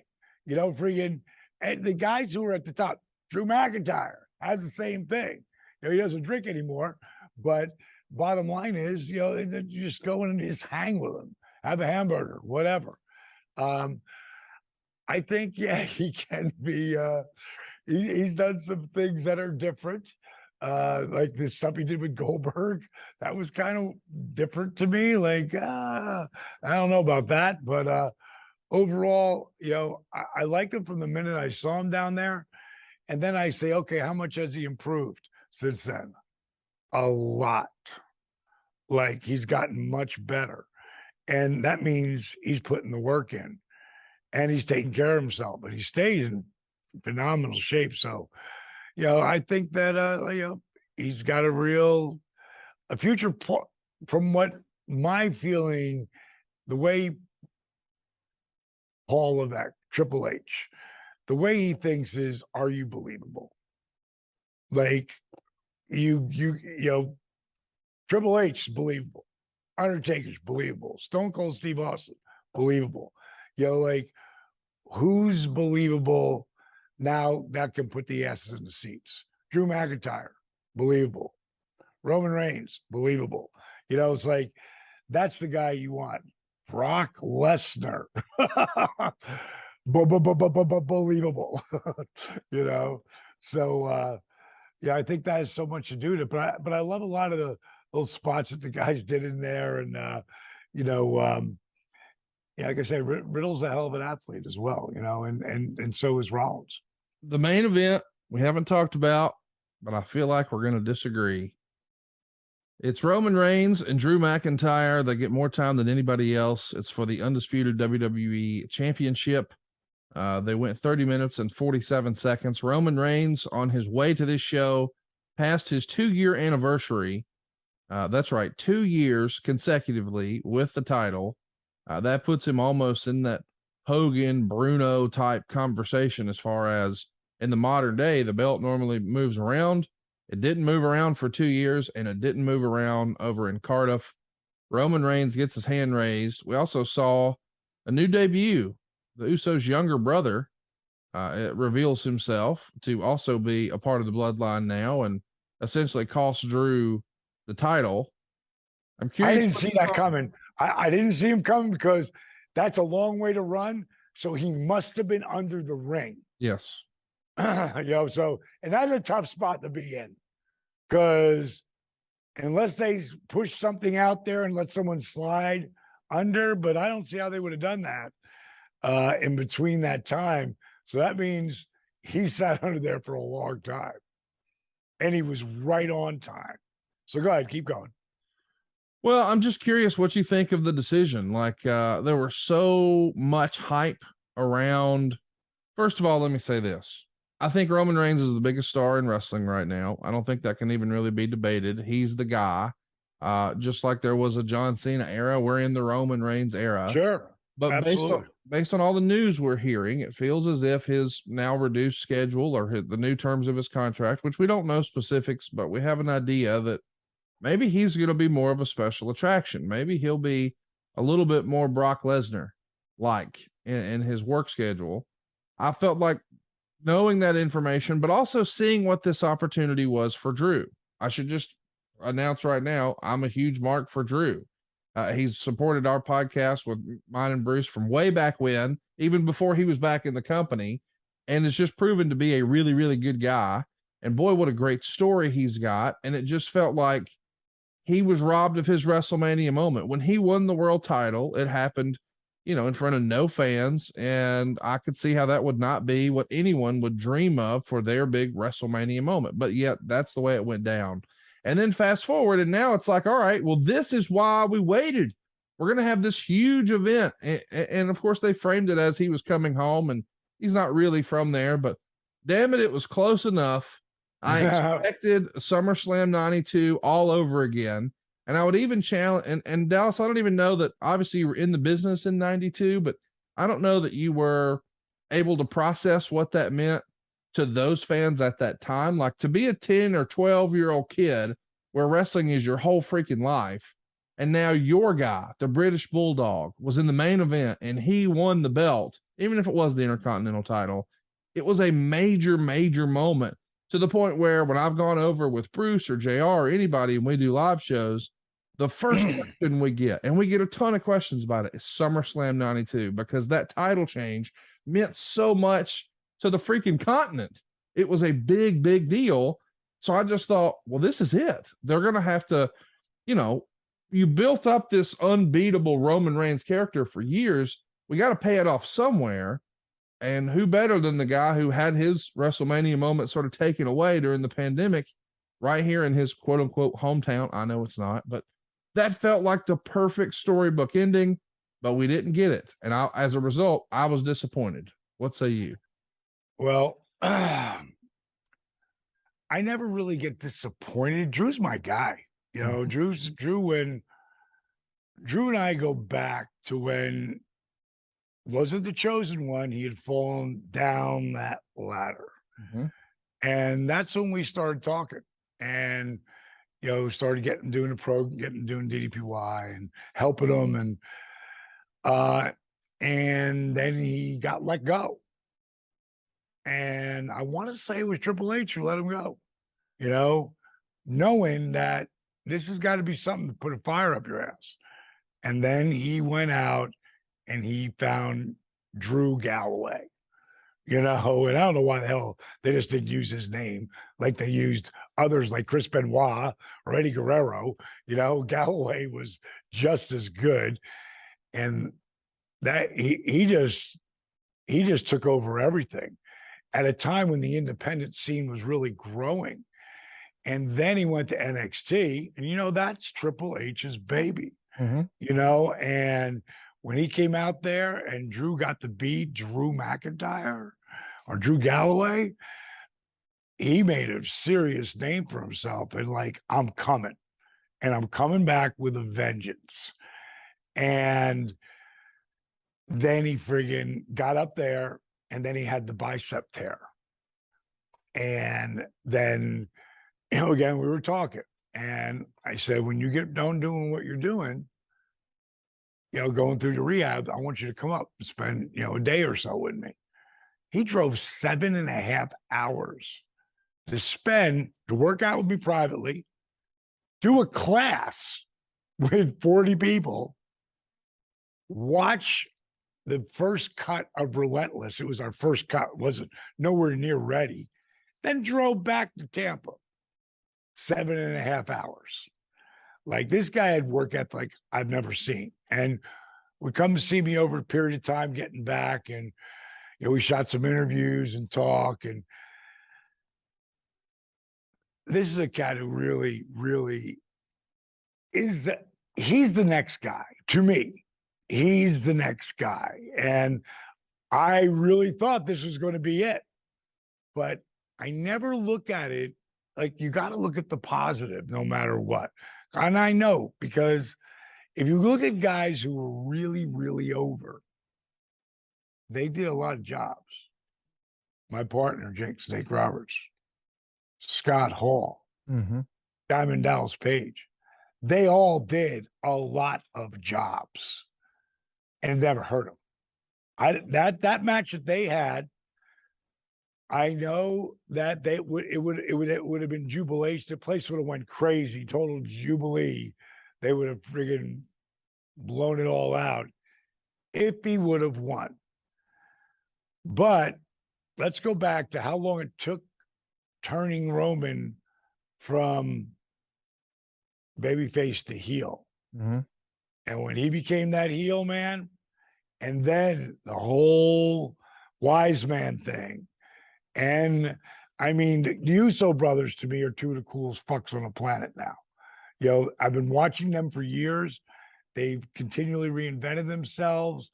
and the guys who are at the top, Drew McIntyre has the same thing. He doesn't drink anymore, but bottom line is, you just go in and just hang with him, have a hamburger, whatever. I think, he can be, he's done some things that are different. Like the stuff he did with Goldberg, that was kind of different to me. Like, I don't know about that, but overall, I liked him from the minute I saw him down there. And then I say, okay, how much has he improved since then? A lot. Like, he's gotten much better. And that means he's putting the work in, and he's taking care of himself, but he stays in phenomenal shape. So, I think that, he's got a future from what my feeling, the way Paul Levesque, Triple H, the way he thinks is, are you believable? Like, Triple H is believable. Undertaker's believable. Stone Cold Steve Austin, believable. Like, who's believable now that can put the asses in the seats? Drew McIntyre, believable. Roman Reigns, believable. It's like, that's the guy you want. Brock Lesnar, believable. So I think that has so much to do with it. But I love a lot of the little spots that the guys did in there, and like I say, Riddle's a hell of an athlete as well, and so is Rollins. The main event we haven't talked about, but I feel like we're going to disagree. It's Roman Reigns and Drew McIntyre. They get more time than anybody else. It's for the undisputed WWE Championship. They went 30 minutes and 47 seconds. Roman Reigns, on his way to this show, passed his 2-year anniversary That's right, 2 years consecutively with the title. That puts him almost in that Hogan, Bruno type conversation as far as in the modern day, the belt normally moves around. It didn't move around for 2 years, and it didn't move around over in Cardiff. Roman Reigns gets his hand raised. We also saw a new debut. The Usos' younger brother it reveals himself to also be a part of the bloodline now and essentially costs Drew the title. I'm curious. I didn't see that coming. I didn't see him coming because that's a long way to run. So he must have been under the ring. Yes. So, and that's a tough spot to be in because unless they push something out there and let someone slide under, but I don't see how they would have done that in between that time. So that means he sat under there for a long time and he was right on time. So go ahead, keep going. Well, I'm just curious what you think of the decision. Like, there was so much hype around. First of all, let me say this. I think Roman Reigns is the biggest star in wrestling right now. I don't think that can even really be debated. He's the guy. Just like there was a John Cena era, we're in the Roman Reigns era. Sure. But based on all the news we're hearing, it feels as if his now reduced schedule or the new terms of his contract, which we don't know specifics, but we have an idea that maybe he's going to be more of a special attraction. Maybe he'll be a little bit more Brock Lesnar like in his work schedule. I felt like knowing that information, but also seeing what this opportunity was for Drew. I should just announce right now, I'm a huge mark for Drew. He's supported our podcast with mine and Bruce from way back when, even before he was back in the company, and it's just proven to be a really, really good guy. And boy, what a great story he's got. And it just felt like he was robbed of his WrestleMania moment. When he won the world title, it happened, in front of no fans. And I could see how that would not be what anyone would dream of for their big WrestleMania moment. But yet that's the way it went down. And then fast forward, and now it's like, all right, well, this is why we waited. We're going to have this huge event. And of course, they framed it as he was coming home, and he's not really from there, but damn it, it was close enough. I expected SummerSlam 92 all over again. And I would even challenge, and Dallas, I don't even know that obviously you were in the business in 92, but I don't know that you were able to process what that meant to those fans at that time. Like, to be a 10 or 12-year-old kid where wrestling is your whole freaking life, and now your guy, the British Bulldog, was in the main event and he won the belt, even if it was the Intercontinental title. It was a major, major moment, to the point where when I've gone over with Bruce or JR or anybody and we do live shows, the first question we get, and we get a ton of questions about it, is SummerSlam 92, because that title change meant so much to the freaking continent. It was a big, big deal. So I just thought, well, this is it. They're going to have to, you built up this unbeatable Roman Reigns character for years. We got to pay it off somewhere. And who better than the guy who had his WrestleMania moment sort of taken away during the pandemic right here in his quote unquote hometown. I know it's not, but that felt like the perfect storybook ending, but we didn't get it. And as a result, I was disappointed. What say you? Well, I never really get disappointed. Drew's my guy. When Drew and I go back to when wasn't the chosen one, he had fallen down that ladder. Mm-hmm. And that's when we started talking and, started doing DDPY and helping him. And then he got let go. And I want to say it was Triple H who let him go, knowing that this has got to be something to put a fire up your ass. And then he went out and he found Drew Galloway, and I don't know why the hell they just didn't use his name like they used others like Chris Benoit or Eddie Guerrero. Galloway was just as good. And that he just took over everything at a time when the independent scene was really growing. And then he went to NXT, and that's Triple H's baby, and when he came out there and Drew got to beat Drew McIntyre or Drew Galloway, he made a serious name for himself and I'm coming. and I'm coming back with a vengeance. And then he friggin' got up there, and then he had the bicep tear. And then, again, we were talking, and I said, when you get done doing what you're doing, going through the rehab, I want you to come up and spend, a day or so with me. He drove 7.5 hours to work out with me privately, do a class with 40 people, watch the first cut of Relentless. It was our first cut, wasn't nowhere near ready. Then drove back to Tampa, 7.5 hours. Like, this guy had work ethic I've never seen, and would come to see me over a period of time, getting back, and we shot some interviews and talk. And this is a cat who really, really he's the next guy to me. He's the next guy. And I really thought this was going to be it. But I never look at it like, you got to look at the positive no matter what. And I know, because if you look at guys who were really, really over, they did a lot of jobs. My partner, Jake Snake Roberts, Scott Hall, Diamond Dallas Page, they all did a lot of jobs, and it never hurt them. That match that they had, I know that it would have been jubilation. The place would have went crazy, total jubilee. They would have friggin' blown it all out if he would have won. But let's go back to how long it took turning Roman from babyface to heel. And when he became that heel, man, and then the whole wise man thing. And I mean, the Uso brothers to me are two of the coolest fucks on the planet now. I've been watching them for years. They've continually reinvented themselves,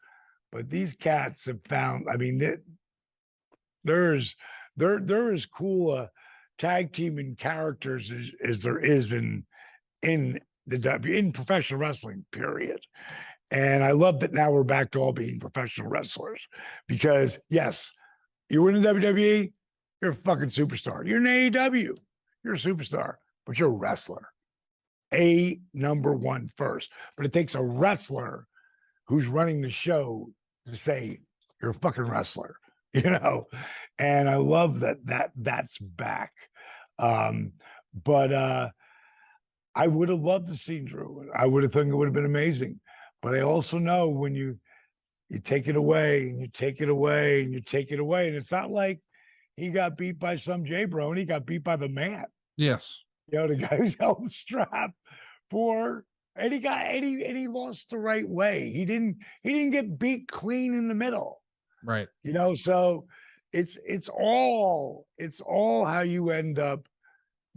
but these cats have found, I mean, they're as cool a tag team in characters as there is in professional wrestling, period. And I love that now we're back to all being professional wrestlers, because yes, you were in the WWE, you're a fucking superstar. You're in AEW, you're a superstar, but you're a wrestler. Number one first. But it takes a wrestler who's running the show to say you're a fucking wrestler, and I love that's back. But I would have loved to see Drew. I would have thought it would have been amazing. But I also know when you take it away and you take it away and you take it away, and it's not like he got beat by some J-Bro, and he got beat by the man. Yes. The guy who's held the strap and he lost the right way. He didn't get beat clean in the middle. Right. So it's all how you end up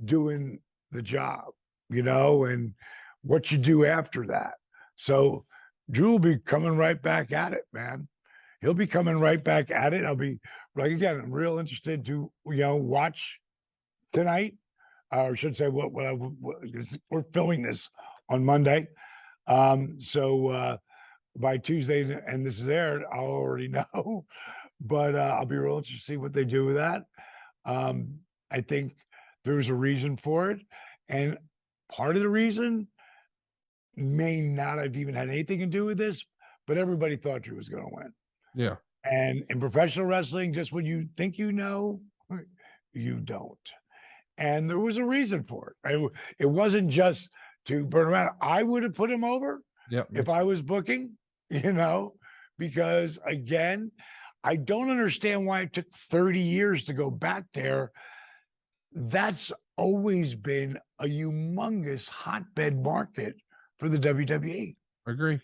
doing the job, and what you do after that. So Drew will be coming right back at it, man. He'll be coming right back at it. I'll be again, I'm real interested to, watch tonight. Or I should say, we're filming this on Monday. So by Tuesday, and this is aired, I'll already know. But I'll be real interested to see what they do with that. I think there's a reason for it. And part of the reason may not have even had anything to do with this, but everybody thought Drew was going to win. Yeah. And in professional wrestling, just when you think you know, you don't. And there was a reason for it. It wasn't just to burn him out. I would have put him over if I was booking, because again, I don't understand why it took 30 years to go back there. That's always been a humongous hotbed market for the WWE. Agree.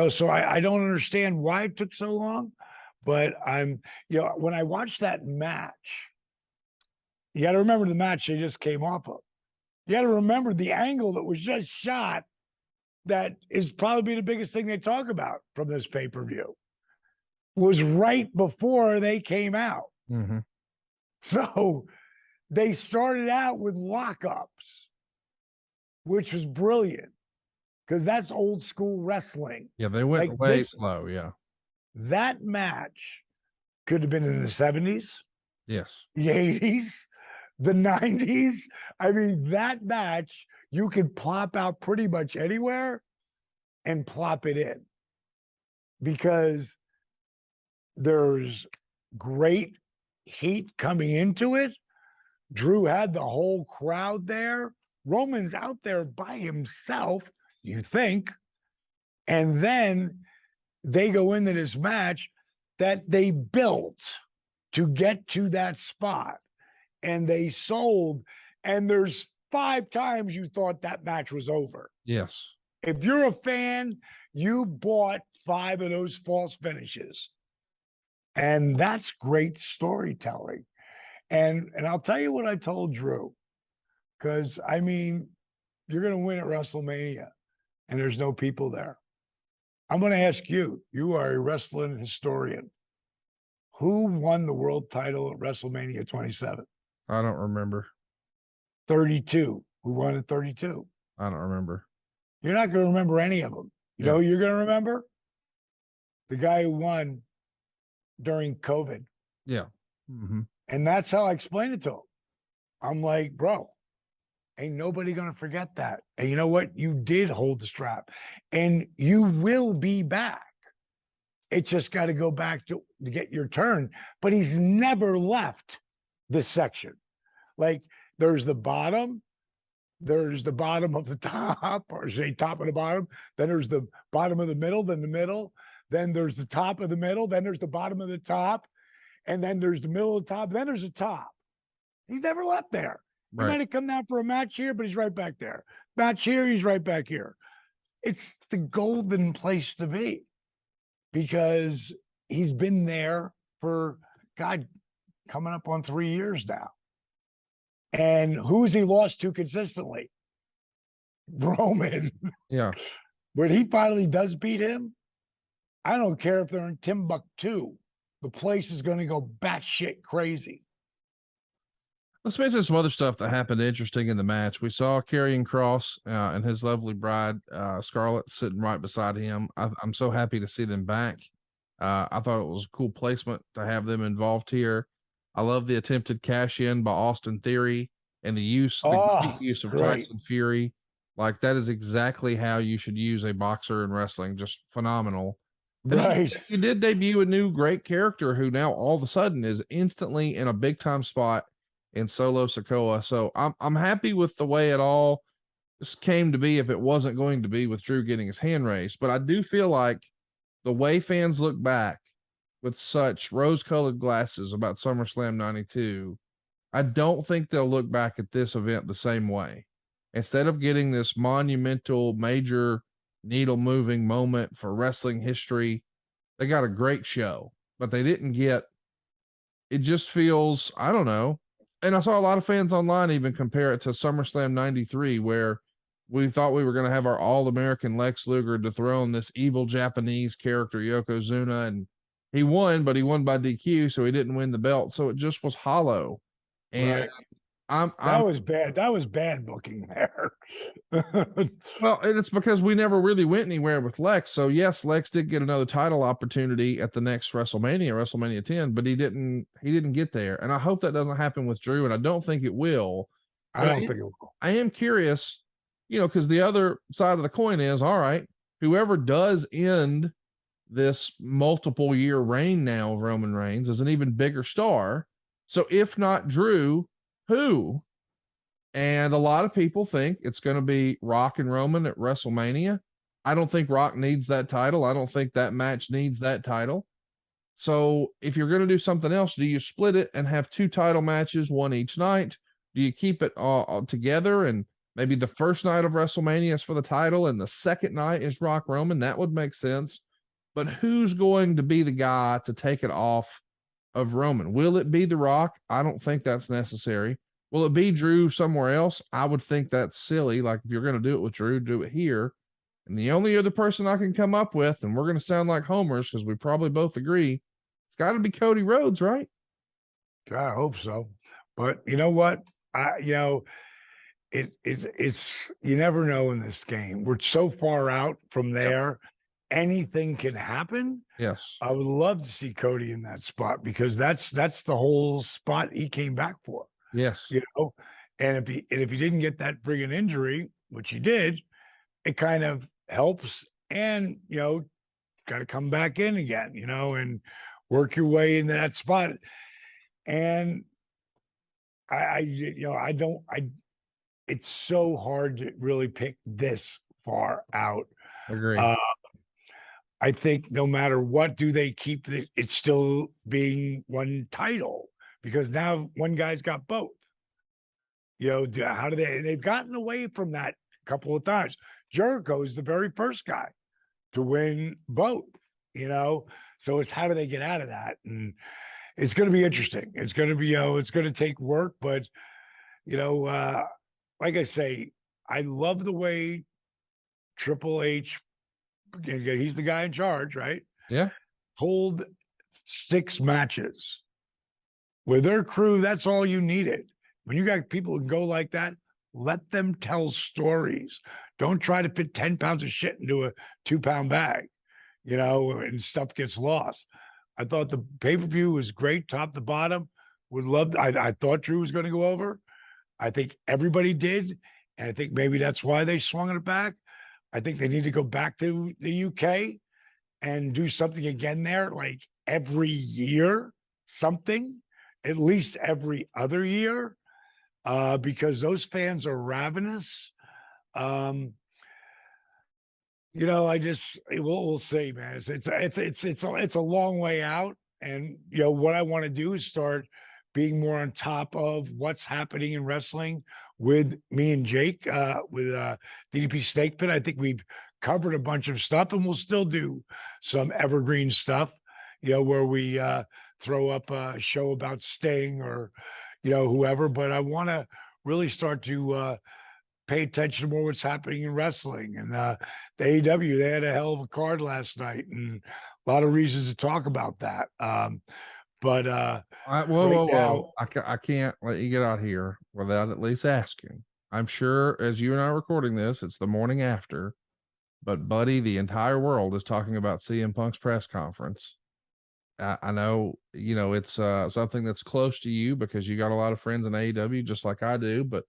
So I don't understand why it took so long, but when I watched that match, you got to remember the match they just came off of. You got to remember the angle that was just shot. That is probably the biggest thing they talk about from this pay-per-view. Was right before they came out. So they started out with lockups. which was brilliant because that's old school wrestling. Yeah, they went Like way this- slow. Yeah. That match could have been in the 70s, Yes. the 80s, the 90s. I mean, that match you could plop out pretty much anywhere and plop it in because there's great heat coming into it. Drew had the whole crowd there. Roman's out there by himself, you think. And then they go into this match that they built to get to that spot. And they sold. And there's 5 times you thought that match was over. Yes. If you're a fan, you bought 5 of those false finishes. And that's great storytelling. And I'll tell you what I told Drew, because I mean, you're going to win at WrestleMania and there's no people there. I'm going to ask you, you are a wrestling historian. Who won the world title at WrestleMania 27? I don't remember. 32. Who won at 32? I don't remember. You're not going to remember any of them. You know who you're going to remember? The guy who won during COVID. Yeah. Mm-hmm. And that's how I explained it to him. I'm like, bro, ain't nobody going to forget that. And you know what? You did hold the strap and you will be back. It just got to go back to get your turn. But he's never left this section. Like there's the bottom of the top, or say top of the bottom. Then there's the bottom of the middle, then the middle. Then there's the top of the middle. Then there's the bottom of the top. And then there's the middle of the top. Then there's the top. He's never left there. He might have come down for a match here, but he's right back there. Match here, he's right back here. It's the golden place to be because he's been there for, God, coming up on 3 years now. And who's he lost to consistently? Roman. Yeah. When he finally does beat him, I don't care if they're in Timbuktu. The place is going to go batshit crazy. Let's mention some other stuff that happened interesting in the match. We saw Karrion Kross and his lovely bride, Scarlett, sitting right beside him. I'm so happy to see them back. I thought it was a cool placement to have them involved here. I love the attempted cash in by Austin Theory and the great use of Tyson Fury. Like that is exactly how you should use a boxer in wrestling. Just phenomenal. Right. You did debut a new great character who now all of a sudden is instantly in a big time spot in Solo Sikoa. So I'm happy with the way it all just came to be if it wasn't going to be with Drew getting his hand raised. But I do feel like the way fans look back with such rose-colored glasses about SummerSlam 92, I don't think they'll look back at this event the same way. Instead of getting this monumental, major needle-moving moment for wrestling history, they got a great show, but they didn't get, it just feels, I don't know. And I saw a lot of fans online even compare it to SummerSlam 93, where we thought we were going to have our all-American Lex Luger dethrone this evil Japanese character, Yokozuna, and he won, but he won by DQ, so he didn't win the belt. So it just was hollow. And that was bad. That was bad booking there. Well, and it's because we never really went anywhere with Lex. So yes, Lex did get another title opportunity at the next WrestleMania 10, but he didn't get there. And I hope that doesn't happen with Drew, and I don't think it will. I don't think it will. I am curious, because the other side of the coin is, all right, whoever does end this multiple year reign now of Roman Reigns is an even bigger star. So if not Drew, who? And a lot of people think it's going to be Rock and Roman at WrestleMania. I don't think Rock needs that title. I don't think that match needs that title. So if you're going to do something else, do you split it and have 2 title matches, one each night? Do you keep it all together and maybe the first night of WrestleMania is for the title and the second night is Rock Roman? That would make sense. But who's going to be the guy to take it off of Roman? Will it be The Rock? I don't think that's necessary. Will it be Drew somewhere else? I would think that's silly. Like, if you're going to do it with Drew, do it here. And the only other person I can come up with, and we're going to sound like homers because we probably both agree, it's got to be Cody Rhodes, right? I hope so. But you know what? it's you never know in this game. We're so far out from there. Anything can happen. Yes. I would love to see Cody in that spot because that's the whole spot he came back for. Yes. You know, and if he didn't get that friggin' injury, which he did, it kind of helps. And got to come back in again, and work your way into that spot. And it's so hard to really pick this far out. Agree. I think no matter what, do they keep it's still being one title because now one guy's got both. How do they've gotten away from that a couple of times. Jericho is the very first guy to win both, so it's how do they get out of that? And it's going to be interesting. It's going to be, it's going to take work, but like I say, I love the way Triple H, he's the guy in charge, right? Yeah. Hold 6 matches with their crew. That's all you needed. When you got people who go like that, let them tell stories. Don't try to fit 10 pounds of shit into a 2-pound bag, and stuff gets lost. I thought the pay-per-view was great, top to bottom. I thought Drew was going to go over. I think everybody did. And I think maybe that's why they swung it back. I think they need to go back to the UK and do something again there, like every year, something, at least every other year, because those fans are ravenous. We'll see, man. It's a long way out, and what I want to do is start being more on top of what's happening in wrestling with me and Jake, with DDP Snake Pit. I think we've covered a bunch of stuff, and we'll still do some evergreen stuff, where we throw up a show about Sting or whoever. But I want to really start to pay attention to more what's happening in wrestling. And the AEW, they had a hell of a card last night, and a lot of reasons to talk about that. Whoa. I can't let you get out here without at least asking. I'm sure as you and I are recording this, it's the morning after, but buddy, the entire world is talking about CM Punk's press conference. I know, it's something that's close to you because you got a lot of friends in AEW, just like I do, but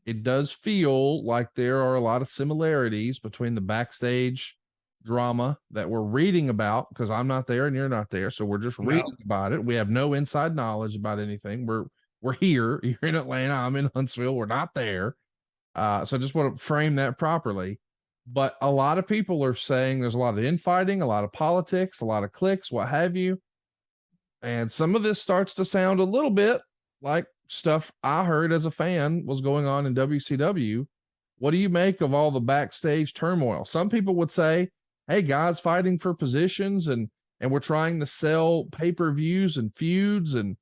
it does feel like there are a lot of similarities between the backstage drama that we're reading about, because I'm not there and you're not there. So we're just reading about it. We have no inside knowledge about anything. We're here. You're in Atlanta. I'm in Huntsville. We're not there. So I just want to frame that properly. But a lot of people are saying there's a lot of infighting, a lot of politics, a lot of cliques, what have you. And some of this starts to sound a little bit like stuff I heard as a fan was going on in WCW. What do you make of all the backstage turmoil? Some people would say, hey, guys fighting for positions and we're trying to sell pay-per-views and feuds, and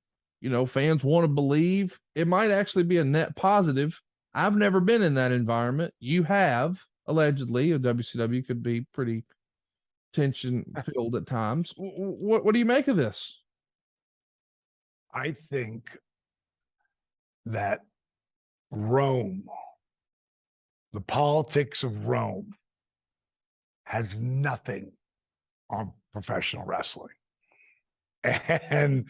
fans want to believe. It might actually be a net positive. I've never been in that environment. You have, allegedly. A WCW could be pretty tension-filled at times. What do you make of this? I think that Rome, the politics of Rome, has nothing on professional wrestling. And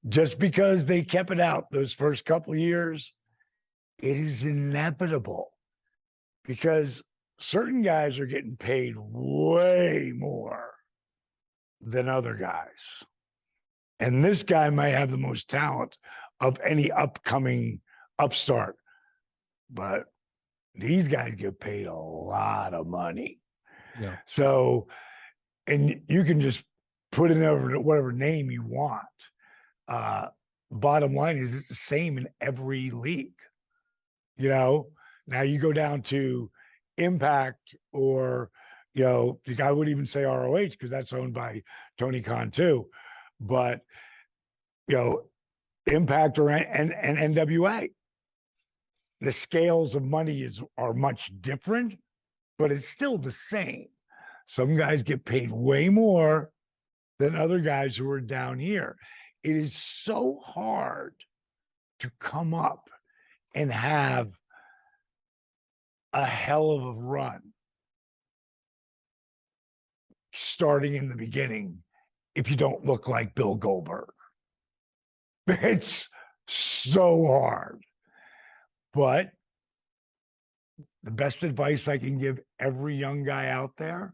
just because they kept it out those first couple of years, it is inevitable because certain guys are getting paid way more than other guys. And this guy might have the most talent of any upcoming upstart, but these guys get paid a lot of money. Yeah. So, and you can just put in whatever name you want. Bottom line is it's the same in every league. Now you go down to Impact or, I would even say ROH because that's owned by Tony Khan too. But, Impact or and NWA, the scales of money are much different, but it's still the same. Some guys get paid way more than other guys who are down here. It is so hard to come up and have a hell of a run starting in the beginning if you don't look like Bill Goldberg. It's so hard. But the best advice I can give every young guy out there,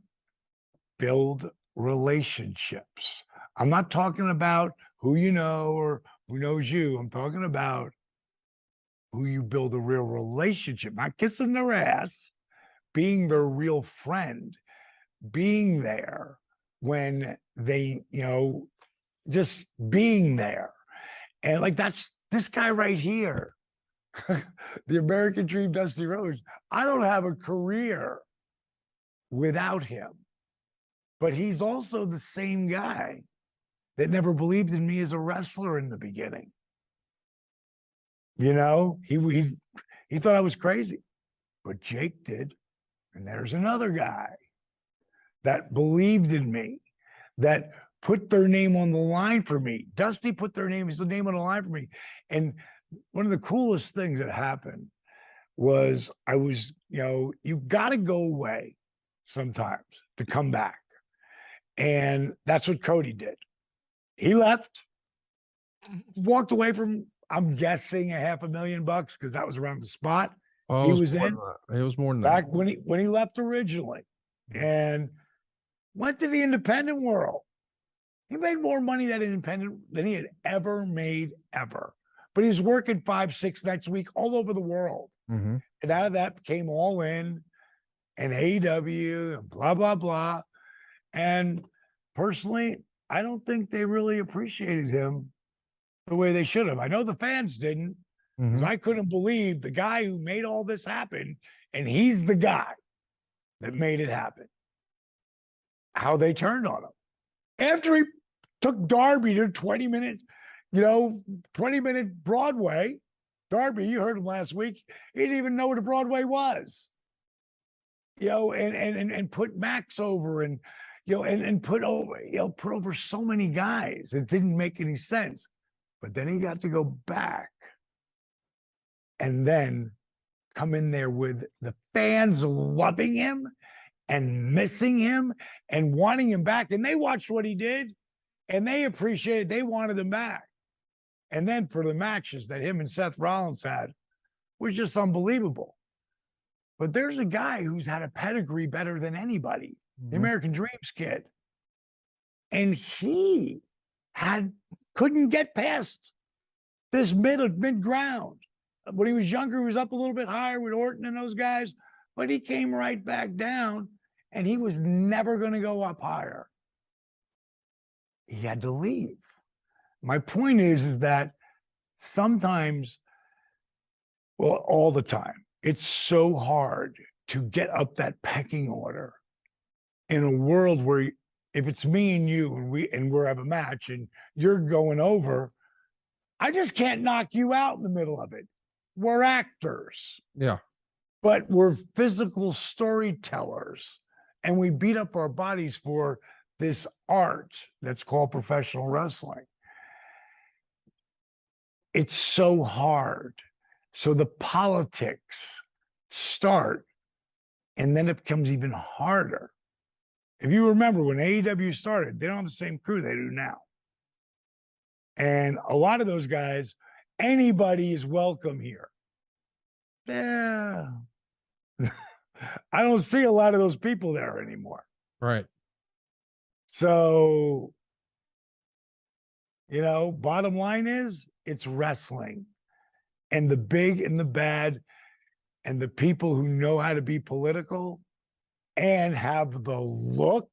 build relationships. I'm not talking about who you know or who knows you. I'm talking about who you build a real relationship, not kissing their ass, being their real friend, being there when they, just being there. And like, that's this guy right here, the American Dream, Dusty Rhodes. I don't have a career without him, but he's also the same guy that never believed in me as a wrestler in the beginning. He thought I was crazy, but Jake did. And there's another guy that believed in me, that put their name on the line for me. Dusty put his name on the line for me. And one of the coolest things that happened was you got to go away sometimes to come back. And that's what Cody did. He left, walked away from, I'm guessing, $500,000 because that was around the spot. Oh, he was in. It was more than Back that. when he left originally and went to the independent world. He made more money that independent than he had ever made ever. But he's working 5-6 nights a week all over the world. Mm-hmm. And out of that came All In and AEW and blah, blah, blah. And personally, I don't think they really appreciated him the way they should have. I know the fans didn't, because I couldn't believe the guy who made all this happen, and he's the guy that made it happen, how they turned on him. After he took Darby to 20-minute Broadway. Darby, you heard him last week. He didn't even know what a Broadway was. And put Max over and put over so many guys. It didn't make any sense. But then he got to go back and then come in there with the fans loving him and missing him and wanting him back. And they watched what he did and they appreciated, they wanted him back. And then for the matches that him and Seth Rollins had was just unbelievable. But there's a guy who's had a pedigree better than anybody, the American Dreams kid. And he couldn't get past this mid ground. When he was younger, he was up a little bit higher with Orton and those guys, but he came right back down and he was never going to go up higher. He had to leave. My point is that sometimes, well, all the time, it's so hard to get up that pecking order in a world where if it's me and you and we have a match and you're going over, I just can't knock you out in the middle of it. We're actors. Yeah. But we're physical storytellers and we beat up our bodies for this art that's called professional wrestling. It's so hard. So the politics start and then it becomes even harder. If you remember when AEW started, they don't have the same crew they do now. And a lot of those guys, anybody is welcome here. Yeah. I don't see a lot of those people there anymore. Right. So, bottom line is it's wrestling. And the big and the bad and the people who know how to be political and have the look,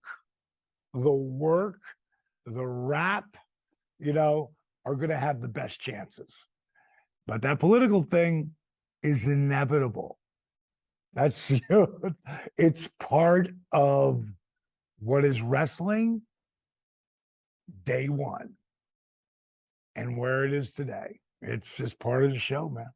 the work, the rap, are going to have the best chances. But that political thing is inevitable. That's, it's part of what is wrestling day one and where it is today. It's just part of the show, man.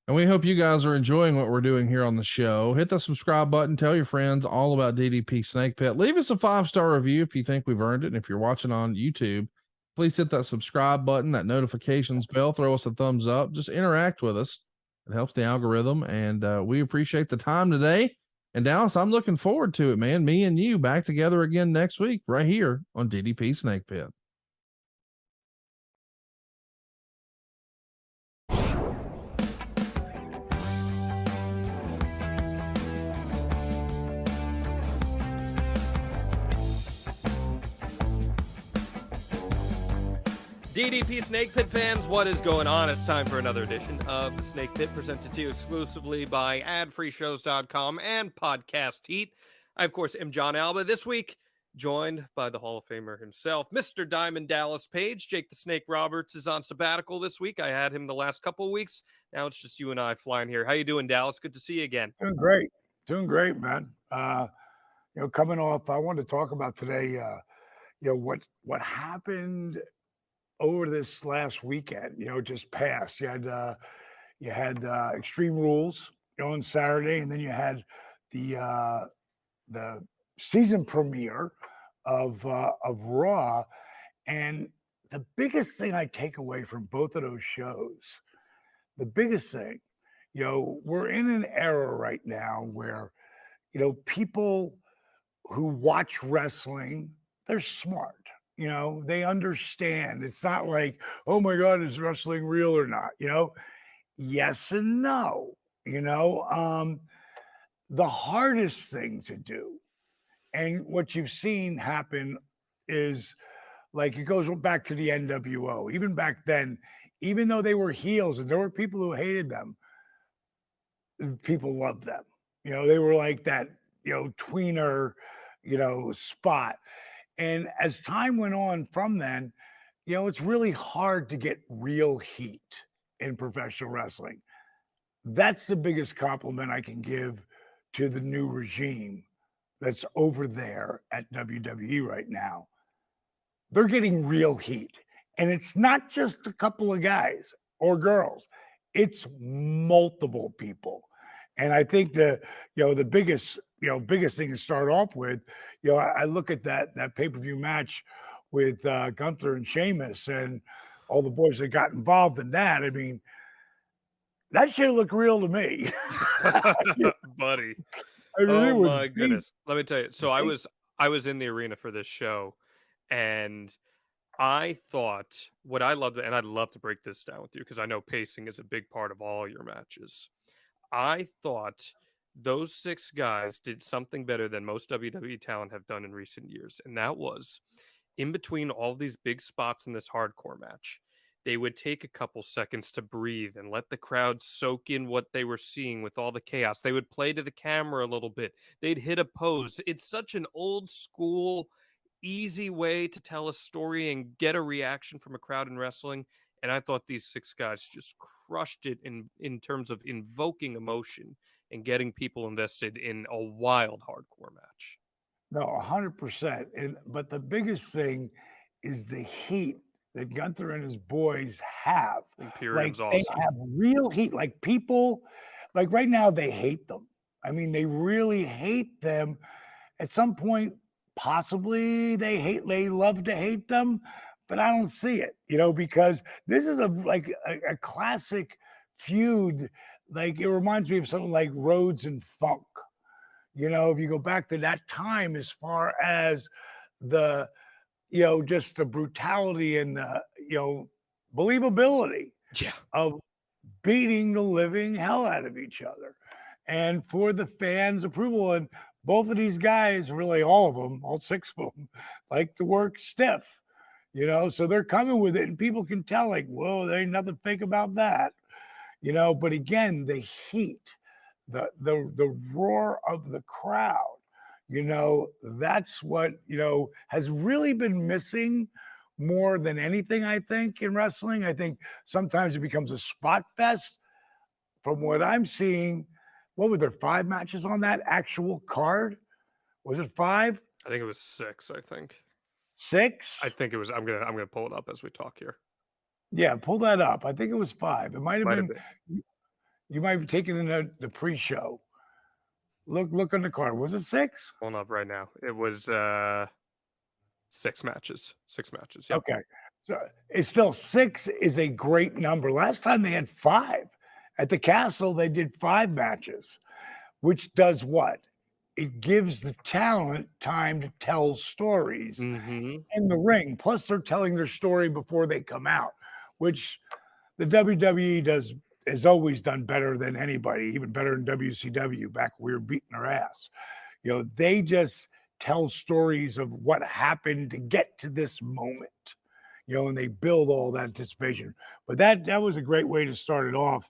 And we hope you guys are enjoying what we're doing here on the show. Hit the subscribe button. Tell your friends all about DDP Snake Pit. Leave us a 5-star review if you think we've earned it. And if you're watching on YouTube, please hit that subscribe button, that notifications bell. Throw us a thumbs up. Just interact with us. It helps the algorithm, and we appreciate the time today. And Dallas, I'm looking forward to it, man. Me and you back together again next week, right here on DDP Snake Pit. DDP Snake Pit fans, what is going on? It's time for another edition of the Snake Pit, presented to you exclusively by adfreeshows.com and Podcast Heat. I, of course, am John Alba. This week, joined by the Hall of Famer himself, Mr. Diamond Dallas Page. Jake the Snake Roberts is on sabbatical this week. I had him the last couple of weeks. Now it's just you and I flying here. How you doing, Dallas? Good to see you again. Doing great, man. Coming off, I wanted to talk about today, what happened over this last weekend, just passed. You had Extreme Rules on Saturday, and then you had the season premiere of Raw. And the biggest thing I take away from both of those shows, the biggest thing, we're in an era right now where, people who watch wrestling, they're smart. They understand. It's not like, oh my God, is wrestling real or not? Yes and no. The hardest thing to do, and what you've seen happen is, like, it goes back to the NWO. Even back then, even though they were heels and there were people who hated them, people loved them. They were like that, tweener, spot. And as time went on from then, it's really hard to get real heat in professional wrestling. That's the biggest compliment I can give to the new regime that's over there at WWE right now. They're getting real heat. And it's not just a couple of guys or girls. It's multiple people. And I think the biggest thing to start off with, I look at that pay-per-view match with Gunther and Sheamus and all the boys that got involved in that. I mean, that shit looked real to me. Buddy. I mean, oh my goodness. Let me tell you. So I was in the arena for this show, and I thought what I loved, and I'd love to break this down with you because I know pacing is a big part of all your matches. I thought those 6 guys did something better than most WWE talent have done in recent years. And that was, in between all these big spots in this hardcore match, they would take a couple seconds to breathe and let the crowd soak in what they were seeing with all the chaos. They would play to the camera a little bit. They'd hit a pose. It's such an old school, easy way to tell a story and get a reaction from a crowd in wrestling. And I thought these 6 guys just crushed it in terms of invoking emotion and getting people invested in a wild hardcore match. No, 100%. But the biggest thing is the heat that Gunther and his boys have. Imperium's Like, awesome. they have real heat. Like, people, like, right now, they hate them. I mean, they really hate them. At some point, possibly they love to hate them, but I don't see it, because this is a classic feud. Like, it reminds me of something like Rhodes and Funk. If you go back to that time, as far as the, just the brutality and the, believability of beating the living hell out of each other. And for the fans' approval, and both of these guys, really all of them, all 6 of them, like to work stiff. So they're coming with it, and people can tell, like, whoa, there ain't nothing fake about that, but again, the heat, the roar of the crowd, that's what, has really been missing more than anything, I think, in wrestling. I think sometimes it becomes a spot fest. From what I'm seeing, what were there, 5 matches on that actual card? Was it 5? I think it was 6, I think. 6? I think it was. I'm gonna pull it up as we talk here. Yeah, pull that up. I think it was 5. It might have been. You might be taking in the pre-show. Look on the card. Was it 6? Pulling up right now. It was 6 matches. 6 matches. Yep. Okay. So it's still 6 is a great number. Last time they had 5. At the Castle, they did 5 matches, which does what? It gives the talent time to tell stories Mm-hmm. in the ring. Plus, they're telling their story before they come out, which the WWE has always done better than anybody, even better than WCW back when we were beating their ass. You know, they just tell stories of what happened to get to this moment, you know, and they build all that anticipation. But that was a great way to start it off.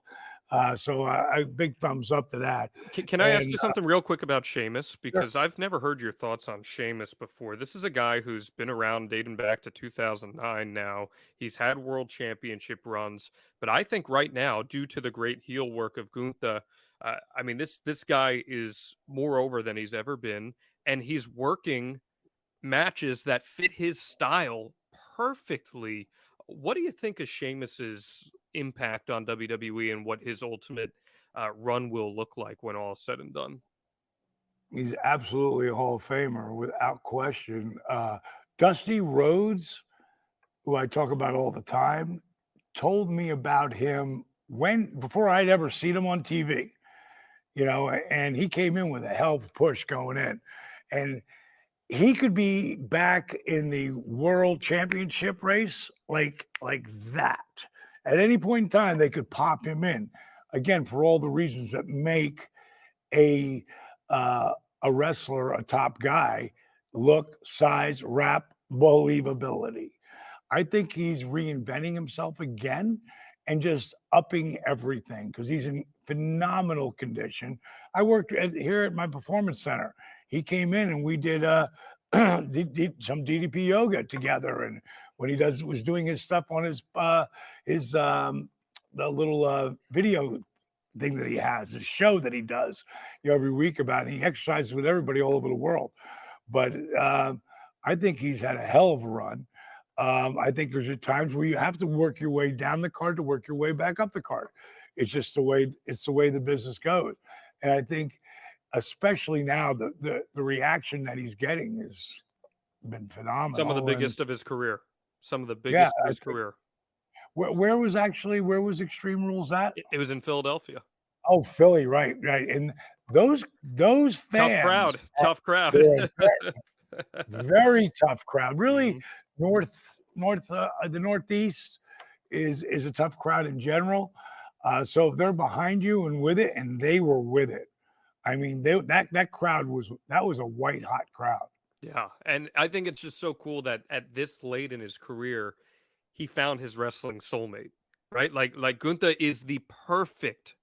So I big thumbs up to that. Can I ask And you something real quick about Sheamus? Because I've never heard your thoughts on Sheamus before. This is a guy who's been around dating back to 2009 now. He's had world championship runs, but I think right now, due to the great heel work of Gunther, I mean, this guy is more over than he's ever been, and he's working matches that fit his style perfectly. What do you think of Sheamus's impact on WWE and what his ultimate run will look like when all is said and done? he's absolutely a Hall of Famer without question. Dusty Rhodes, who I talk about all the time, told me about him before I'd ever seen him on TV, you know, and he came in with a hell of a push going in. And he could be back in the world championship race like that. At any point in time, they could pop him in. Again, for all the reasons that make a wrestler a top guy: look, size, rap, believability. I think he's reinventing himself again and just upping everything because he's in phenomenal condition. I worked here at my performance center. He came in and we did some DDP yoga together. And when he was doing his stuff on his the little video thing that he has, his show that he does, you know, every week about it. He exercises with everybody all over the world. But I think he's had a hell of a run. I think there's times where you have to work your way down the card to work your way back up the card. It's just the way the business goes. And I think especially now the reaction that he's getting has been phenomenal. Some of the biggest of his career. Some of the biggest of his career. Where was Extreme Rules at? It was in Philadelphia. Oh, Philly, right. And those fans, tough crowd. Very tough crowd. Really, Mm-hmm. the Northeast is a tough crowd in general. So if they're behind you and with it, and they were with it, I mean, that crowd was a white hot crowd. Yeah, and I think it's just so cool that at this late in his career, he found his wrestling soulmate, right? Like Gunther is the perfect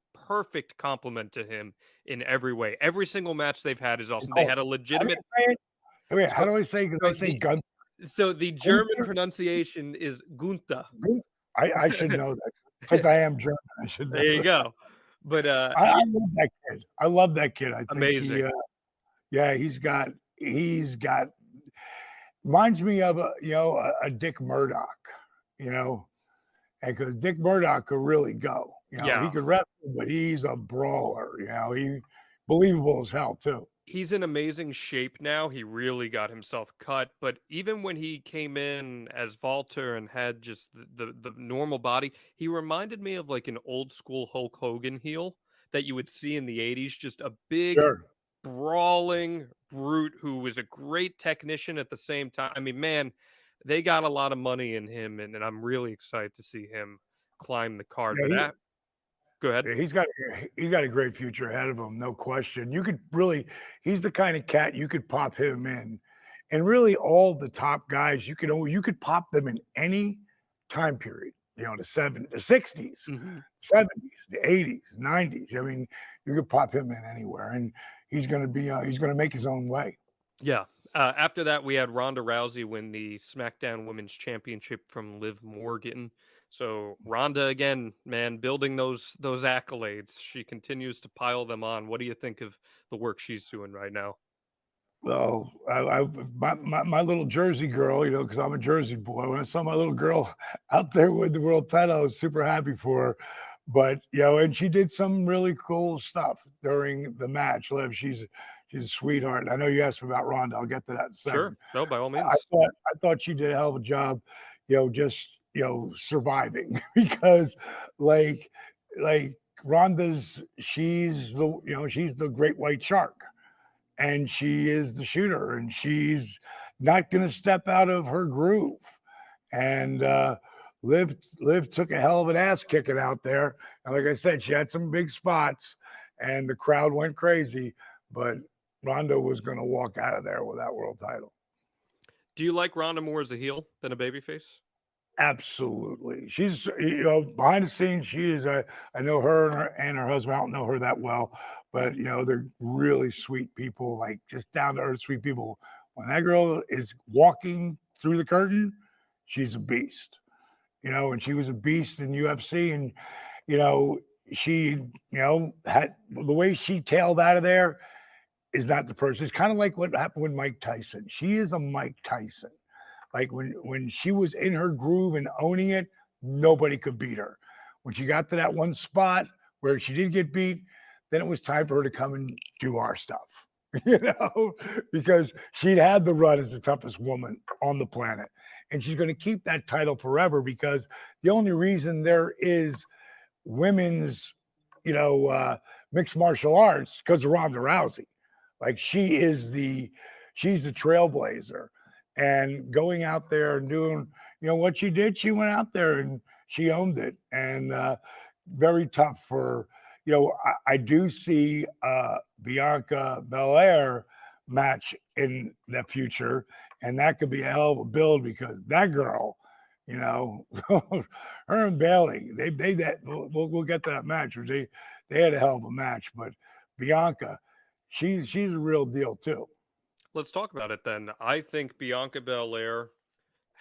complement to him in every way. Every single match they've had is awesome. They had a legitimate. How do I say? Because I say Gunther. So the German pronunciation is Gunther. I should know that since I am German. I should know. There you go. But I love that kid. I love that kid. I think amazing. He's got reminds me of a Dick Murdoch, you know, because Dick Murdoch could really go. You know, he could wrestle, but he's a brawler. You know, he believable as hell too. He's in amazing shape now. He really got himself cut. But even when he came in as Walter and had just the normal body, he reminded me of like an old school Hulk Hogan heel that you would see in the 80s. Just a big, brawling brute who was a great technician at the same time. I mean, man, they got a lot of money in him, and I'm really excited to see him climb the card. Go ahead. Yeah, he's got a great future ahead of him, no question. He's the kind of cat you could pop him in, and really all the top guys you could pop them in any time period. You know, the 60s, 70s, the 80s, 90s. I mean, you could pop him in anywhere, and he's going to make his own way. Yeah. After that, we had Ronda Rousey win the SmackDown Women's Championship from Liv Morgan. So Ronda again, man, building those accolades. She continues to pile them on. What do you think of the work she's doing right now? Well, my little Jersey girl, you know, because I'm a Jersey boy. When I saw my little girl out there with the world title, I was super happy for her. But you know, and she did some really cool stuff during the match. Liv, she's a sweetheart. I know you asked me about Ronda. I'll get to that in a second. Sure. No, by all means. I thought she did a hell of a job, you know, just surviving because like she's the great white shark, and she is the shooter, and she's not going to step out of her groove. And Liv took a hell of an ass kicking out there. And like I said, she had some big spots, and the crowd went crazy. But Ronda was going to walk out of there with that world title. Do you like Ronda more as a heel than a babyface? Absolutely. She's, behind the scenes, she is, I know her and her husband. I don't know her that well, but, they're really sweet people, like just down to earth, sweet people. When that girl is walking through the curtain, she's a beast, and she was a beast in UFC. And, she, had the way she tailed out of there is not the person. It's kind of like what happened with Mike Tyson. She is a Mike Tyson. Like when she was in her groove and owning it, nobody could beat her. When she got to that one spot where she did get beat, then it was time for her to come and do our stuff, because she'd had the run as the toughest woman on the planet. And she's going to keep that title forever, because the only reason there is women's, mixed martial arts, because of Ronda Rousey. Like she's the trailblazer. And going out there and doing, what she did, she went out there and she owned it. And very tough for, I do see Bianca Belair match in the future, and that could be a hell of a build, because that girl, her and Bailey, we'll get to that match. They had a hell of a match, but Bianca, she's a real deal too. Let's talk about it then. I think Bianca Belair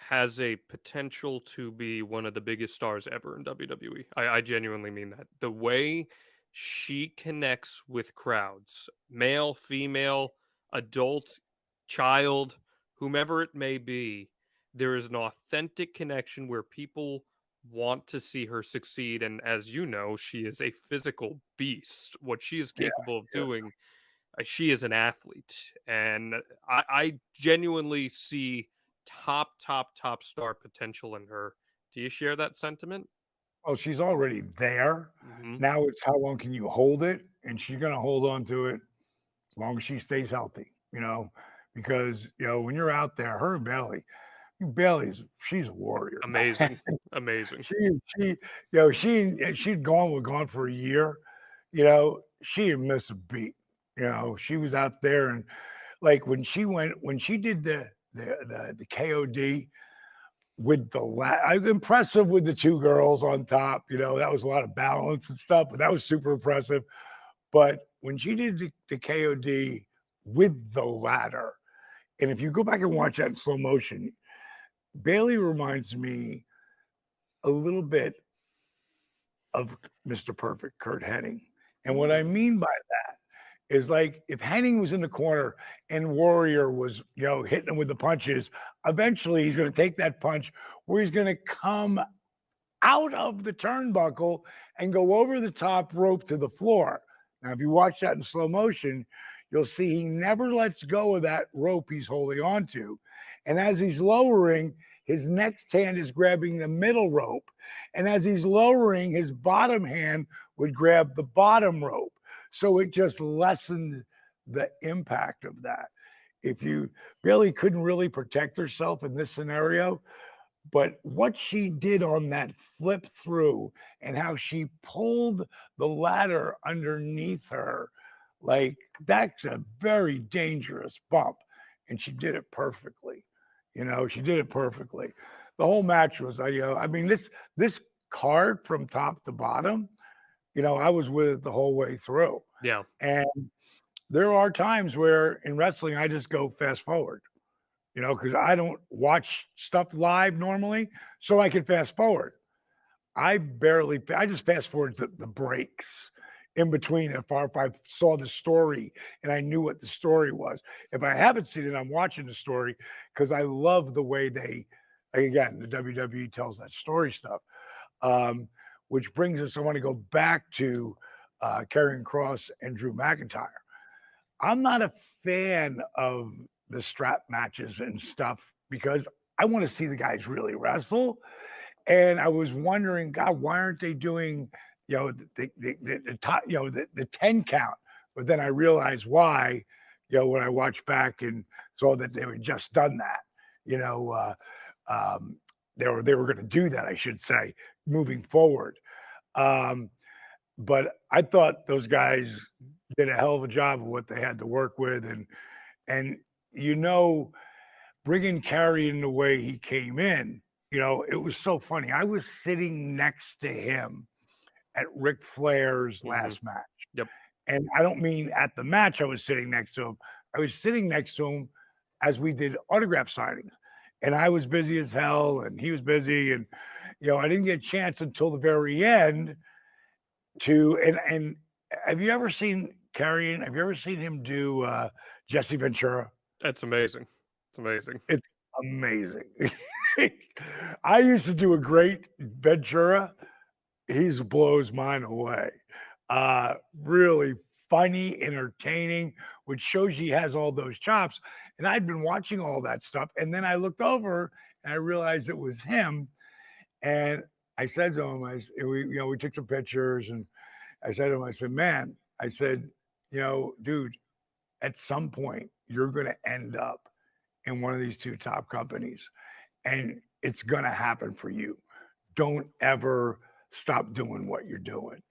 has a potential to be one of the biggest stars ever in WWE. I genuinely mean that. The way she connects with crowds, male, female, adult, child, whomever it may be, there is an authentic connection where people want to see her succeed. And as you know, she is a physical beast. What she is capable of doing, she is an athlete. And I genuinely see top star potential in her. Do you share that sentiment? Oh, she's already there. Mm-hmm. Now it's how long can you hold it? And she's going to hold on to it as long as she stays healthy, because, when you're out there, her and she's a warrior. Amazing. Amazing. She's gone for a year. She didn't miss a beat. She was out there, and like when she did the KOD with impressive with the two girls on top. That was a lot of balance and stuff, but that was super impressive. But when she did the KOD with the ladder, and if you go back and watch that in slow motion, Bailey reminds me a little bit of Mr. Perfect, Kurt Hennig. And what I mean by that is, like, if Hennig was in the corner and Warrior was, hitting him with the punches, eventually he's going to take that punch where he's going to come out of the turnbuckle and go over the top rope to the floor. Now, if you watch that in slow motion, you'll see he never lets go of that rope he's holding on to. And as he's lowering, his next hand is grabbing the middle rope. And as he's lowering, his bottom hand would grab the bottom rope. So it just lessened the impact of that. Bailey couldn't really protect herself in this scenario, but what she did on that flip through and how she pulled the ladder underneath her, like, that's a very dangerous bump. And she did it perfectly. She did it perfectly. The whole match was, this card from top to bottom, I was with it the whole way through. Yeah. And there are times where in wrestling, I just go fast forward, because I don't watch stuff live normally, so I can fast forward. I just fast forward the breaks in between if I saw the story and I knew what the story was. If I haven't seen it, I'm watching the story because I love the way the WWE tells that story stuff. Which brings us, I want to go back to Karrion Kross and Drew McIntyre. I'm not a fan of the strap matches and stuff because I want to see the guys really wrestle. And I was wondering, God, why aren't they doing the top, the 10 count. But then I realized why, when I watched back and saw that they had just done that, they were going to do that, I should say, moving forward. But I thought those guys did a hell of a job of what they had to work with, and bringing Carrie in the way he came in, it was so funny. I was sitting next to him at Ric Flair's last match. Yep. And I don't mean at the match I was sitting next to him. I was sitting next to him as we did autograph signings. And I was busy as hell and he was busy. And, I didn't get a chance until the very end and have you ever seen Carrion? Have you ever seen him do Jesse Ventura? That's amazing. It's amazing. It's amazing. I used to do a great Ventura. He's blows mine away. Really funny, entertaining, which shows he has all those chops. And I'd been watching all that stuff. And then I looked over and I realized it was him. And I said to him, we took some pictures and I said to him, I said, man, I said, dude, at some point you're going to end up in one of these two top companies and it's going to happen for you. Don't ever stop doing what you're doing.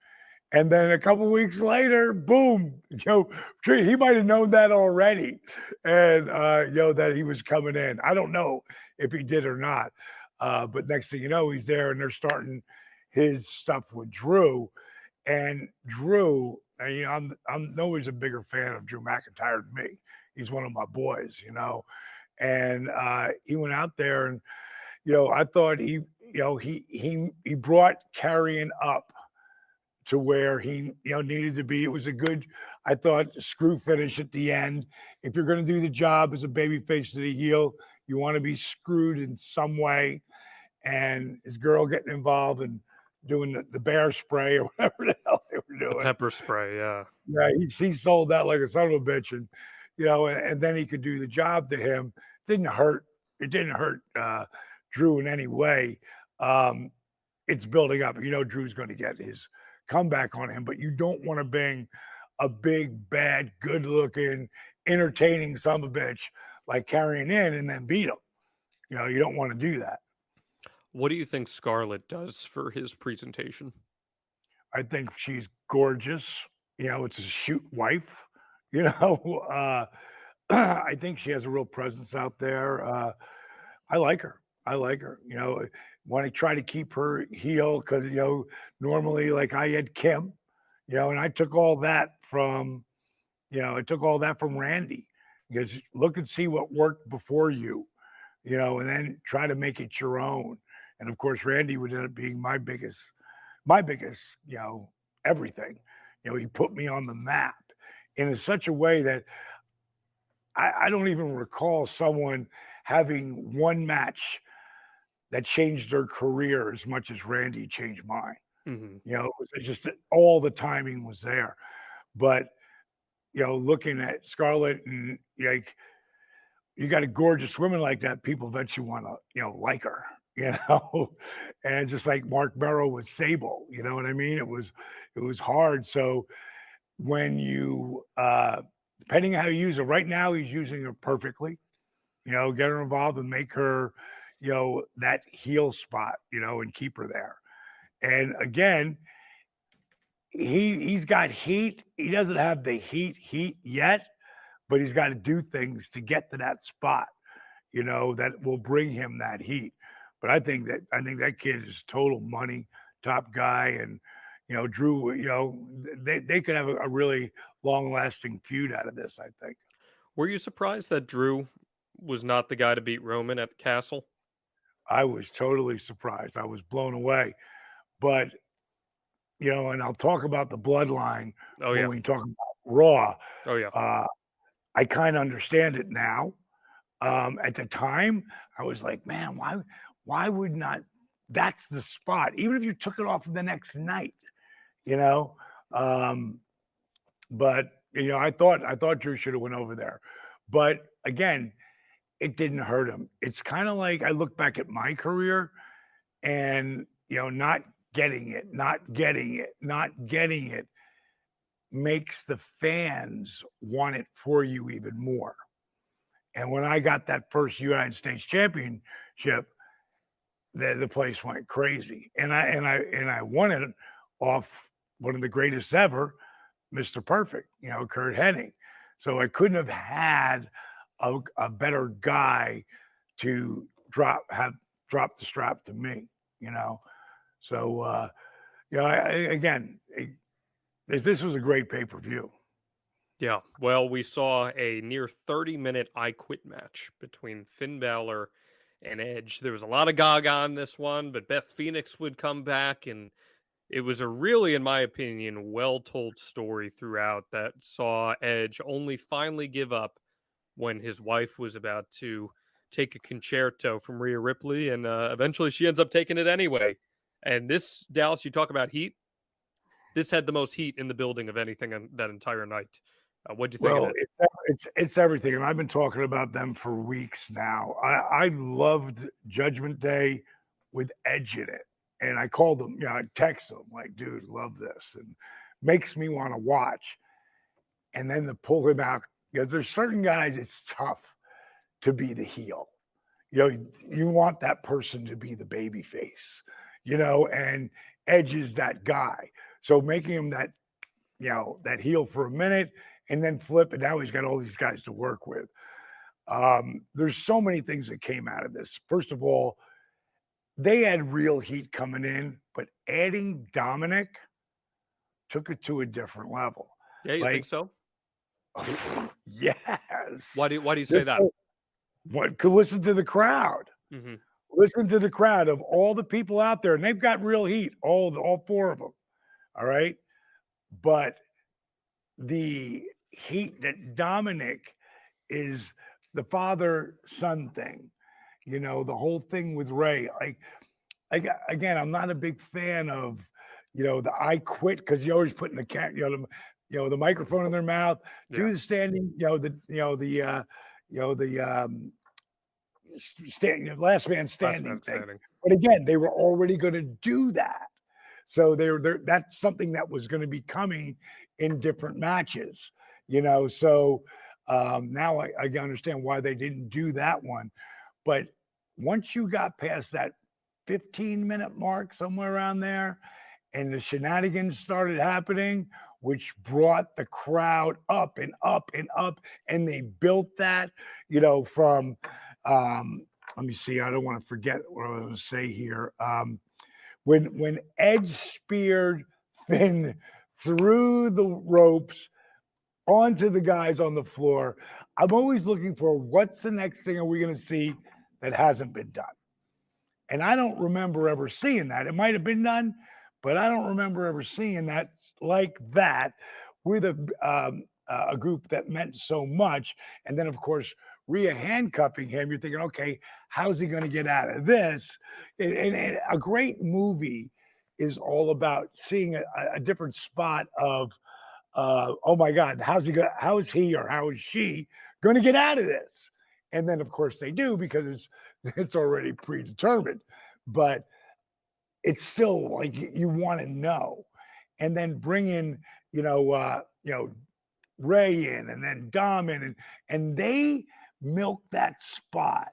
And then a couple weeks later, boom, he might have known that already. And, that he was coming in. I don't know if he did or not. But next thing you know, he's there and they're starting his stuff with Drew. And Drew, I'm always a bigger fan of Drew McIntyre than me. He's one of my boys, and he went out there and, I thought he brought Carrion up to where he, needed to be. It was a good, I thought, screw finish at the end. If you're going to do the job as a babyface to the heel, you want to be screwed in some way. And his girl getting involved and doing the bear spray or whatever the hell they were doing. The pepper spray, yeah. Yeah, he sold that like a son of a bitch. And, and then he could do the job to him. It didn't hurt Drew in any way. It's building up. Drew's going to get his comeback on him, but you don't want to bring a big, bad, good-looking, entertaining son of a bitch like Carrying in and then beat him. You don't want to do that. What do you think Scarlett does for his presentation? I think she's gorgeous. It's a shoot wife. I think she has a real presence out there. I like her. Want to try to keep her heel because, normally like I had Kim, and I took all that from, Randy because look and see what worked before you, and then try to make it your own. And of course, Randy would end up being my biggest, everything. He put me on the map in such a way that I don't even recall someone having one match that changed their career as much as Randy changed mine. Mm-hmm. It was just that all the timing was there. But, looking at Scarlett and like, you got a gorgeous woman like that, people eventually want to, like her, and just like Mark Merrow with Sable, you know what I mean? It was hard. So when you, depending on how you use it, right now he's using her perfectly, get her involved and make her, that heel spot, and keep her there. And again, he's got heat. He doesn't have the heat yet, but he's got to do things to get to that spot, that will bring him that heat. But I think that kid is total money, top guy, and Drew. They could have a really long-lasting feud out of this. I think. Were you surprised that Drew was not the guy to beat Roman at Castle? I was totally surprised. I was blown away. But and I'll talk about the bloodline when we talk about Raw. Oh yeah. I kind of understand it now. At the time, I was like, man, why would not? That's the spot. Even if you took it off the next night, But I thought Drew should have went over there. But again, it didn't hurt him. It's kind of like I look back at my career, and not getting it, not getting it, not getting it makes the fans want it for you even more. And when I got that first United States Championship, the place went crazy, and I won it off one of the greatest ever, Mr. Perfect, Kurt Hennig. So I couldn't have had a better guy to drop the strap to me, So this was a great pay-per-view. Yeah, well, we saw a near 30-minute I Quit match between Finn Balor and Edge. There was a lot of gaga on this one, but Beth Phoenix would come back, and it was a really, in my opinion, well-told story throughout that saw Edge only finally give up when his wife was about to take a concerto from Rhea Ripley, and eventually she ends up taking it anyway. And this, Dallas, you talk about heat. This had the most heat in the building of anything on that entire night. What'd you think of it? It's everything, and I've been talking about them for weeks now. I loved Judgment Day with Edge in it, and I called them, I text them like, "Dude, love this," and makes me want to watch. And then to pull him out, because there's certain guys, it's tough to be the heel. You want that person to be the baby face, and Edge is that guy. So making him that, that heel for a minute and then flip, and now he's got all these guys to work with. There's so many things that came out of this. First of all, they had real heat coming in, but adding Dominic took it to a different level. Yeah, you think so? Yes. Why do you say that? Could listen to the crowd. Mm-hmm. Listen to the crowd of all the people out there, and they've got real heat, all four of them. All right. But the heat that Dominic is the father-son thing, the whole thing with Ray. Again, I'm not a big fan of, the I Quit, because you always put in the microphone in their mouth, do the standing, last man standing thing. But again, they were already going to do that. So that's something that was going to be coming in different matches, So now I understand why they didn't do that one. But once you got past that 15-minute mark, somewhere around there, and the shenanigans started happening, which brought the crowd up and up and up, and they built that, from let me see, I don't want to forget what I was going to say here. When Edge speared Finn through the ropes onto the guys on the floor, I'm always looking for what's the next thing are we going to see that hasn't been done. And I don't remember ever seeing that. It might have been done, but I don't remember ever seeing that like that with a group that meant so much. And then, of course, Rhea handcuffing him. You're thinking, okay, how's he going to get out of this? And a great movie is all about seeing a different spot of, oh my God, how is he or how is she going to get out of this? And then, of course, they do, because it's already predetermined. But it's still like you want to know, and then bring in, Ray in, and then Dom in, and they milk that spot.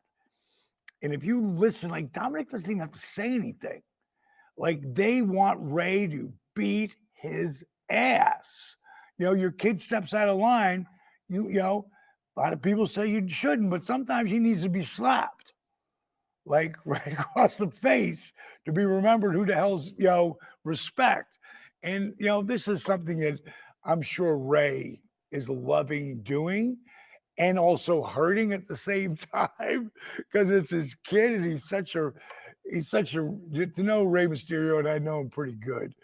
And if you listen, like, Dominic doesn't even have to say anything. Like, they want Ray to beat his ass. Your kid steps out of line, a lot of people say you shouldn't, but sometimes he needs to be slapped, like right across the face, to be remembered who the hell's, respect. And, this is something that I'm sure Ray is loving doing, and also hurting at the same time, because it's his kid, and he's such a, to know Rey Mysterio, and I know him pretty good,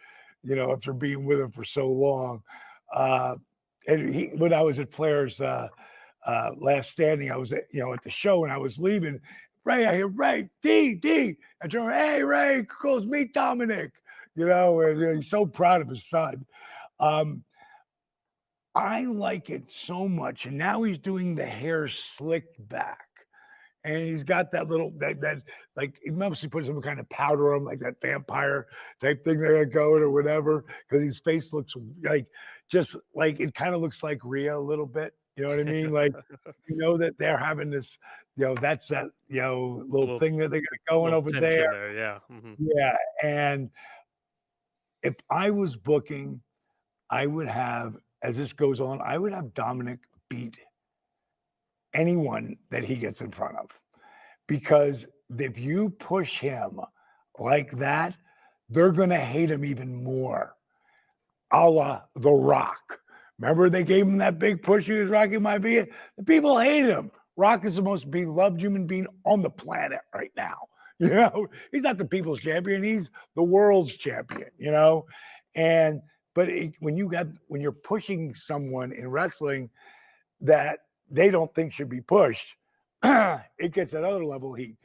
after being with him for so long. And when I was at Flair's Last Standing, I was at the show, and I was leaving. Ray, I hear Ray, D. I turn, hey, Ray, goes meet Dominic, and he's so proud of his son. I like it so much. And now he's doing the hair slicked back. And he's got that little that like he mostly put some kind of powder on, like that vampire type thing they got going or whatever, because his face looks like just like it kind of looks like Rhea a little bit. You know what I mean? Like you know that they're having this, that's that little thing that they got going over there. Yeah. Yeah, and if I was booking, I would have, as this goes on, I would have Dominic beat anyone that he gets in front of. Because if you push him like that, they're going to hate him even more. A la The Rock. Remember they gave him that big push he was rocking my beat? The people hate him. Rock is the most beloved human being on the planet right now. He's not the people's champion. He's the world's champion, And when you're pushing someone in wrestling that they don't think should be pushed, it gets that other level heat.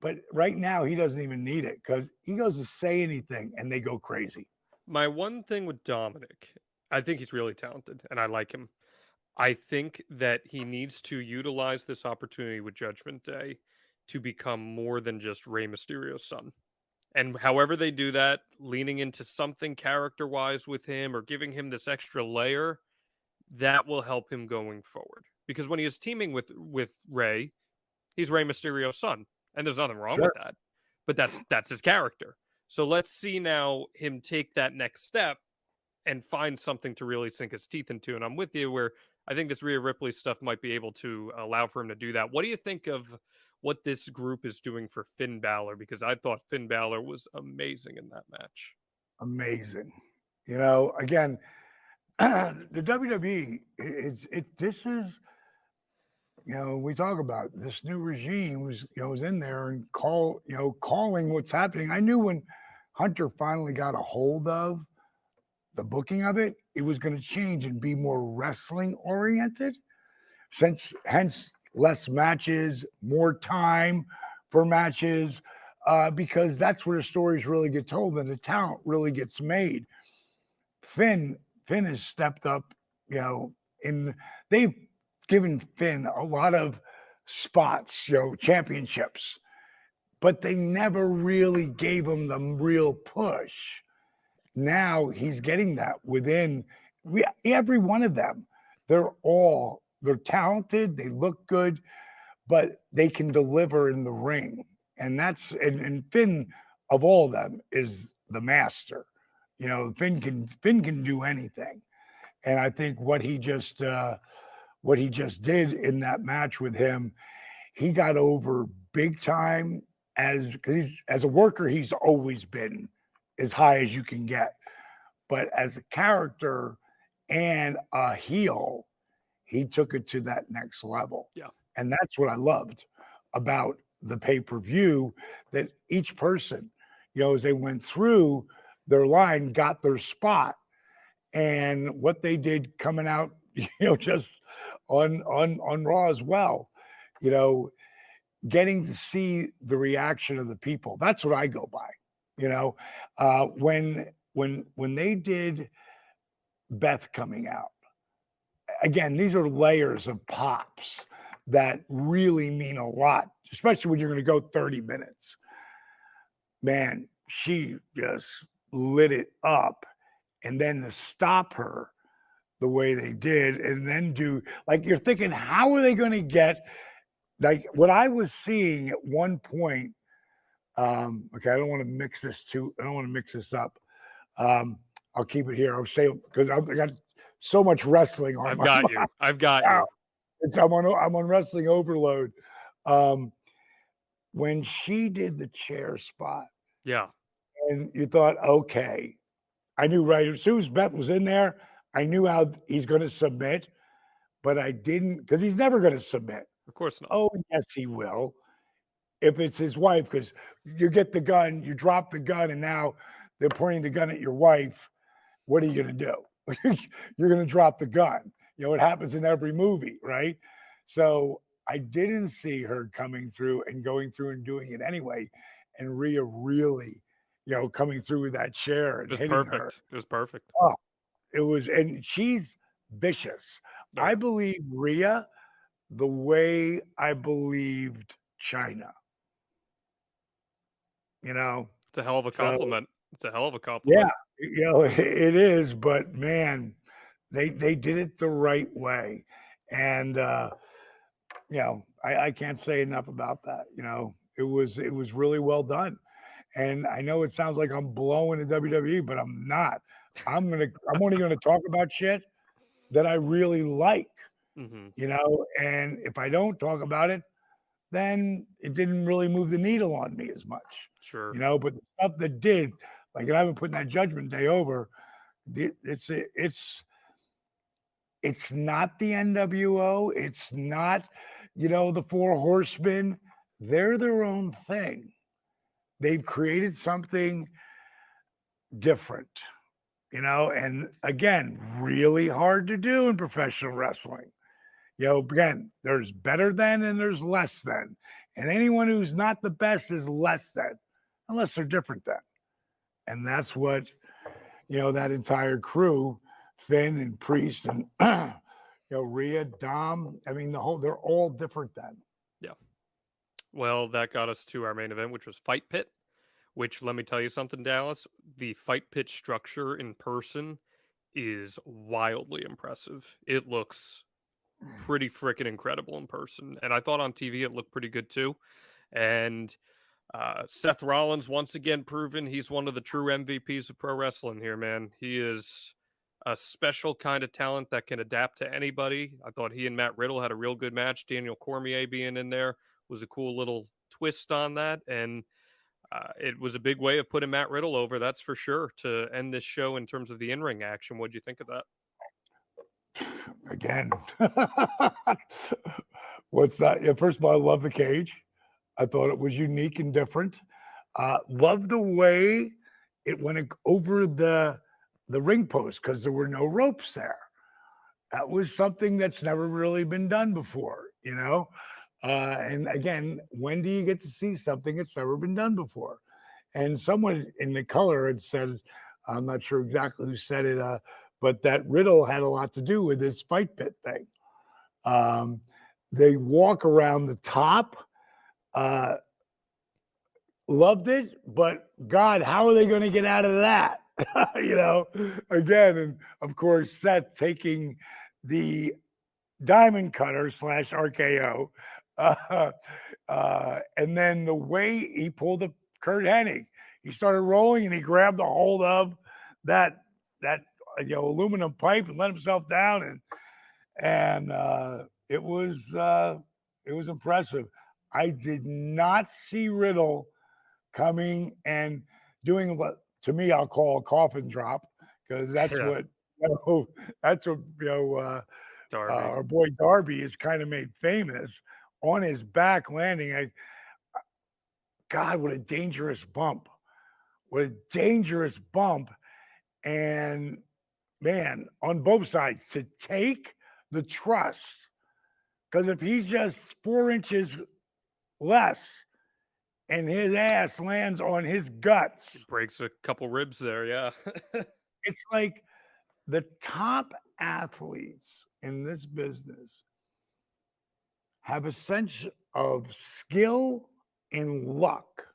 But right now he doesn't even need it because he goes to say anything and they go crazy. My one thing with Dominic, I think he's really talented and I like him. I think that he needs to utilize this opportunity with Judgment Day to become more than just Rey Mysterio's son. And however they do that, leaning into something character-wise with him or giving him this extra layer, that will help him going forward. Because when he is teaming with Rey, he's Rey Mysterio's son. And there's nothing wrong with that. But that's his character. So let's see now him take that next step and find something to really sink his teeth into. And I'm with you where I think this Rhea Ripley stuff might be able to allow for him to do that. What do you think of what this group is doing for Finn Balor? Because I thought Finn Balor was amazing in that match. Amazing. Again, the WWE this is we talk about this new regime was in there and calling what's happening. I knew when Hunter finally got a hold of the booking of it, it was going to change and be more wrestling oriented. Hence less matches, more time for matches, because that's where the stories really get told and the talent really gets made. Finn has stepped up, they've given Finn a lot of spots, championships, but they never really gave him the real push. Now he's getting that within every one of them. They're talented, they look good, but they can deliver in the ring. And and Finn of all of them is the master. Finn can do anything. And I think what he just did in that match with him, he got over big time as a worker, he's always been as high as you can get. But as a character and a heel, he took it to that next level. Yeah. And that's what I loved about the pay-per-view, that each person, as they went through their line, got their spot. And what they did coming out, just on Raw as well, getting to see the reaction of the people. That's what I go by. When they did Beth coming out, again, these are layers of pops that really mean a lot, especially when you're going to go 30 minutes. Man, she just lit it up. And then to stop her the way they did and then do, like, you're thinking, how are they going to get, like, what I was seeing at one point, okay, I don't want to mix this up. I'll keep it here. I'll say, because I got so much wrestling on. I've got you. I'm on wrestling overload. When she did the chair spot, yeah, and you thought, okay, I knew right as soon as Beth was in there, I knew how he's going to submit, but I didn't, because he's never going to submit. Of course not. Oh, yes, he will. If it's his wife, because you get the gun, you drop the gun, and now they're pointing the gun at your wife. What are you going to do? You're going to drop the gun. It happens in every movie, right? So I didn't see her coming through and going through and doing it anyway. And Rhea really, coming through with that chair and hitting her. It was perfect. Oh, and she's vicious. I believe Rhea the way I believed China. You know, It's a hell of a so compliment. It's a hell of a yeah, compliment. it is, but man, they did it the right way. And I can't say enough about that. It was really well done. And I know it sounds like I'm blowing the WWE, but I'm not. I'm only gonna talk about shit that I really like, Hmm. and if I don't talk about it, then it didn't really move the needle on me as much, Sure. but the stuff that did, like, and I've been putting that Judgment Day over, it's not the NWO, it's not, the Four Horsemen. They're their own thing. They've created something different, and again, really hard to do in professional wrestling. Again, there's better than and there's less than. And anyone who's not the best is less than, unless they're different than. And that's what, that entire crew, Finn and Priest and, Rhea, Dom, I mean, they're all different than. Yeah. Well, that got us to our main event, which was Fight Pit, which, let me tell you something, Dallas, the Fight Pit structure in person is wildly impressive. It looks pretty freaking incredible in person. And I thought on TV it looked pretty good too. And Seth Rollins, once again, proven he's one of the true MVPs of pro wrestling here, man. He is a special kind of talent that can adapt to anybody. I thought he and Matt Riddle had a real good match. Daniel Cormier being in there was a cool little twist on that. And it was a big way of putting Matt Riddle over, that's for sure, to end this show in terms of the in-ring action. What'd you think of that? Again, what's that? Yeah, first of all, I love the cage. I thought it was unique and different. Love the way it went over the ring post because there were no ropes there. That was something that's never really been done before, and again, when do you get to see something that's never been done before? And someone in the color had said, I'm not sure exactly who said it, but that Riddle had a lot to do with this Fight Pit thing. They walk around the top. Loved it, but God, how are they going to get out of that? Again, and of course, Seth taking the diamond cutter / RKO. And then the way he pulled the Kurt Hennig, he started rolling and he grabbed a hold of that aluminum pipe and let himself down, and it was impressive. I did not see Riddle coming and doing what to me I'll call a coffin drop, because that's what Darby. our boy Darby is kind of made famous on his back landing. God, what a dangerous bump. What a dangerous bump. And man, on both sides, to take the trust, because if he's just 4 inches less and his ass lands on his guts, Breaks a couple ribs there, yeah. it's like the top athletes in this business have a sense of skill and luck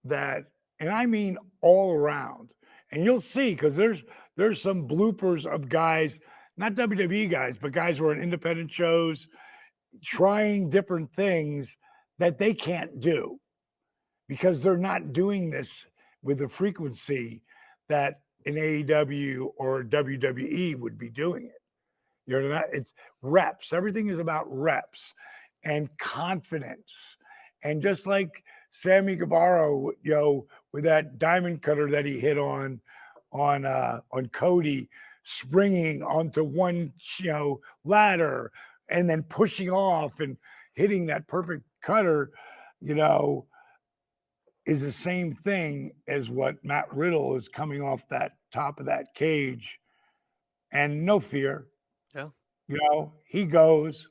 that, and I mean all around. And you'll see, because there's some bloopers of guys, not WWE guys, but guys who are in independent shows trying different things that they can't do because they're not doing this with the frequency that an AEW or WWE would be doing it. It's reps. Everything is about reps and confidence. And just like Sammy Guevara, with that diamond cutter that he hit on Cody, springing onto one, ladder and then pushing off and hitting that perfect cutter, is the same thing as what Matt Riddle is coming off that top of that cage, and no fear. Yeah. He goes,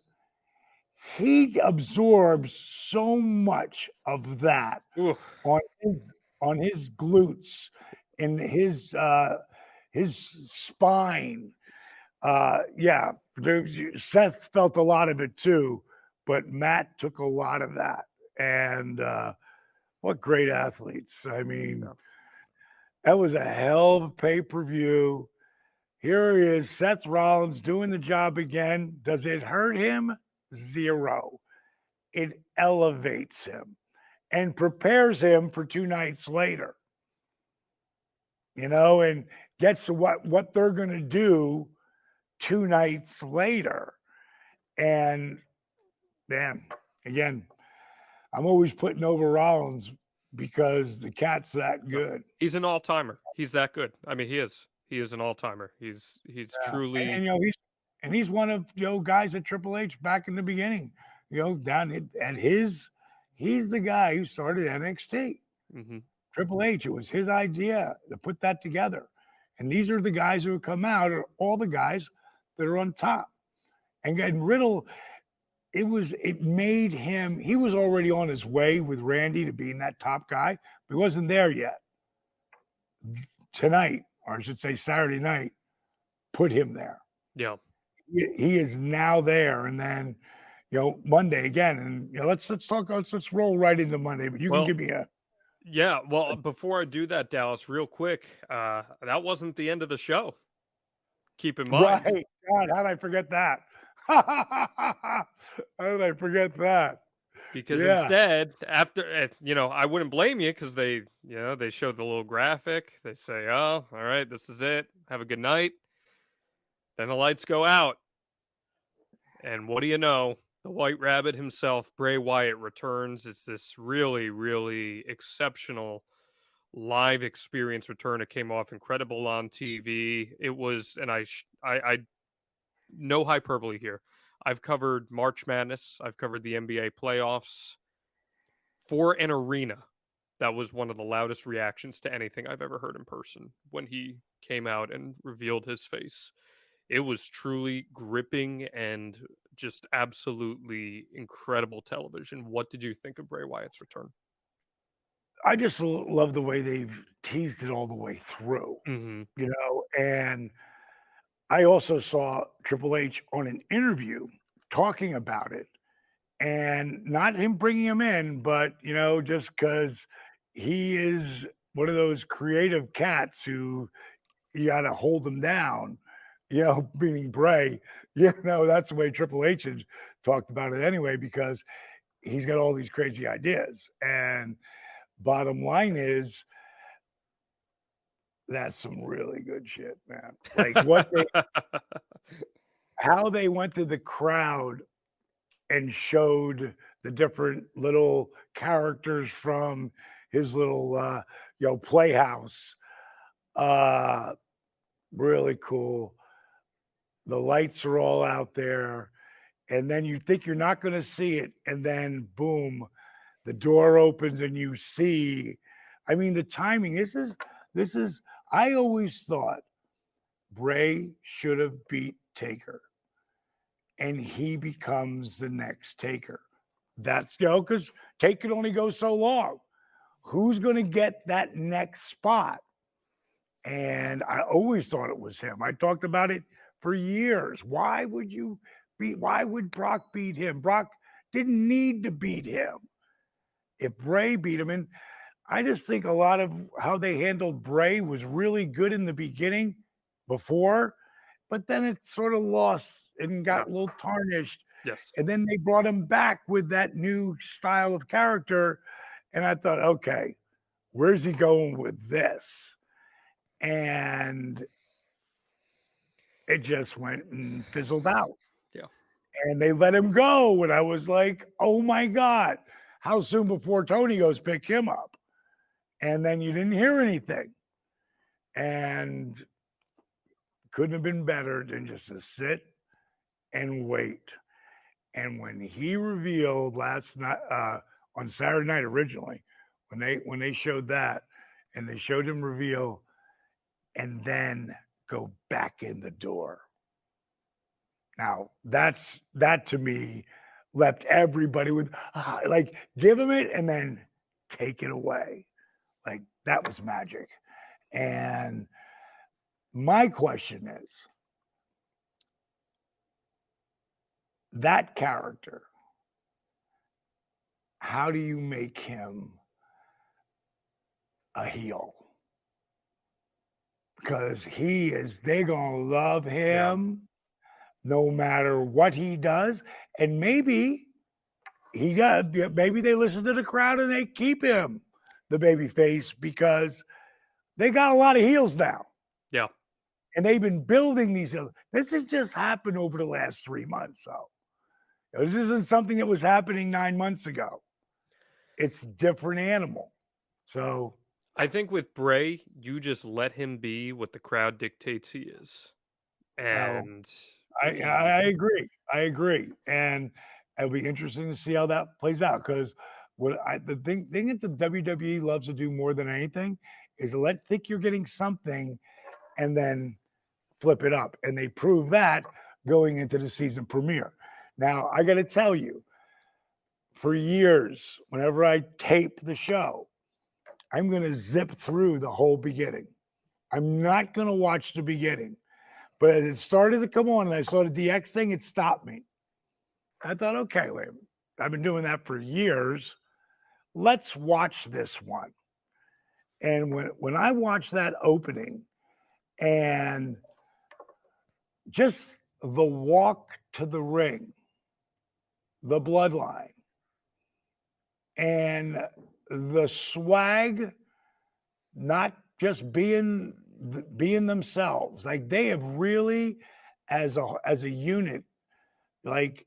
he absorbs so much of that on his glutes and his spine. Yeah, Seth felt a lot of it too, but Matt took a lot of that. And what great athletes. I mean, that was a hell of a pay-per-view. Here he is, Seth Rollins doing the job again. Does it hurt him? Zero. It elevates him and prepares him for 2 nights later. And gets to what they're going to do 2 nights later. And man, again, I'm always putting over Rollins because the cat's that good. He's an all-timer. He's that good. I mean, he is. He is an all-timer. He's truly. And he's one of guys at Triple H back in the beginning. Down at he's the guy who started NXT. Mm-hmm. Triple H, it was his idea to put that together. And these are the guys who have come out, are all the guys that are on top. And Riddle, it made him, he was already on his way with Randy to being that top guy, but he wasn't there yet. Tonight, or I should say Saturday night, put him there. Yeah. He is now there. And then, Monday again. And let's roll right into Monday, but you can give me a. Yeah, well, before I do that, Dallas, real quick, that wasn't the end of the show. Keep in mind. Right. God, how did I forget that? How did I forget that? Because instead, after, I wouldn't blame you because they showed the little graphic. They say, oh, all right, this is it. Have a good night. Then the lights go out. And what do you know? The White Rabbit himself, Bray Wyatt, returns. It's this really, really exceptional live experience return. It came off incredible on TV. It was, and I no hyperbole here. I've covered March Madness. I've covered the NBA playoffs. For an arena, that was one of the loudest reactions to anything I've ever heard in person when he came out and revealed his face. It was truly gripping and just absolutely incredible television. What did you think of Bray Wyatt's return? I just love the way they've teased it all the way through, and I also saw Triple H on an interview talking about it, and not him bringing him in, but, just because he is one of those creative cats who you got to hold them down. Meaning Bray, that's the way Triple H had talked about it anyway, because he's got all these crazy ideas. And bottom line is, that's some really good shit, man. Like how they went to the crowd and showed the different little characters from his little, playhouse. Really cool. The lights are all out there, and then you think you're not going to see it, and then boom, the door opens and you see. I mean, the timing. This is. I always thought Bray should have beat Taker, and he becomes the next Taker. That's because Taker only goes so long. Who's going to get that next spot? And I always thought it was him. I talked about it for years. Why would Brock beat him? Brock didn't need to beat him. If Bray beat him, and I just think a lot of how they handled Bray was really good in the beginning before, but then it sort of lost and got a little tarnished. Yes. And then they brought him back with that new style of character. And I thought, okay, where's he going with this? And it just went and fizzled out. Yeah. And they let him go. And I was like, oh my God, how soon before Tony goes pick him up? And then you didn't hear anything. And couldn't have been better than just to sit and wait. And when he revealed last night, on Saturday night originally, when they showed that, and they showed him reveal and then go back in the door. Now, that to me left everybody with, like, give him it and then take it away. Like, that was magic. And my question is, that character, how do you make him a heel? Because they're going to love him no matter what he does. And maybe maybe they listen to the crowd and they keep him the baby face because they got a lot of heels now. Yeah. And they've been building these. This has just happened over the last 3 months. So this isn't something that was happening 9 months ago. It's a different animal. So I think with Bray, you just let him be what the crowd dictates he is. And I agree. I agree. And it'll be interesting to see how that plays out. Because the thing that the WWE loves to do more than anything is think you're getting something and then flip it up. And they prove that going into the season premiere. Now, I got to tell you, for years, whenever I tape the show, I'm going to zip through the whole beginning. I'm not going to watch the beginning. But as it started to come on and I saw the DX thing, it stopped me. I thought, okay, wait, I've been doing that for years. Let's watch this one. And when I watched that opening and just the walk to the ring, the bloodline, and the swag, not just being themselves, like they have really, as a unit, like,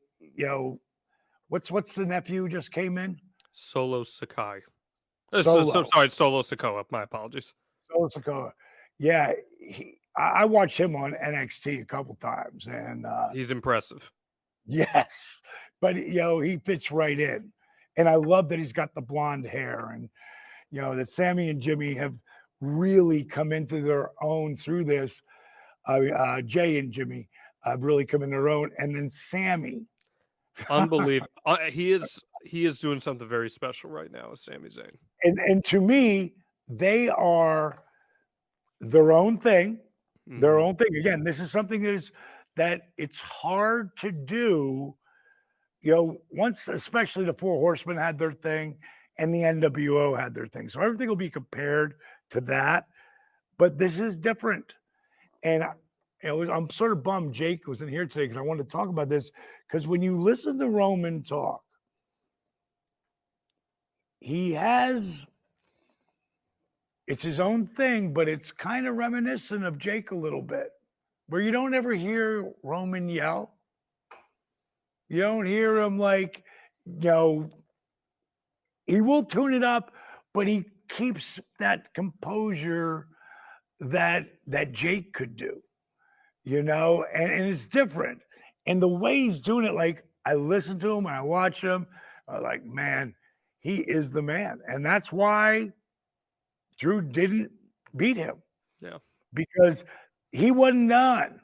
what's the nephew who just came in? Solo Sakai. Solo. Sorry, Solo Sikoa. My apologies. Solo Sikoa. Yeah, I watched him on NXT a couple times, and he's impressive. Yes, but he fits right in, and I love that he's got the blonde hair, and that Sammy and Jimmy have really come into their own through this. Jay and Jimmy have really come in their own, and then Sammy, unbelievable. He is doing something very special right now with Sami Zayn. And to me, they are their own thing. Their own thing. Again, this is something that it's hard to do. Once, especially the Four Horsemen had their thing, and the NWO had their thing, so everything will be compared to that. But this is different, and I'm sort of bummed Jake wasn't here today because I wanted to talk about this. Because when you listen to Roman talk, it's his own thing, but it's kind of reminiscent of Jake a little bit, where you don't ever hear Roman yell. You don't hear him he will tune it up, but he keeps that composure that Jake could do, and it's different. And the way he's doing it, I listen to him and I watch him, I'm like, man, he is the man. And that's why Drew didn't beat him. Yeah. Because he wasn't done.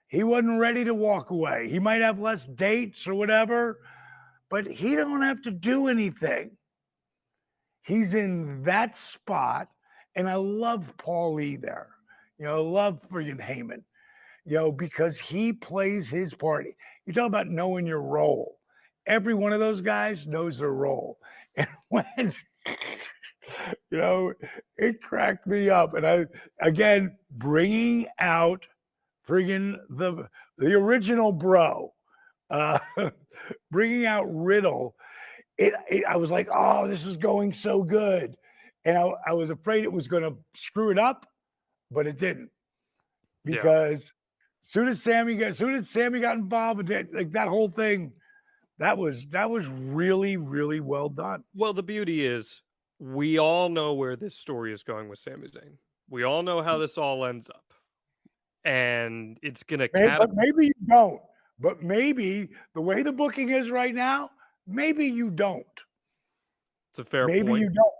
He wasn't ready to walk away. He might have less dates or whatever, but he don't have to do anything. He's in that spot. And I love Paul Lee there. I love friggin' Heyman, because he plays his part. You talk about knowing your role. Every one of those guys knows their role. And when, it cracked me up. And again, bringing out friggin' the original bro, bringing out Riddle, I was like, oh, this is going so good. And I was afraid it was going to screw it up, but it didn't. Because soon as Sammy got involved with that whole thing, that was really, really well done. Well, the beauty is we all know where this story is going with Sami Zayn. We all know how this all ends up. And it's going to But maybe you don't. But maybe the way the booking is right now, maybe you don't. It's a fair point. Maybe you don't.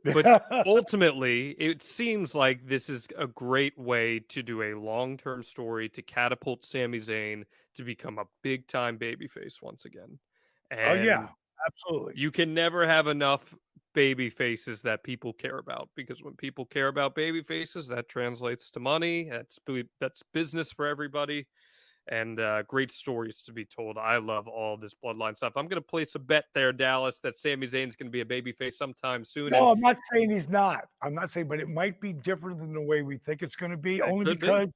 But ultimately, it seems like this is a great way to do a long-term story to catapult Sami Zayn to become a big-time babyface once again. And absolutely. You can never have enough baby faces that people care about, because when people care about baby faces, that translates to money. That's business for everybody. and great stories to be told. I love all this bloodline stuff. I'm going to place a bet there, Dallas, that Sami Zayn's going to be a babyface sometime soon. No, I'm not saying he's not. I'm not saying, but it might be different than the way we think it's going to be. Only because,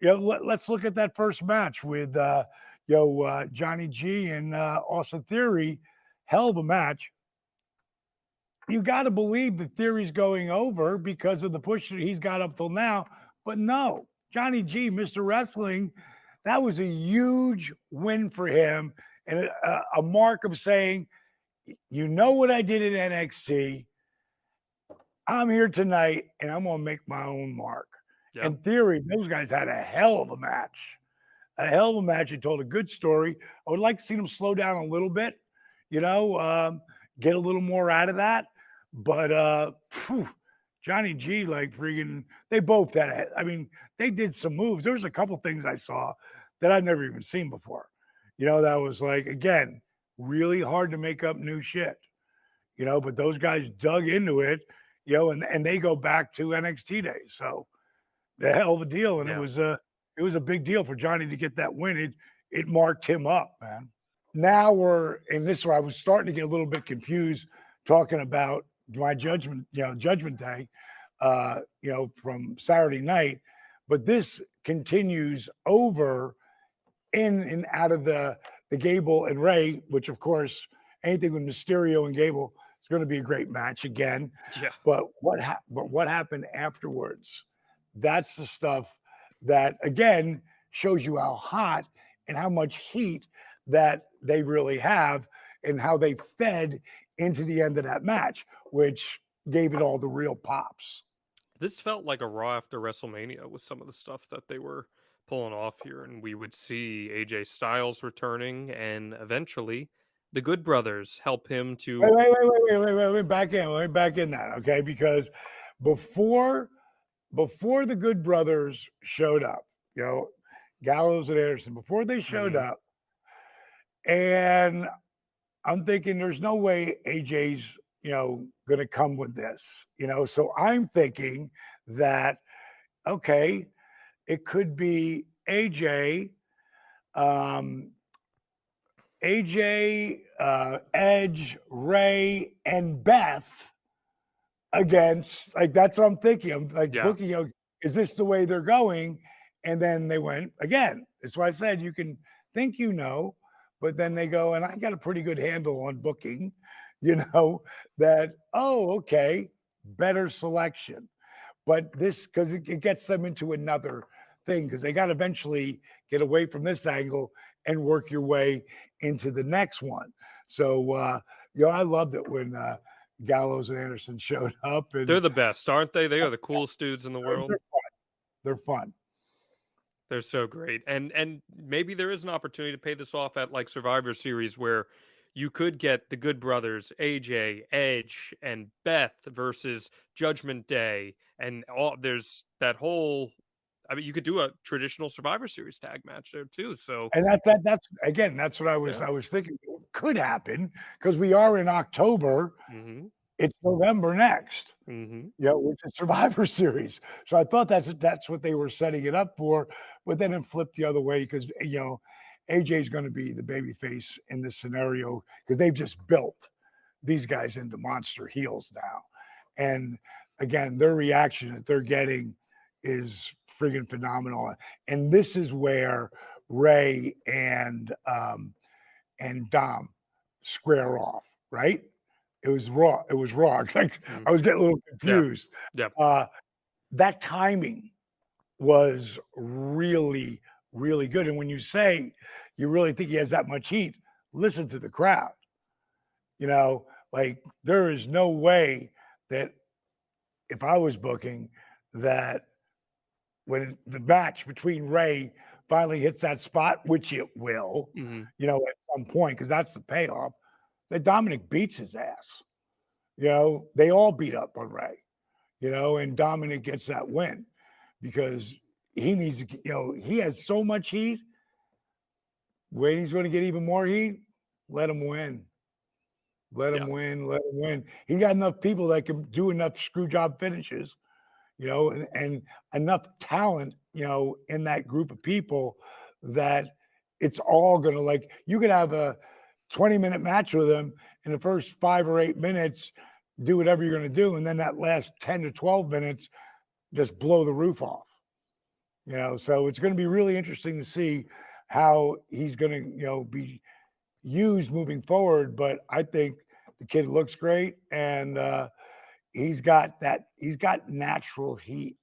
let's look at that first match with Johnny G and Austin Theory. Hell of a match. You got to believe that Theory's going over because of the push that he's got up till now. But no, Johnny G, Mr. Wrestling, that was a huge win for him and a mark of saying, you know what I did at NXT. I'm here tonight and I'm going to make my own mark. Yep. And Theory, those guys had a hell of a match. A hell of a match. He told a good story. I would like to see them slow down a little bit, get a little more out of that. But Johnny G, like freaking, they both had it. I mean, they did some moves. There was a couple things I saw that I'd never even seen before. That was like, again, really hard to make up new shit. But those guys dug into it, and they go back to NXT days. So the hell of a deal. And it was a big deal for Johnny to get that win. It marked him up, man. Now we're in this where I was starting to get a little bit confused talking about my Judgment Day, from Saturday night, but this continues over in and out of the Gable and Ray, which of course anything with Mysterio and Gable is going to be a great match again. Yeah. But what happened afterwards? That's the stuff that again shows you how hot and how much heat that they really have and how they fed into the end of that match, which gave it all the real pops. This felt like a Raw after WrestleMania with some of the stuff that they were pulling off here, and we would see AJ Styles returning, and eventually the Good Brothers help him to wait, back in that, okay? Because before the Good Brothers showed up, Gallows and Anderson, before they showed up, and I'm thinking there's no way AJ's, going to come with this, So I'm thinking that, okay, it could be AJ, Edge, Ray, and Beth against, like, that's what I'm thinking. I'm like looking, is this the way they're going? And then they went again. That's why I said you can think but then they go, and I got a pretty good handle on booking, that, okay, better selection. But this, because it gets them into another thing, because they got to eventually get away from this angle and work your way into the next one. So, I loved it when Gallows and Anderson showed up. And they're the best, aren't they? They are the coolest dudes in the world. They're fun. They're so great. And maybe there is an opportunity to pay this off at like Survivor Series where you could get the Good Brothers, AJ, Edge, and Beth versus Judgment Day. And there's that whole, you could do a traditional Survivor Series tag match there too. So, and that's what I was thinking could happen, because we are in October. Mm-hmm. It's November next, which is Survivor Series. So I thought that's what they were setting it up for, but then it flipped the other way because AJ's going to be the babyface in this scenario because they've just built these guys into monster heels now, and again, their reaction that they're getting is friggin' phenomenal. And this is where Ray and Dom square off, right? It was raw. Like I was getting a little confused. Yeah. That timing was really, really good. And when you say you really think he has that much heat, listen to the crowd. Like there is no way that if I was booking that when the match between Ray finally hits that spot, which it will, at some point, because that's the payoff, that Dominic beats his ass. They all beat up on Ray, and Dominic gets that win because he needs to, he has so much heat. When he's going to get even more heat, let him win. Let him win. He got enough people that can do enough screw job finishes, and enough talent, in that group of people that it's all going to, like, you could have a 20-minute match with him in the first 5 or 8 minutes, do whatever you're going to do. And then that last 10 to 12 minutes, just blow the roof off, so it's going to be really interesting to see how he's going to, be used moving forward. But I think the kid looks great, and he's got natural heat,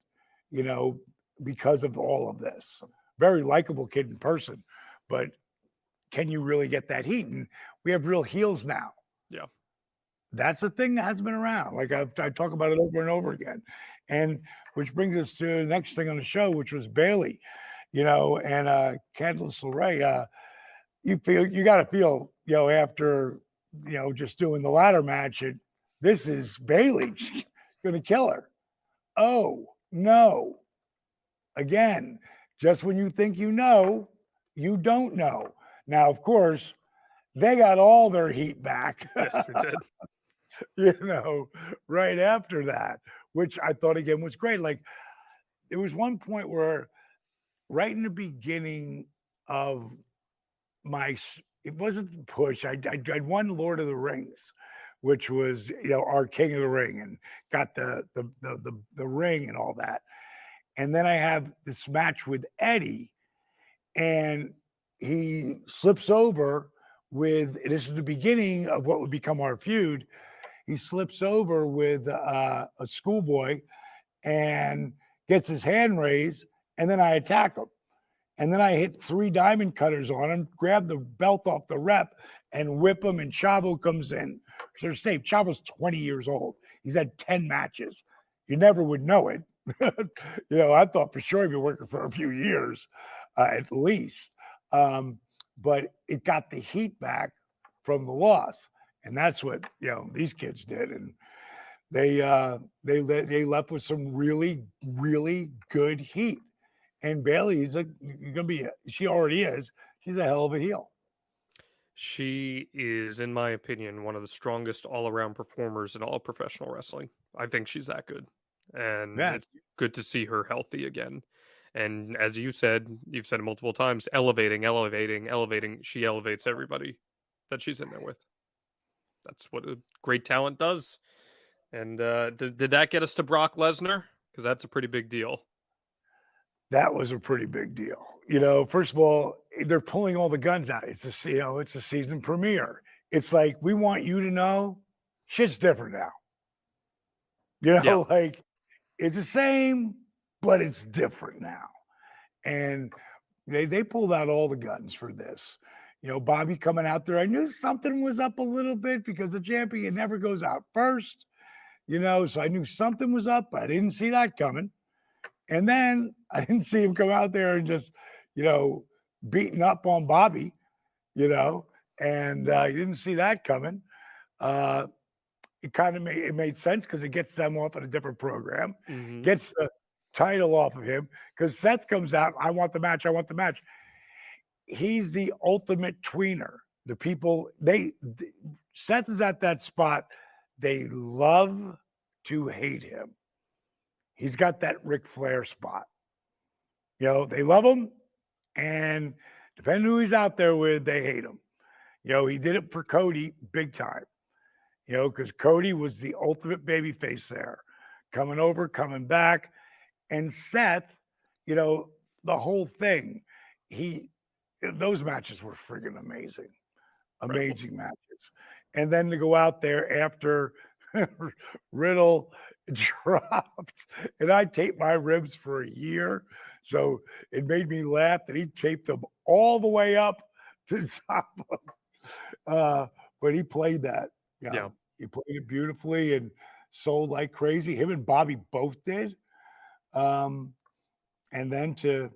because of all of this. Very likable kid in person, but can you really get that heat? And we have real heels now. Yeah. That's a thing that hasn't been around. Like I talk about it over and over again. And which brings us to the next thing on the show, which was Bailey, and Candice LeRae. You got to feel, after, just doing the ladder match, this is Bailey going to kill her. Oh, no. Again, just when you think you don't know. Now, of course, they got all their heat back. Yes, we did. Right after that, which I thought again was great. Like, there was one point where, right in the beginning of it wasn't the push. I'd won Lord of the Rings, which was, our King of the Ring, and got the ring and all that. And then I have this match with Eddie, and he slips over this is the beginning of what would become our feud. He slips over with a schoolboy and gets his hand raised, and then I attack him. And then I hit 3 diamond cutters on him, grab the belt off the rep, and whip him, and Chavo comes in. So they're safe. Chavo's 20 years old. He's had 10 matches. You never would know it. I thought for sure he'd been working for a few years, at least. But it got the heat back from the loss. And that's what, these kids did. And they left with some really, really good heat. And Bailey's she already is. She's a hell of a heel. She is, in my opinion, one of the strongest all-around performers in all professional wrestling. I think she's that good. And it's good to see her healthy again. And as you've said it multiple times, elevating. She elevates everybody that she's in there with. That's what a great talent does. And did that get us to Brock Lesnar? Because that's a pretty big deal. That was a pretty big deal. First of all, they're pulling all the guns out. It's a season premiere. It's like, we want you to know shit's different now. Like, it's the same, but it's different now. And they pulled out all the guns for this. Bobby coming out there, I knew something was up a little bit because the champion never goes out first, so I knew something was up, but I didn't see that coming. And then I didn't see him come out there and just, beating up on Bobby, and you didn't see that coming. It kind of made sense because it gets them off at a different program, gets the title off of him, because Seth comes out, I want the match. He's the ultimate tweener. The people, Seth is at that spot. They love to hate him. He's got that Ric Flair spot. They love him, and depending who he's out there with, they hate him. He did it for Cody big time. Because Cody was the ultimate babyface there, coming over, coming back. And Seth, the whole thing, those matches were friggin' amazing. Amazing matches. And then to go out there after Riddle dropped, and I taped my ribs for a year. So it made me laugh that he taped them all the way up to the top of them. But he played that. Yeah. He played it beautifully and sold like crazy. Him and Bobby both did. And then to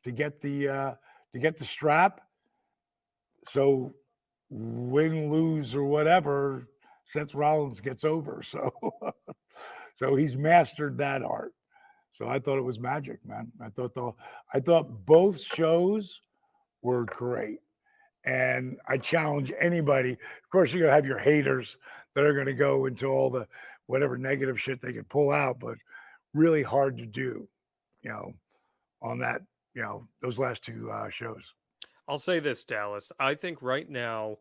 get the strap. So win, lose, or whatever, Seth Rollins gets over. So he's mastered that art. So I thought it was magic, man. I thought both shows were great. And I challenge anybody. Of course, you're going to have your haters that are going to go into all the whatever negative shit they can pull out, but really hard to do, on that, those last two shows. I'll say this, Dallas. I think right now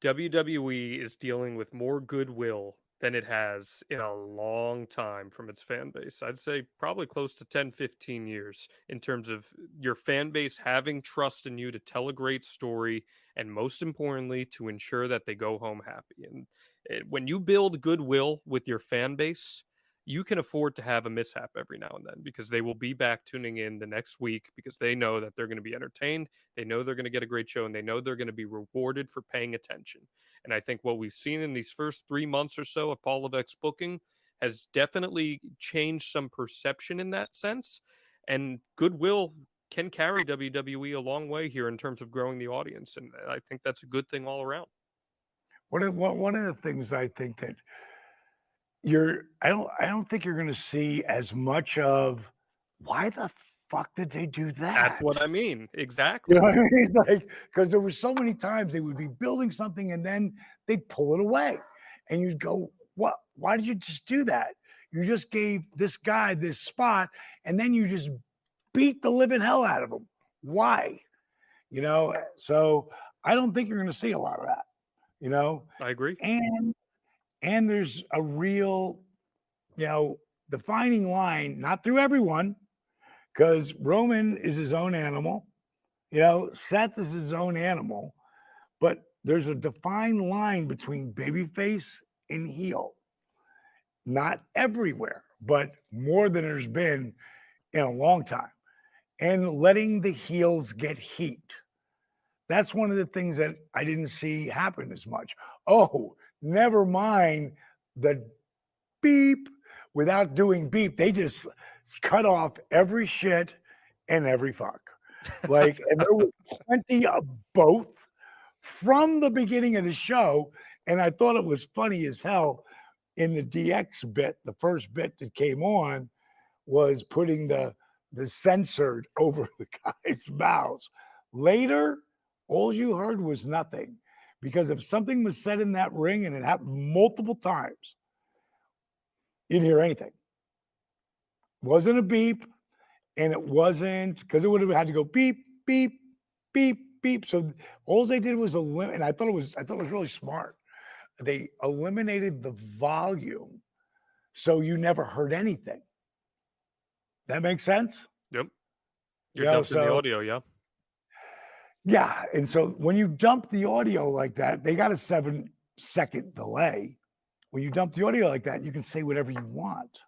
WWE is dealing with more goodwill than it has in a long time from its fan base. I'd say probably close to 10, 15 years in terms of your fan base having trust in you to tell a great story and most importantly to ensure that they go home happy. And when you build goodwill with your fan base, you can afford to have a mishap every now and then because they will be back tuning in the next week because they know that they're going to be entertained. They know they're going to get a great show and they know they're going to be rewarded for paying attention. And I think what we've seen in these first 3 months or so of Paul Levesque's booking has definitely changed some perception in that sense. And goodwill can carry WWE a long way here in terms of growing the audience. And I think that's a good thing all around. One of the things I think that I don't think you're going to see as much of why the fuck did they do that? That's what I mean. Exactly. You know what I mean? Like, because there were so many times they would be building something and then they'd pull it away. And you'd go, what? Why did you just do that? You just gave this guy this spot and then you just beat the living hell out of him. Why? So I don't think you're going to see a lot of that, I agree. And there's a real, defining line, not through everyone, because Roman is his own animal, Seth is his own animal, but there's a defined line between babyface and heel. Not everywhere, but more than there's been in a long time. And letting the heels get heat. That's one of the things that I didn't see happen as much. Oh, never mind the beep. Without doing beep, they just cut off every shit and every fuck. And there was plenty of both from the beginning of the show. And I thought it was funny as hell in the DX bit. The first bit that came on was putting the censored over the guys' mouths. Later, all you heard was nothing. Because if something was said in that ring and it happened multiple times, you didn't hear anything. It wasn't a beep, and it wasn't because it would have had to go beep, beep, beep, beep. So all they did was eliminate, and I thought it was really smart. They eliminated the volume, so you never heard anything. That makes sense? Yep. You're dumping the audio, yeah. Yeah, and so when you dump the audio like that, they got a 7-second delay. When you dump the audio like that, you can say whatever you want.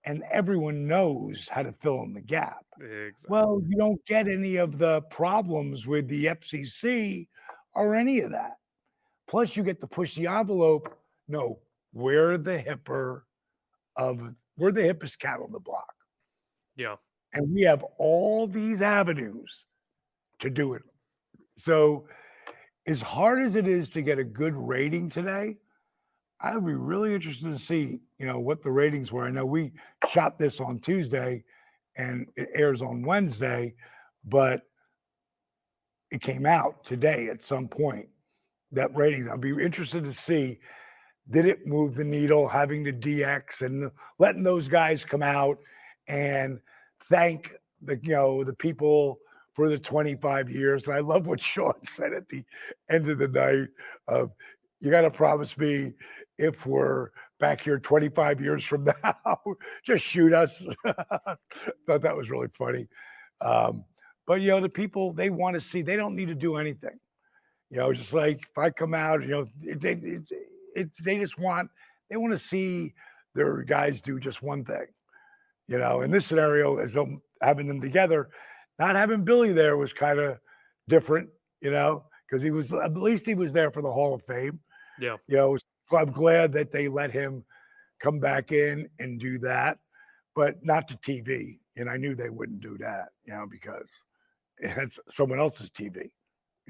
And everyone knows how to fill in the gap. Exactly. Well, you don't get any of the problems with the FCC or any of that. Plus, you get to push the envelope. No, we're the hippest cat on the block. Yeah. And we have all these avenues to do it. So as hard as it is to get a good rating today, I would be really interested to see, what the ratings were. I know we shot this on Tuesday and it airs on Wednesday, but it came out today at some point, that rating. I'd be interested to see, did it move the needle having the DX and letting those guys come out and thank the people for the 25 years. And I love what Sean said at the end of the night of, you got to promise me if we're back here 25 years from now, just shoot us. Thought that was really funny. But, the people, they want to see, they don't need to do anything. Just like if I come out, they just want to see their guys do just one thing. In this scenario, as having them together, not having Billy there was kind of different, because at least he was there for the Hall of Fame. Yeah. I'm glad that they let him come back in and do that, but not to TV. And I knew they wouldn't do that, because it's someone else's TV.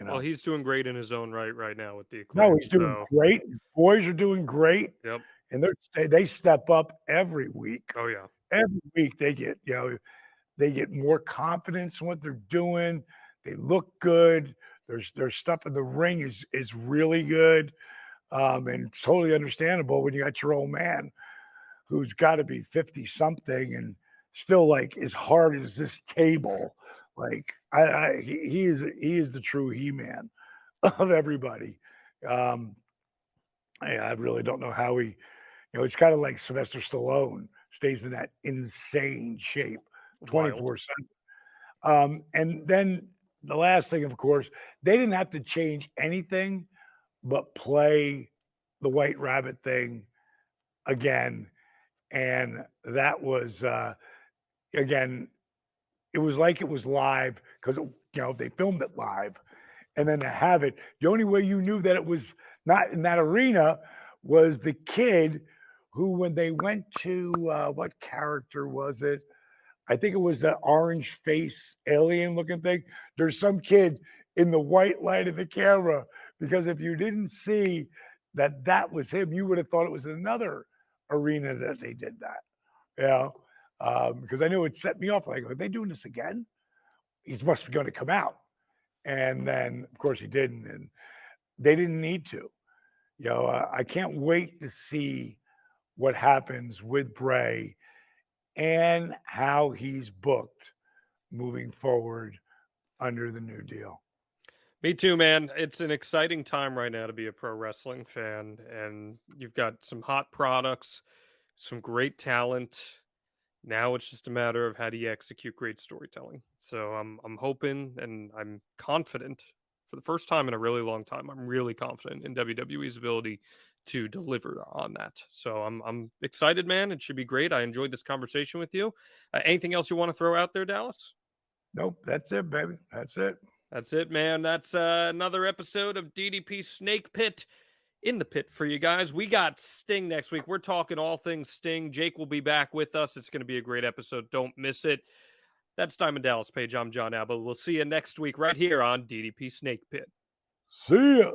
Well, he's doing great in his own right now with the Acclaim. Acclaim. No, he's doing great. Boys are doing great. Yep. And they step up every week. Oh yeah. Every week they get, they get more confidence in what they're doing. They look good. Their stuff in the ring is really good. And totally understandable when you got your old man who's got to be 50 something and still like as hard as this table, Like he is the true He-Man of everybody. Um, I really don't know how he, it's kind of like Sylvester Stallone stays in that insane shape Wild. 24/7. And then the last thing, of course, they didn't have to change anything but play the White Rabbit thing again. And that was, again, it was like it was live because, they filmed it live. And then to have it, the only way you knew that it was not in that arena was the kid who, when they went to, what character was it? I think it was that orange face alien looking thing. There's some kid in the white light of the camera, because if you didn't see that was him, you would have thought it was another arena that they did that. Because I knew it set me off. Like, are they doing this again? He must be going to come out. And then, of course, he didn't. And they didn't need to. I can't wait to see what happens with Bray and how he's booked moving forward under the new deal. Me too, man. It's an exciting time right now to be a pro wrestling fan, and you've got some hot products, some great talent. Now it's just a matter of how do you execute great storytelling. So I'm hoping and I'm confident for the first time in a really long time. I'm really confident in WWE's ability to deliver on that. So I'm excited, man. It should be great. I enjoyed this conversation with you. Anything else you want to throw out there, Dallas? Nope, that's it, baby. That's it. That's it, man. That's another episode of DDP Snake Pit in the pit for you guys. We got Sting next week. We're talking all things Sting. Jake will be back with us. It's going to be a great episode. Don't miss it. That's Diamond Dallas Page. I'm John Alba. We'll see you next week right here on DDP Snake Pit. See ya.